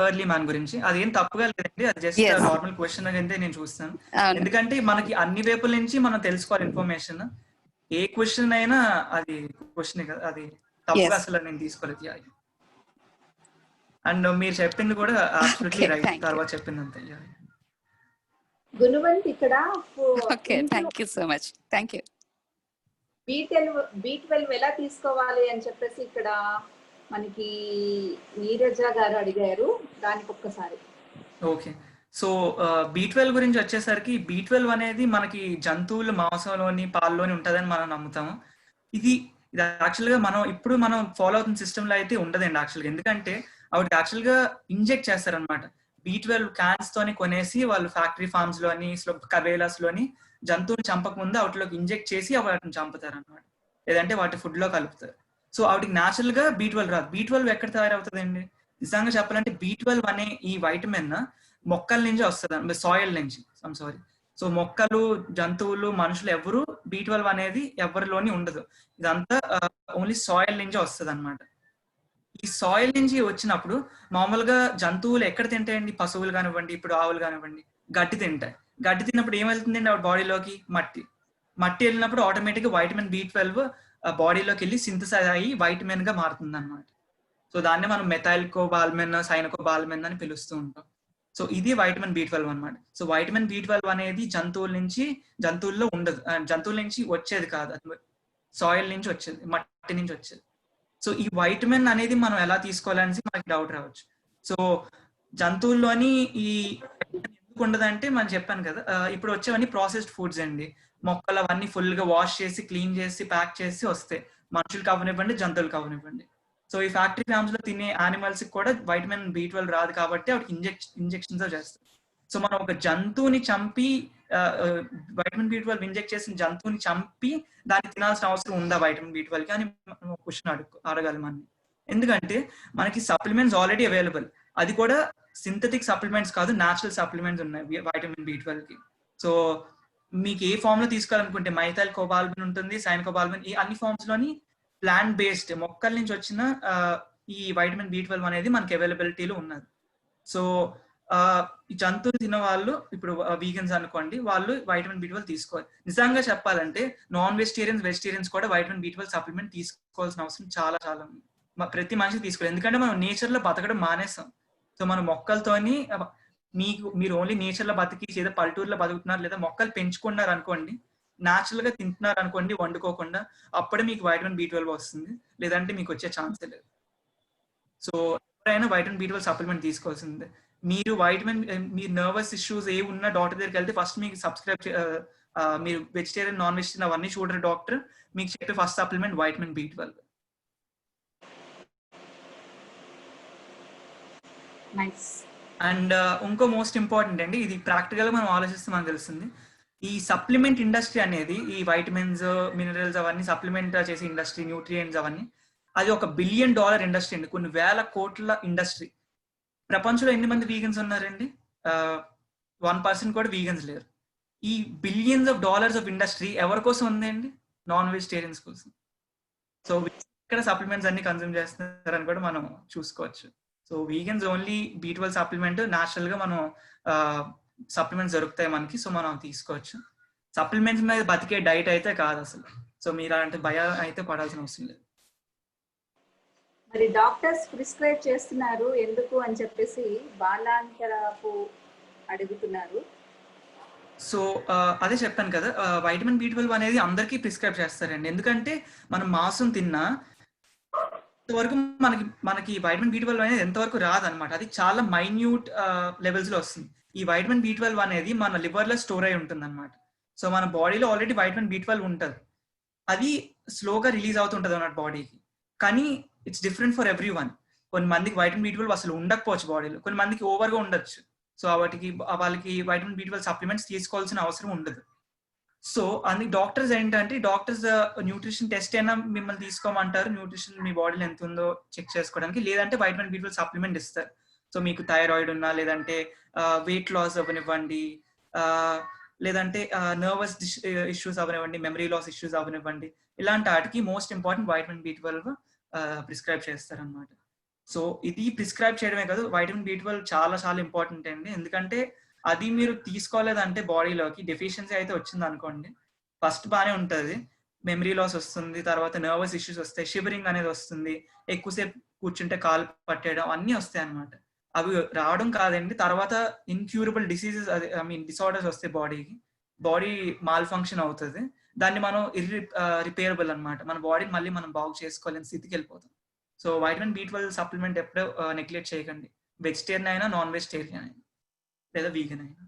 ఎర్లీ మ్యాన్ గురించి, అదేం తప్పుగా లేదండి, అది జస్ట్ నార్మల్ క్వశ్చన్ అయితే నేను చూస్తాను. ఎందుకంటే మనకి అన్ని వైపుల నుంచి మనం తెలుసుకోవాలి ఇన్ఫర్మేషన్, ఏ క్వశ్చన్ అయినా అది క్వశ్చన్ కదా, అది తప్పుగా అసలు నేను తీసుకోలేదు. అండ్ మీరు చెప్పింది కూడా అబ్సల్యూట్లీ రైట్, తర్వాత చెప్పిందంతే. గుణవంత్ ఇక్కడ thank you so much, thank you. B12 ఎలా తీసుకోవాలి అని చెప్పేసి ఇక్కడ మనకి నీరజ గారు అడిగారు, దానికి ఒక్కసారి. ఓకే, సో B12 గురించి వచ్చేసరికి B12 అనేది మనకి జంతువుల మాంసంలోని పాల్లోని ఉంటుందని మనం నమ్ముతాము. ఇది యాక్చువల్గా మనం ఫాలో అవుతున్న సిస్టంలో అయితే ఉండదండి యాక్చువల్గా, ఎందుకంటే ఆవిడ యాక్చువల్గా ఇంజెక్ట్ చేస్తారనమాట. B12 క్యాన్స్ తోని కొనేసి వాళ్ళు ఫ్యాక్టరీ ఫార్మ్స్ లోని కవేలాస్ లోని జంతువుని చంపక ముందు వాటిలోకి ఇంజెక్ట్ చేసి వాటిని చంపుతారు అనమాట, లేదంటే వాటి ఫుడ్ లో కలుపుతారు. సో ఆవిడకి న్యాచురల్ గా B12 రాదు. B12 ఎక్కడ తయారవుతుందండి? నిజంగా చెప్పాలంటే B12 అనే ఈ వైటమిన్ మొక్కల నుంచి వస్తుంది, సాయిల్ నుంచి. సో మొక్కలు, జంతువులు, మనుషులు ఎవరు B12 అనేది ఎవరిలోని ఉండదు, ఇదంతా ఓన్లీ సాయిల్ నుంచి వస్తుంది అనమాట. ఈ సాయిల్ నుంచి వచ్చినప్పుడు మామూలుగా జంతువులు ఎక్కడ తింటాయండి? పశువులు కానివ్వండి, ఇప్పుడు ఆవులు కానివ్వండి, గడ్డి తింటాయి. గడ్డి తిన్నప్పుడు ఏం వెళ్తుందండి ఆవిడ బాడీలోకి? మట్టి వెళ్ళినప్పుడు ఆటోమేటిక్ గా వైటమిన్ B12 బాడీలోకి వెళ్ళి సింథసైజ్ అయ్యి వైటమిన్ గా మారుతుంది అనమాట. సో దాన్ని మనం మెథైల్కోబాల్మిన్, సైనకోబాల్మిన్ అని పిలుస్తూ ఉంటాం. సో ఇది వైటమిన్ B12 అనమాట. సో వైటమిన్ B12 అనేది జంతువుల్లో ఉండదు, జంతువుల నుంచి వచ్చేది కాదు, సాయిల్ నుంచి వచ్చేది, మట్టి నుంచి వచ్చేది. సో ఈ వైటమిన్ అనేది మనం ఎలా తీసుకోవాలని మనకి డౌట్ రావచ్చు. సో జంతువుల్లోని ఈ ఎందుకు ఉండదంటే మనం చెప్పాను కదా, ఇప్పుడు వచ్చేవన్నీ ప్రాసెస్డ్ ఫుడ్స్ అండి. మొక్కలు అవన్నీ ఫుల్ గా వాష్ చేసి, క్లీన్ చేసి, ప్యాక్ చేసి వస్తాయి, మనుషులకు అవనివ్వండి, జంతువులకు అవనివ్వండి. సో ఈ ఫ్యాక్టరీ ఫార్మ్స్ లో తినే యానిమల్స్ కి కూడా వైటమిన్ B12 రాదు కాబట్టి వాటికి ఇంజెక్షన్స్ చేస్తారు. సో మనం ఒక జంతువుని చంపి వైటమిన్ B12 ఇంజెక్ట్ చేసిన జంతువుని చంపి దాన్ని తినాల్సిన అవసరం ఉందా వైటమిన్ B12 కి అని క్వశ్చన్ అడగాలి మనం. ఎందుకంటే మనకి సప్లిమెంట్స్ ఆల్రెడీ అవైలబుల్, అది కూడా సింథటిక్ సప్లిమెంట్స్ కాదు, న్యాచురల్ సప్లిమెంట్స్ ఉన్నాయి వైటమిన్ B12 కి. సో మీకు ఏ ఫామ్ లో తీసుకోవాలనుకుంటే మైథైల్కోబాల్మిన్ ఉంటుంది, సైనకోబాల్మిన్, ఈ అన్ని ఫార్మ్స్ లోని ప్లాంట్ బేస్డ్ మొక్కల నుంచి వచ్చిన ఈ వైటమిన్ B12 అనేది మనకి అవైలబిలిటీలో ఉన్నది. సో ఈ జంతువులు తిన్న వాళ్ళు ఇప్పుడు వీగన్స్ అనుకోండి, వాళ్ళు వైటమిన్ B12 తీసుకోవాలి. నిజంగా చెప్పాలంటే నాన్ వెజిటేరియన్స్ కూడా వైటమిన్ B12 సప్లిమెంట్ తీసుకోవాల్సిన అవసరం చాలా చాలా ఉంది. ప్రతి మనిషి తీసుకోవాలి. ఎందుకంటే మనం నేచర్ లో బతకడం మానేస్తాం. సో మన మొక్కలతోని మీరు ఓన్లీ నేచర్ లో బతికి లేదా పల్లెటూరులో బతుకుతున్నారు లేదా మొక్కలు పెంచుకున్నారు అనుకోండి, న్యాచురల్ గా తింటున్నారు అనుకోండి వండుకోకుండా, అప్పుడే మీకు వైటమిన్ B12 వస్తుంది, లేదంటే మీకు వచ్చే ఛాన్సే లేదు. సో ఎవరైనా వైటమిన్ B12 సప్లిమెంట్ తీసుకోవాల్సిందే. మీరు మీరు నర్వస్ ఇష్యూస్ ఏ ఉన్న డాక్టర్ దగ్గరికి వెళ్తే ఫస్ట్ మీకు మీరు వెజిటేరియన్ నాన్ వెజిటేరియన్ అవన్నీ చూడరు డాక్టర్, మీకు చెప్పే first supplement vitamin B12. And ఇంకో మోస్ట్ ఇంపార్టెంట్ అండి, ఇది ప్రాక్టికల్ గా మనం ఆలోచిస్తే మనకు తెలుస్తుంది, ఈ సప్లిమెంట్ ఇండస్ట్రీ అనేది ఈ వైటమిన్స్ మినరల్స్ అవన్నీ సప్లిమెంట్ చేసే ఇండస్ట్రీ, న్యూట్రియంట్స్ అవన్నీ, అది $1 బిలియన్ ఇండస్ట్రీ అండి. కొన్ని వేల కోట్ల ఇండస్ట్రీ. ప్రపంచంలో ఎన్ని మంది వీగన్స్ ఉన్నారండి? 1% కూడా వీగన్స్ లేరు. ఈ $బిలియన్స్ ఆఫ్ ఇండస్ట్రీ ఎవరి కోసం ఉందండి? నాన్ వెజిటేరియన్స్ కోసం. సో ఇక్కడ సప్లిమెంట్స్ అన్ని కన్జ్యూమ్ చేస్తున్నారని కూడా మనం చూసుకోవచ్చు. So vegans only B12 supplement natural గా మనం సప్లిమెంట్స్ దొరుకుతాయి మనకి, సో మనం తీసుకోవచ్చు. సప్లిమెంట్స్ మీద బతికే డైట్ అయితే కాదు అసలు. సో మీరు అలాంటి భయం అయితే పడాల్సిన అవసరం లేదు. మరి డాక్టర్స్ ప్రిస్క్రైబ్ చేస్తున్నారు ఎందుకు అని చెప్పేసి బాలాంతరపు అడుగుతున్నారు. సో అదే చెప్పాను కదా, వైటమిన్ B12 అనేది అందరికీ ప్రిస్క్రైబ్ చేస్తారండి. ఎందుకంటే మనం మాంసం తిన్నా ఇంతవరకు మనకి వైటమిన్ B12 అనేది ఎంతవరకు రాదనమాట. అది చాలా మైన్యూట్ లెవెల్స్ లో వస్తుంది. ఈ వైటమిన్ B12 అనేది మన లివర్ లో స్టోర్ అయి ఉంటుంది అనమాట. సో మన బాడీలో ఆల్రెడీ వైటమిన్ B12 ఉంటుంది, అది స్లోగా రిలీజ్ అవుతుంటది అన్నమాట బాడీకి. కానీ it's different for every one. కొన్ని మందికి వైటమిన్ B12 అసలు ఉండకపోవచ్చు బాడీలో, కొన్ని మందికి ఓవర్గా ఉండొచ్చు. సో వాళ్ళకి వైటమిన్ B12 సప్లిమెంట్స్ తీసుకోవాల్సిన అవసరం ఉండదు. సో అందుకు డాక్టర్స్ ఏంటంటే, డాక్టర్స్ న్యూట్రిషన్ టెస్ట్ అయినా మిమ్మల్ని తీసుకోమంటారు, న్యూట్రిషన్ మీ బాడీలో ఎంత ఉందో చెక్ చేసుకోవడానికి, లేదంటే వైటమిన్ B12 సప్లిమెంట్ ఇస్తారు. సో మీకు థైరాయిడ్ ఉన్నా, లేదంటే వెయిట్ లాస్ అవ్వనివ్వండి, లేదంటే నర్వస్ ఇష్యూస్ అవ్వనివ్వండి, మెమరీ లాస్ ఇష్యూస్ అవ్వనివ్వండి, ఇలాంటి వాటికి most important vitamin B12 prescribe చేస్తారనమాట. సో ఇది ప్రిస్క్రైబ్ చేయడమే కాదు, వైటమిన్ B12 చాలా చాలా ఇంపార్టెంట్ అండి. ఎందుకంటే అది మీరు తీసుకోలేదంటే బాడీలోకి డెఫిషియన్సీ అయితే వచ్చింది అనుకోండి, ఫస్ట్ బాగానే ఉంటుంది, మెమరీ లాస్ వస్తుంది, తర్వాత నర్వస్ ఇష్యూస్ వస్తాయి, షివరింగ్ అనేది వస్తుంది, ఎక్కువసేపు కూర్చుంటే కాలు పట్టేయడం అన్నీ వస్తాయి అనమాట. అవి రావడం కాదండి, తర్వాత ఇన్క్యూరబుల్ డిసీజెస్, డిసార్డర్స్ వస్తాయి బాడీకి, బాడీ మాల్ ఫంక్షన్ అవుతుంది, దాన్ని మనం రిపేరబుల్ అనమాట. మన బాడీని మళ్ళీ మనం బాగు చేసుకోలేని స్థితికి వెళ్ళిపోతాం. సో వైటమిన్ B12 సప్లిమెంట్ ఎప్పుడూ నెగ్లెక్ట్ చేయకండి, వెజిటేరియన్ అయినా నాన్ వెజిటేరియన్ అయినా లేదా వీగన్ అయినా.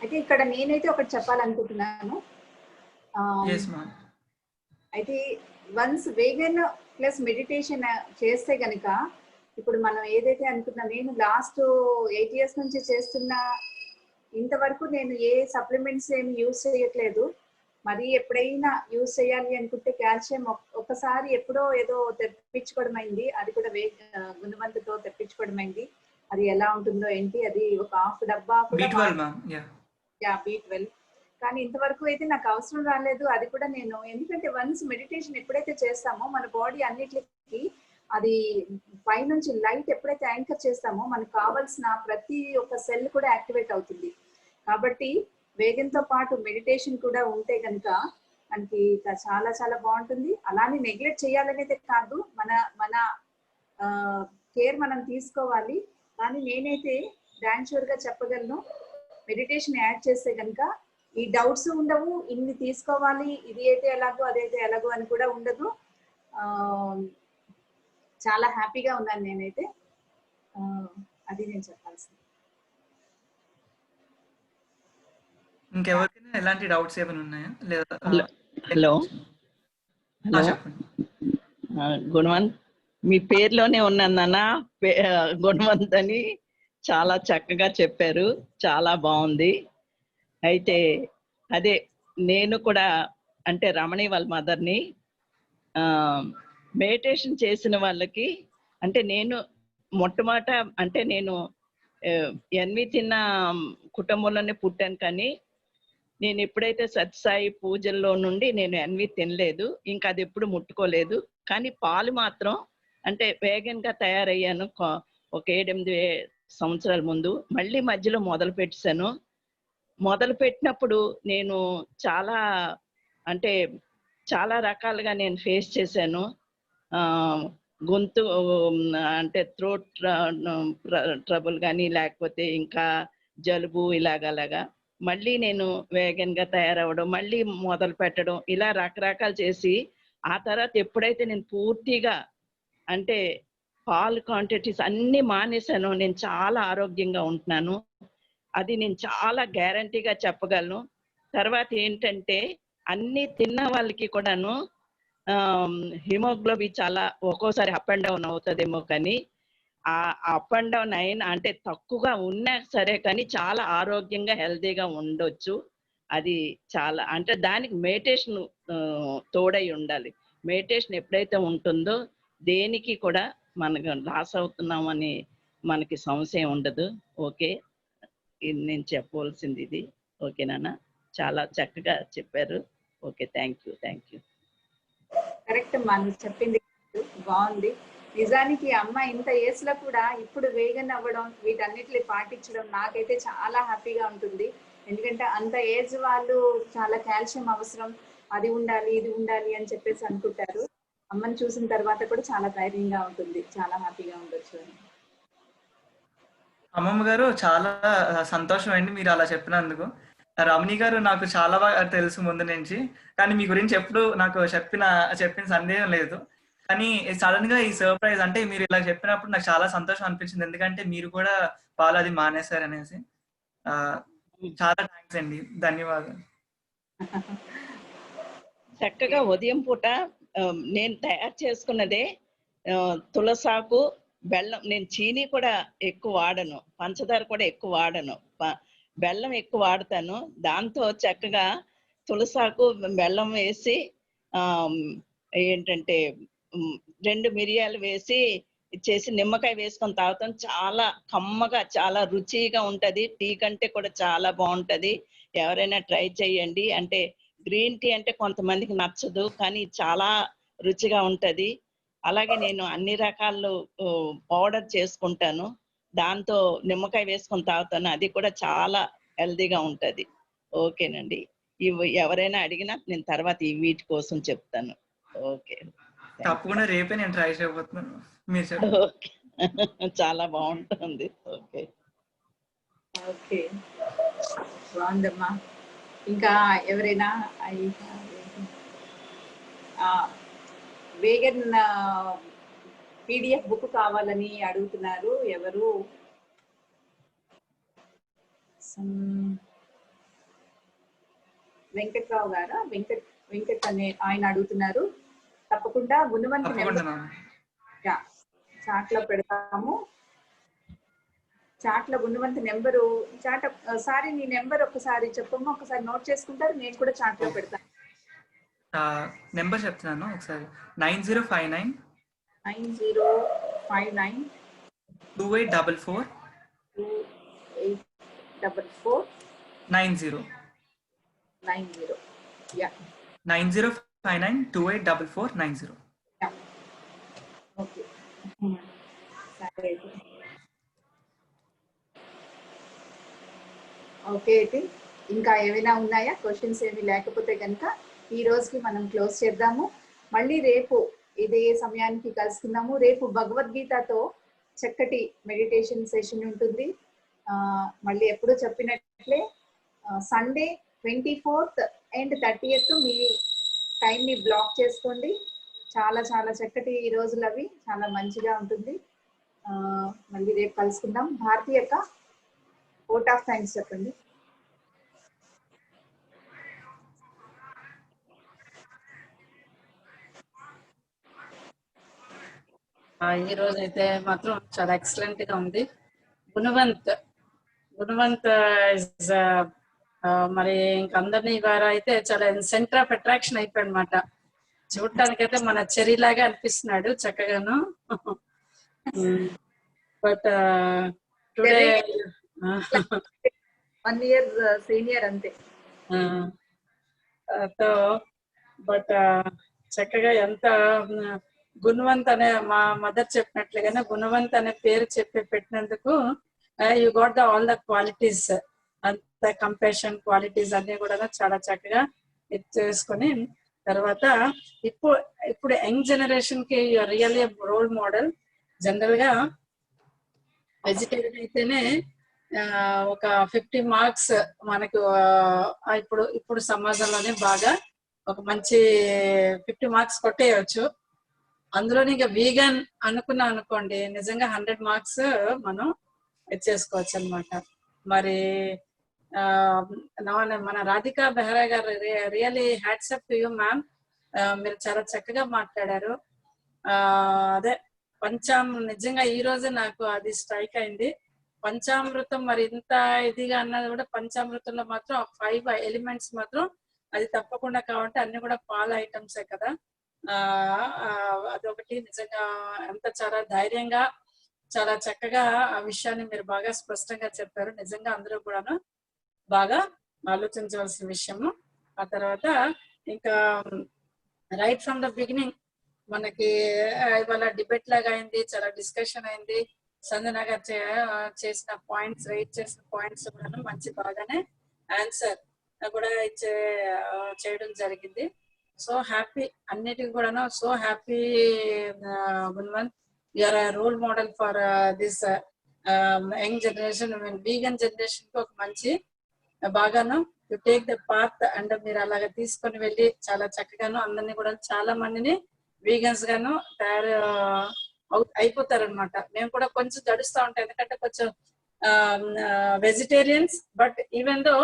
అయితే ఇక్కడ నేనైతే ఒకటి చెప్పాలనుకుంటున్నాను. అయితే వన్స్ వేగన్ ప్లస్ మెడిటేషన్ చేస్తే గనక, ఇప్పుడు మనం ఏదైతే అనుకున్నా, నేను లాస్ట్ 8 years నుంచి చేస్తున్న, ఇంతవరకు నేను ఏ సప్లిమెంట్స్ ఏమి యూజ్ చేయట్లేదు. మరి ఎప్పుడైనా యూజ్ చేయాలి అనుకుంటే కాల్షియం ఒకసారి ఎప్పుడో ఏదో తెప్పించుకోవడం అయింది, అది కూడా గుణవంతతో తెప్పించుకోవడం అయింది. అది ఎలా ఉంటుందో ఏంటి, అది ఒక ½ డబ్బా B12. కానీ ఇంతవరకు అయితే నాకు అవసరం రాలేదు. అది కూడా నేను, ఎందుకంటే వన్స్ మెడిటేషన్ ఎప్పుడైతే చేస్తామో మన బాడీ అన్నిటికీ అది పైనుంచి లైట్ ఎప్పుడైతే యాంకర్ చేస్తామో మనకు కావాల్సిన ప్రతి ఒక్క సెల్ కూడా యాక్టివేట్ అవుతుంది. కాబట్టి వేగంతో పాటు మెడిటేషన్ కూడా ఉంటే కనుక మనకి చాలా చాలా బాగుంటుంది. అలానే నెగ్లెక్ట్ చేయాలనేది కాదు, మన కేర్ మనం తీసుకోవాలి. కానీ నేనైతే డాన్ షూర్ గా చెప్పగలను, మెడిటేషన్ యాడ్ చేస్తే కనుక ఈ డౌట్స్ ఉండవు, ఇన్ని తీసుకోవాలి, ఇది అయితే ఎలాగో అదైతే ఎలాగో అని కూడా ఉండదు. చాలా హ్యాపీగా ఉన్నాను నేనైతే. అది నేను చెప్పాల్సింది. ఇంకెవరికైనా ఎలాంటి డౌట్స్ ఏమైనా ఉన్నాయా లేదా? హలో గుణవంత్, మీ పేరులోనే ఉన్నందన్న గుణవంత్ అని చాలా చక్కగా చెప్పారు, చాలా బాగుంది. అయితే అదే నేను కూడా, అంటే రమణి వాళ్ళ మదర్ని, మెడిటేషన్ చేసిన వాళ్ళకి, అంటే నేను మొట్టమొదట, అంటే నేను ఎన్వి తిన్న కుటుంబంలోనే పుట్టాను, కానీ నేను ఎప్పుడైతే సత్సాయి పూజల్లో నుండి నేను ఎన్వి తినలేదు, ఇంకా అది ఎప్పుడు ముట్టుకోలేదు. కానీ పాలు మాత్రం అంటే వేగన్ గా తయారయ్యాను ఒక 7-8 సంవత్సరాల ముందు. మళ్ళీ మధ్యలో మొదలు పెట్టాను. మొదలు పెట్టినప్పుడు నేను చాలా అంటే చాలా రకాలుగా నేను ఫేస్ చేశాను. గొంతు అంటే థ్రోట్ ట్రబుల్ కానీ లేకపోతే ఇంకా జలుబు ఇలాగలాగా. మళ్ళీ నేను వేగన్ గా తయారవడం, మళ్ళీ మొదలు పెట్టడం, ఇలా రకరకాలు చేసి ఆ తర్వాత ఎప్పుడైతే నేను పూర్తిగా అంటే పాలు క్వాంటిటీస్ అన్ని మానేశాను, నేను చాలా ఆరోగ్యంగా ఉంటున్నాను. అది నేను చాలా గ్యారంటీగా చెప్పగలను. తర్వాత ఏంటంటే అన్ని తిన్న వాళ్ళకి కూడాను హిమోగ్లోబిన్ చాలా ఒక్కోసారి అప్ అండ్ డౌన్ అవుతుందేమో, కానీ ఆ అప్ అండ్ డౌన్ అయినా అంటే తక్కువగా ఉన్నా సరే కానీ చాలా ఆరోగ్యంగా హెల్తీగా ఉండొచ్చు. అది చాలా అంటే దానికి మెడిటేషన్ తోడై ఉండాలి. మెడిటేషన్ ఎప్పుడైతే ఉంటుందో దేనికి కూడా మనకు లాస్ అవుతున్నామని మనకి సంశయం ఉండదు. ఓకే, ఇది నేను చెప్పవలసింది ఇది. ఓకేనా? చాలా చక్కగా చెప్పారు. Okay, thank you. కరెక్ట్ అమ్మా, నువ్వు చెప్పింది బాగుంది. నిజానికి అమ్మ ఇంత ఏజ్ లో కూడా ఇప్పుడు వేగన్ అవ్వడం, వీటన్నిటిని పాటించడం నాకైతే చాలా హ్యాపీగా ఉంటుంది. ఎందుకంటే అంత ఏజ్ వాళ్ళు చాలా కాల్షియం అవసరం, అది ఉండాలి ఇది ఉండాలి అని చెప్పేసి అనుకుంటారు. అమ్మని చూసిన తర్వాత కూడా చాలా ధైర్యంగా ఉంటుంది, చాలా హ్యాపీగా ఉండొచ్చు అని. అమ్మమ్మ గారు చాలా సంతోషం అండి మీరు అలా చెప్పినందుకు. రమణి గారు నాకు చాలా బాగా తెలుసు ముందు నుంచి, కానీ మీ గురించి ఎప్పుడు నాకు చెప్పిన సందేహం లేదు. కానీ సడన్ గా ఈ సర్ప్రైజ్ అంటే మీరు ఇలా చెప్పినప్పుడు నాకు చాలా సంతోషం అనిపించింది. ఎందుకంటే మీరు కూడా పాలు అది మానేశారు అనేసి. చాలా థ్యాంక్స్ అండి, ధన్యవాదాలు. చక్కగా ఉదయం పూట నేను తయారు చేసుకున్నదే తులసాకు, బెల్లం. నేను చీనీ కూడా ఎక్కువ వాడను, పంచదార కూడా ఎక్కువ వాడను, బెల్లం ఎక్కువ వాడతాను. దాంతో చక్కగా తులసాకు బెల్లం వేసి ఏంటంటే 2 మిరియాలు వేసి చేసి నిమ్మకాయ వేసుకొని తాగుతాం. చాలా కమ్మగా చాలా రుచిగా ఉంటది. టీ కంటే కూడా చాలా బాగుంటది. ఎవరైనా ట్రై చేయండి. అంటే గ్రీన్ టీ అంటే కొంతమందికి నచ్చదు, కానీ చాలా రుచిగా ఉంటది. అలాగే నేను అన్ని రకాలు పౌడర్ చేసుకుంటాను, దాంతో నిమ్మకాయ వేసుకొని తాగుతాను. అది కూడా చాలా హెల్దీగా ఉంటది. ఓకేనండి, ఇవి ఎవరైనా అడిగినా నేను తర్వాత ఈ వీటి కోసం చెప్తాను. ఓకే, తప్పకుండా రేపే నేను ట్రై చేయబోతున్నాను. మీరు ఓకే, చాలా బాగుంటుంది. ఓకే ఓకే, బాగుందమ్మా. ఇంకా ఎవరైనా వేగన్ PDF బుక్ కావాలని అడుగుతున్నారు. ఎవరు? వెంకట్రావు గారా? వెంకట్ అనే ఆయన అడుగుతున్నారు. తప్పకుండా గుణవంతు చాట్ లో పెడతాము. చాట్ లో గుణవంతు నెంబరు సారీ నీ నెంబర్ ఒకసారి చెప్పమ్మా, ఒకసారి నోట్ చేసుకుంటారు. నేను కూడా చాట్ లో పెడతాను. నెంబర్ చెప్తున్నాను ఒకసారి. 9059 2844 90 yeah 9059 2844 90. ఓకే, సరే అయితే. ఓకే అయితే ఇంకా ఏమైనా ఉన్నాయా క్వశ్చన్స్? ఏమి లేకపోతే కనుక ఈ రోజుకి మనం క్లోజ్ చేద్దాము. మళ్ళీ రేపు ఇదే సమయానికి కలుసుకుందాము. రేపు భగవద్గీతతో చక్కటి మెడిటేషన్ సెషన్ ఉంటుంది. మళ్ళీ ఎప్పుడు చెప్పినట్లే సండే 24th and 30th మీ టైంని బ్లాక్ చేసుకోండి. చాలా చాలా చక్కటి ఈ రోజులు అవి, చాలా మంచిగా ఉంటుంది. మళ్ళీ రేపు కలుసుకుందాం. భారతి యొక్క ఓట్ ఆఫ్ థ్యాంక్స్ చెప్పండి. ఈ రోజు అయితే మాత్రం చాలా ఎక్సలెంట్ గా ఉంది. గుణవంత్ మరి ఇంకందరినీ వారు అయితే చాలా సెంటర్ ఆఫ్ అట్రాక్షన్ అయిపోయాడు అనమాట. చూడటానికైతే మన చెరీలాగా అనిపిస్తున్నాడు చక్కగాను. బట్ టుడే 1 year సీనియర్ అంతే. బట్ చక్కగా ఎంత గుణవంత్ అనే మా మదర్ చెప్పినట్లుగానే గుణవంత్ అనే పేరు పెట్టినందుకు you got all the qualities, అంత కంపాషన్ క్వాలిటీస్ అన్ని కూడా చాలా చక్కగా ఇది చేసుకొని తర్వాత ఇప్పుడు యంగ్ జనరేషన్ కి రియల్లీ రోల్ మోడల్. జనరల్ గా వెజిటేరియన్ అయితేనే ఒక 50 మార్క్స్ మనకు ఇప్పుడు సమాజంలోనే బాగా ఒక మంచి 50 మార్క్స్ కొట్టేయచ్చు. అందులో ఇంకా వీగన్ అనుకోండి నిజంగా 100 మార్క్స్ మనం చేసుకోవచ్చు అనమాట. మరి మన రాధికా బెహ్రా గారు really hats up to you ma'am. మీరు చాలా చక్కగా మాట్లాడారు. అదే నిజంగా ఈ రోజు నాకు అది స్ట్రైక్ అయింది. పంచామృతం మరి ఇంత ఇదిగా అన్నది కూడా పంచామృతంలో మాత్రం 5 ఎలిమెంట్స్ మాత్రం అది తప్పకుండా కావాలంటే అన్ని కూడా పాల ఐటమ్సే కదా. అదొకటి నిజంగా ఎంత చాలా ధైర్యంగా చాలా చక్కగా ఆ విషయాన్ని మీరు బాగా స్పష్టంగా చెప్పారు. నిజంగా అందరూ కూడాను బాగా ఆలోచించవలసిన విషయము. ఆ తర్వాత ఇంకా రైట్ ఫ్రమ్ ద బిగినింగ్ మనకి ఇవాళ డిబేట్ లాగా అయింది, చాలా డిస్కషన్ అయింది. సంజన గారు చేసిన పాయింట్స్ రైట్ చేసిన పాయింట్స్ కూడా మంచి బాగానే ఆన్సర్ కూడా చేయడం జరిగింది. సో హ్యాపీ అన్నిటికి కూడా so happy Gunavant. You're role model for this young generation, vegan generation కి ఒక మంచి బాగాను you take the path and మీరు అలాగా తీసుకొని వెళ్ళి చాలా చక్కగాను అందరినీ కూడా చాలా మందిని వీగన్స్ గాను అయిపోతారు అనమాట. మేము కూడా కొంచెం గడుస్తూ ఉంటాం ఎందుకంటే కొంచెం వెజిటేరియన్స్, బట్ ఈవెన్ దో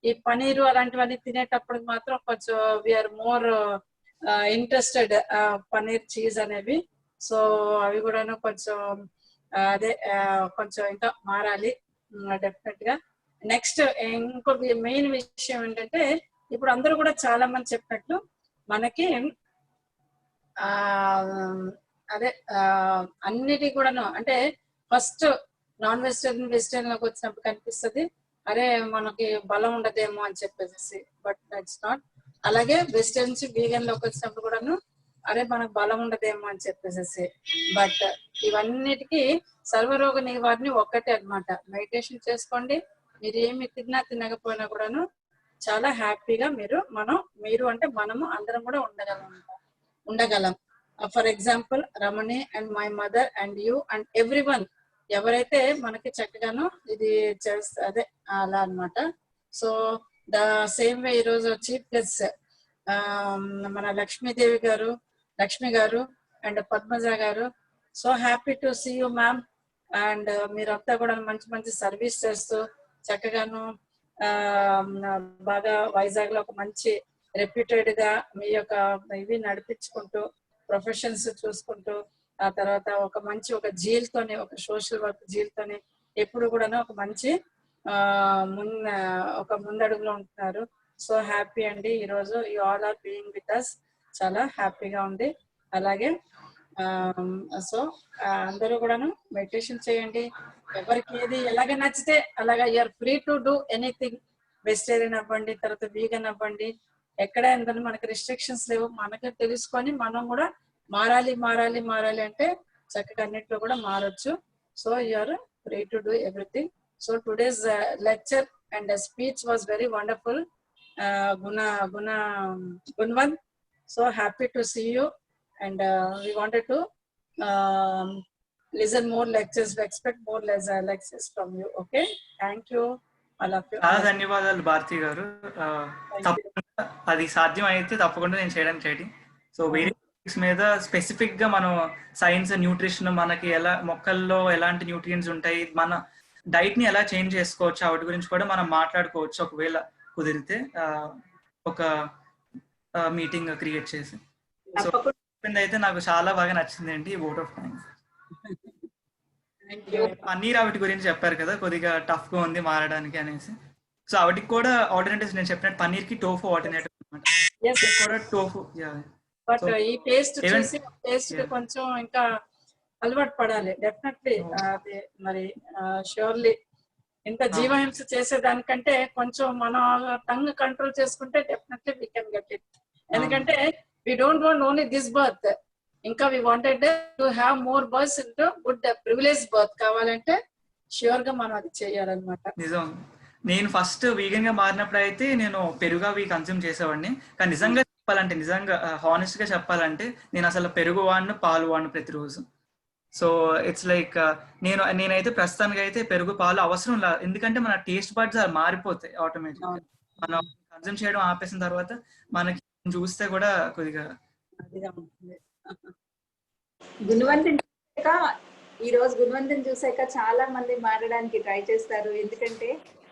ఈ పనీరు అలాంటివన్నీ తినేటప్పుడు మాత్రం కొంచెం we are more interested paneer cheese అనేవి. సో అవి కూడాను కొంచెం అదే కొంచెం ఇంకా మారాలి డెఫినెట్ గా. నెక్స్ట్ ఇంకో మెయిన్ విషయం ఏంటంటే ఇప్పుడు అందరూ కూడా చాలా మంది చెప్పినట్లు మనకి అదే అన్నిటి కూడాను అంటే ఫస్ట్ నాన్ వెజిటేరియన్ వెజిటేరియన్ లోకి వచ్చినప్పుడు కనిపిస్తుంది అరే మనకి బలం ఉండదేమో అని చెప్పేసి, బట్ దట్స్ నాట్. అలాగే వెజిటేరియన్స్ వీగన్ లోకి వచ్చినప్పుడు కూడాను అరే మనకు బలం ఉండదేమో అని చెప్పేసి, బట్ ఇవన్నిటికీ సర్వరోగ నివారణ ఒక్కటే అన్నమాట. మెడిటేషన్ చేసుకోండి, మీరు ఏమి తినకపోయినా కూడాను చాలా హ్యాపీగా మీరు అంటే మనము అందరం కూడా ఉండగలం. For example Ramani and my mother and you and everyone ఎవరైతే మనకి చక్కగాను ఇది చేస్తా అదే అలా అనమాట. సో ద సేమ్ వే ఈరోజు చీఫ్ గెస్ట్ మన లక్ష్మి గారు అండ్ పద్మజ గారు. So happy to see you ma'am. And మీరంతా కూడా మంచి మంచి సర్వీస్ చేస్తూ చక్కగాను బాగా వైజాగ్ లో ఒక మంచి రెప్యూటెడ్ గా మీ యొక్క ఇవి నడిపించుకుంటూ ప్రొఫెషన్స్ చూసుకుంటూ ఆ తర్వాత ఒక మంచి ఒక జీల్తోనే ఒక సోషల్ వర్క్ జీల్తోనే ఎప్పుడు కూడా ఒక మంచి ఒక ముందడుగులో ఉంటున్నారు. సో హ్యాపీ అండి ఈరోజు you all are being with us, చాలా హ్యాపీగా ఉంది. అలాగే సో అందరూ కూడాను మెడిటేషన్ చేయండి. ఎవరికి ఏది ఎలాగ నచ్చితే అలాగా you are free to do anything. Vegetarian అవ్వండి, తర్వాత వీగన్ అవ్వండి, ఎక్కడ ఎందుకంటే మనకి రిస్ట్రిక్షన్స్ లేవు. మనకి తెలుసుకొని మనం కూడా మారాలి అంటే చక్కగా అన్నిట్లో కూడా మారొచ్చు. So you're free to do everything. So today's lecture and speech was very wonderful Gunavant. So happy to see you and we wanted to listen more lectures, we expect more lectures from you. Okay, thank you all of you. చాలా ధన్యవాదాలు భారతి గారు. తప్పకుండా అది సాధ్యం అయితే తప్పకుండా నేను చేయడానికి రెడీ. సో వేరే మీద స్పెసిఫిక్ గా మనం సైన్స్ న్యూట్రిషన్ మనకి ఎలా మొక్కల్లో ఎలాంటి న్యూట్రియంట్స్ ఉంటాయి, మన డైట్ ని ఎలా చేంజ్ చేసుకోవచ్చు వాటి గురించి కూడా మనం మాట్లాడుకోవచ్చు ఒకవేళ కుదిరితే ఒక మీటింగ్ క్రియేట్ చేసి. సో అయితే నాకు చాలా బాగా నచ్చింది అండి ఓట్ ఆఫ్ థ్యాంక్స్. పన్నీర్ వాటి గురించి చెప్పారు కదా, కొద్దిగా టఫ్ గా ఉంది మారడానికి అనేసి. సో వాటికి కూడా ఆల్టర్నేటివ్స్ నేను చెప్పినట్టు పన్నీర్ కి టోఫు ఆల్టర్నేటివ్ అన్నమాట. టోఫు బట్ ఈ టేస్ట్ చూసి టేస్ట్ కొంచెం ఇంకా అలవాటు పడాలి డెఫినెట్లీ. అది మరి ష్యూర్లీ ఇంత జీవహింస చేసేదానికంటే కొంచెం మన టంగ్ కంట్రోల్ చేసుకుంటే definitely we can get it. ఎందుకంటే we don't want only this birth, ఇంకా we wanted to have more births into good privilege birth కావాలంటే ష్యూర్ గా మనం అది చేయాలన్నమాట. నిజం. నేను ఫస్ట్ వీగన్ గా మారినప్పుడు అయితే నేను పెరుగు అవి కన్స్యూమ్ చేసేవాడిని. కానీ నిజంగా చెప్పాలంటే, నిజంగా హానెస్ట్ గా చెప్పాలంటే నేను అసలు పెరుగు వాడిని, పాలు వాడిని ప్రతిరోజు. సో ఇట్స్ లైక్ నేనైతే ప్రస్తుతానికి అయితే పెరుగు పాలు అవసరం లేదు. ఎందుకంటే మన టేస్ట్ బడ్స్ మారిపోతాయి ఆటోమేటిక్. మనం కన్స్యూమ్ చేయడం ఆపేసిన తర్వాత మనకి చూస్తే కూడా కొద్దిగా ఈ రోజు గుణవంతుని చూసాక చాలా మంది మారడానికి ట్రై చేస్తారు. ఎందుకంటే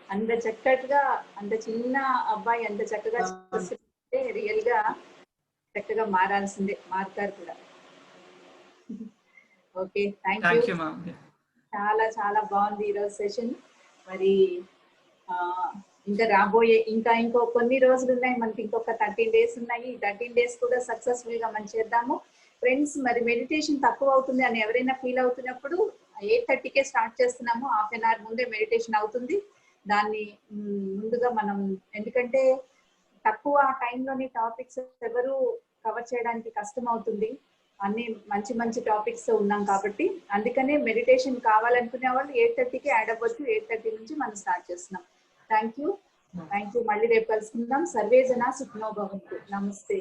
అంత చక్కగా, అంత చిన్న అబ్బాయి అంత చక్కగా చూస్తుంటే రియల్ గా చక్కగా మారాల్సిందే, మారుతారు కూడా. Okay, thank you. చాలా చాలా బాగుంది ఈరోజు సెషన్. మరి ఇంకా రాబోయే ఇంకో కొన్ని రోజులు ఉన్నాయి మనకి, ఇంకొక 13 days ఉన్నాయి. 13 days కూడా సక్సెస్ఫుల్ గా మనం చేద్దాము ఫ్రెండ్స్. మరి మెడిటేషన్ తక్కువ అవుతుంది అని ఎవరైనా ఫీల్ అవుతున్నప్పుడు 8:30కే స్టార్ట్ చేస్తున్నాము. హాఫ్ అన్ అవర్ ముందే మెడిటేషన్ అవుతుంది. దాన్ని ముందుగా మనం, ఎందుకంటే తక్కువ టైంలోని టాపిక్స్ ఎవరు కవర్ చేయడానికి కష్టం అవుతుంది. అన్ని మంచి మంచి టాపిక్స్ ఉన్నాం కాబట్టి అందుకనే మెడిటేషన్ కావాలనుకునే వాళ్ళు 8:30కి యాడ్ అవ్వచ్చు. 8:30 నుంచి మనం స్టార్ట్ చేస్తున్నాం. Thank you. మళ్ళీ రేపు కలుసుకుందాం. సర్వే జనా సుఖినో భవంతు. నమస్తే.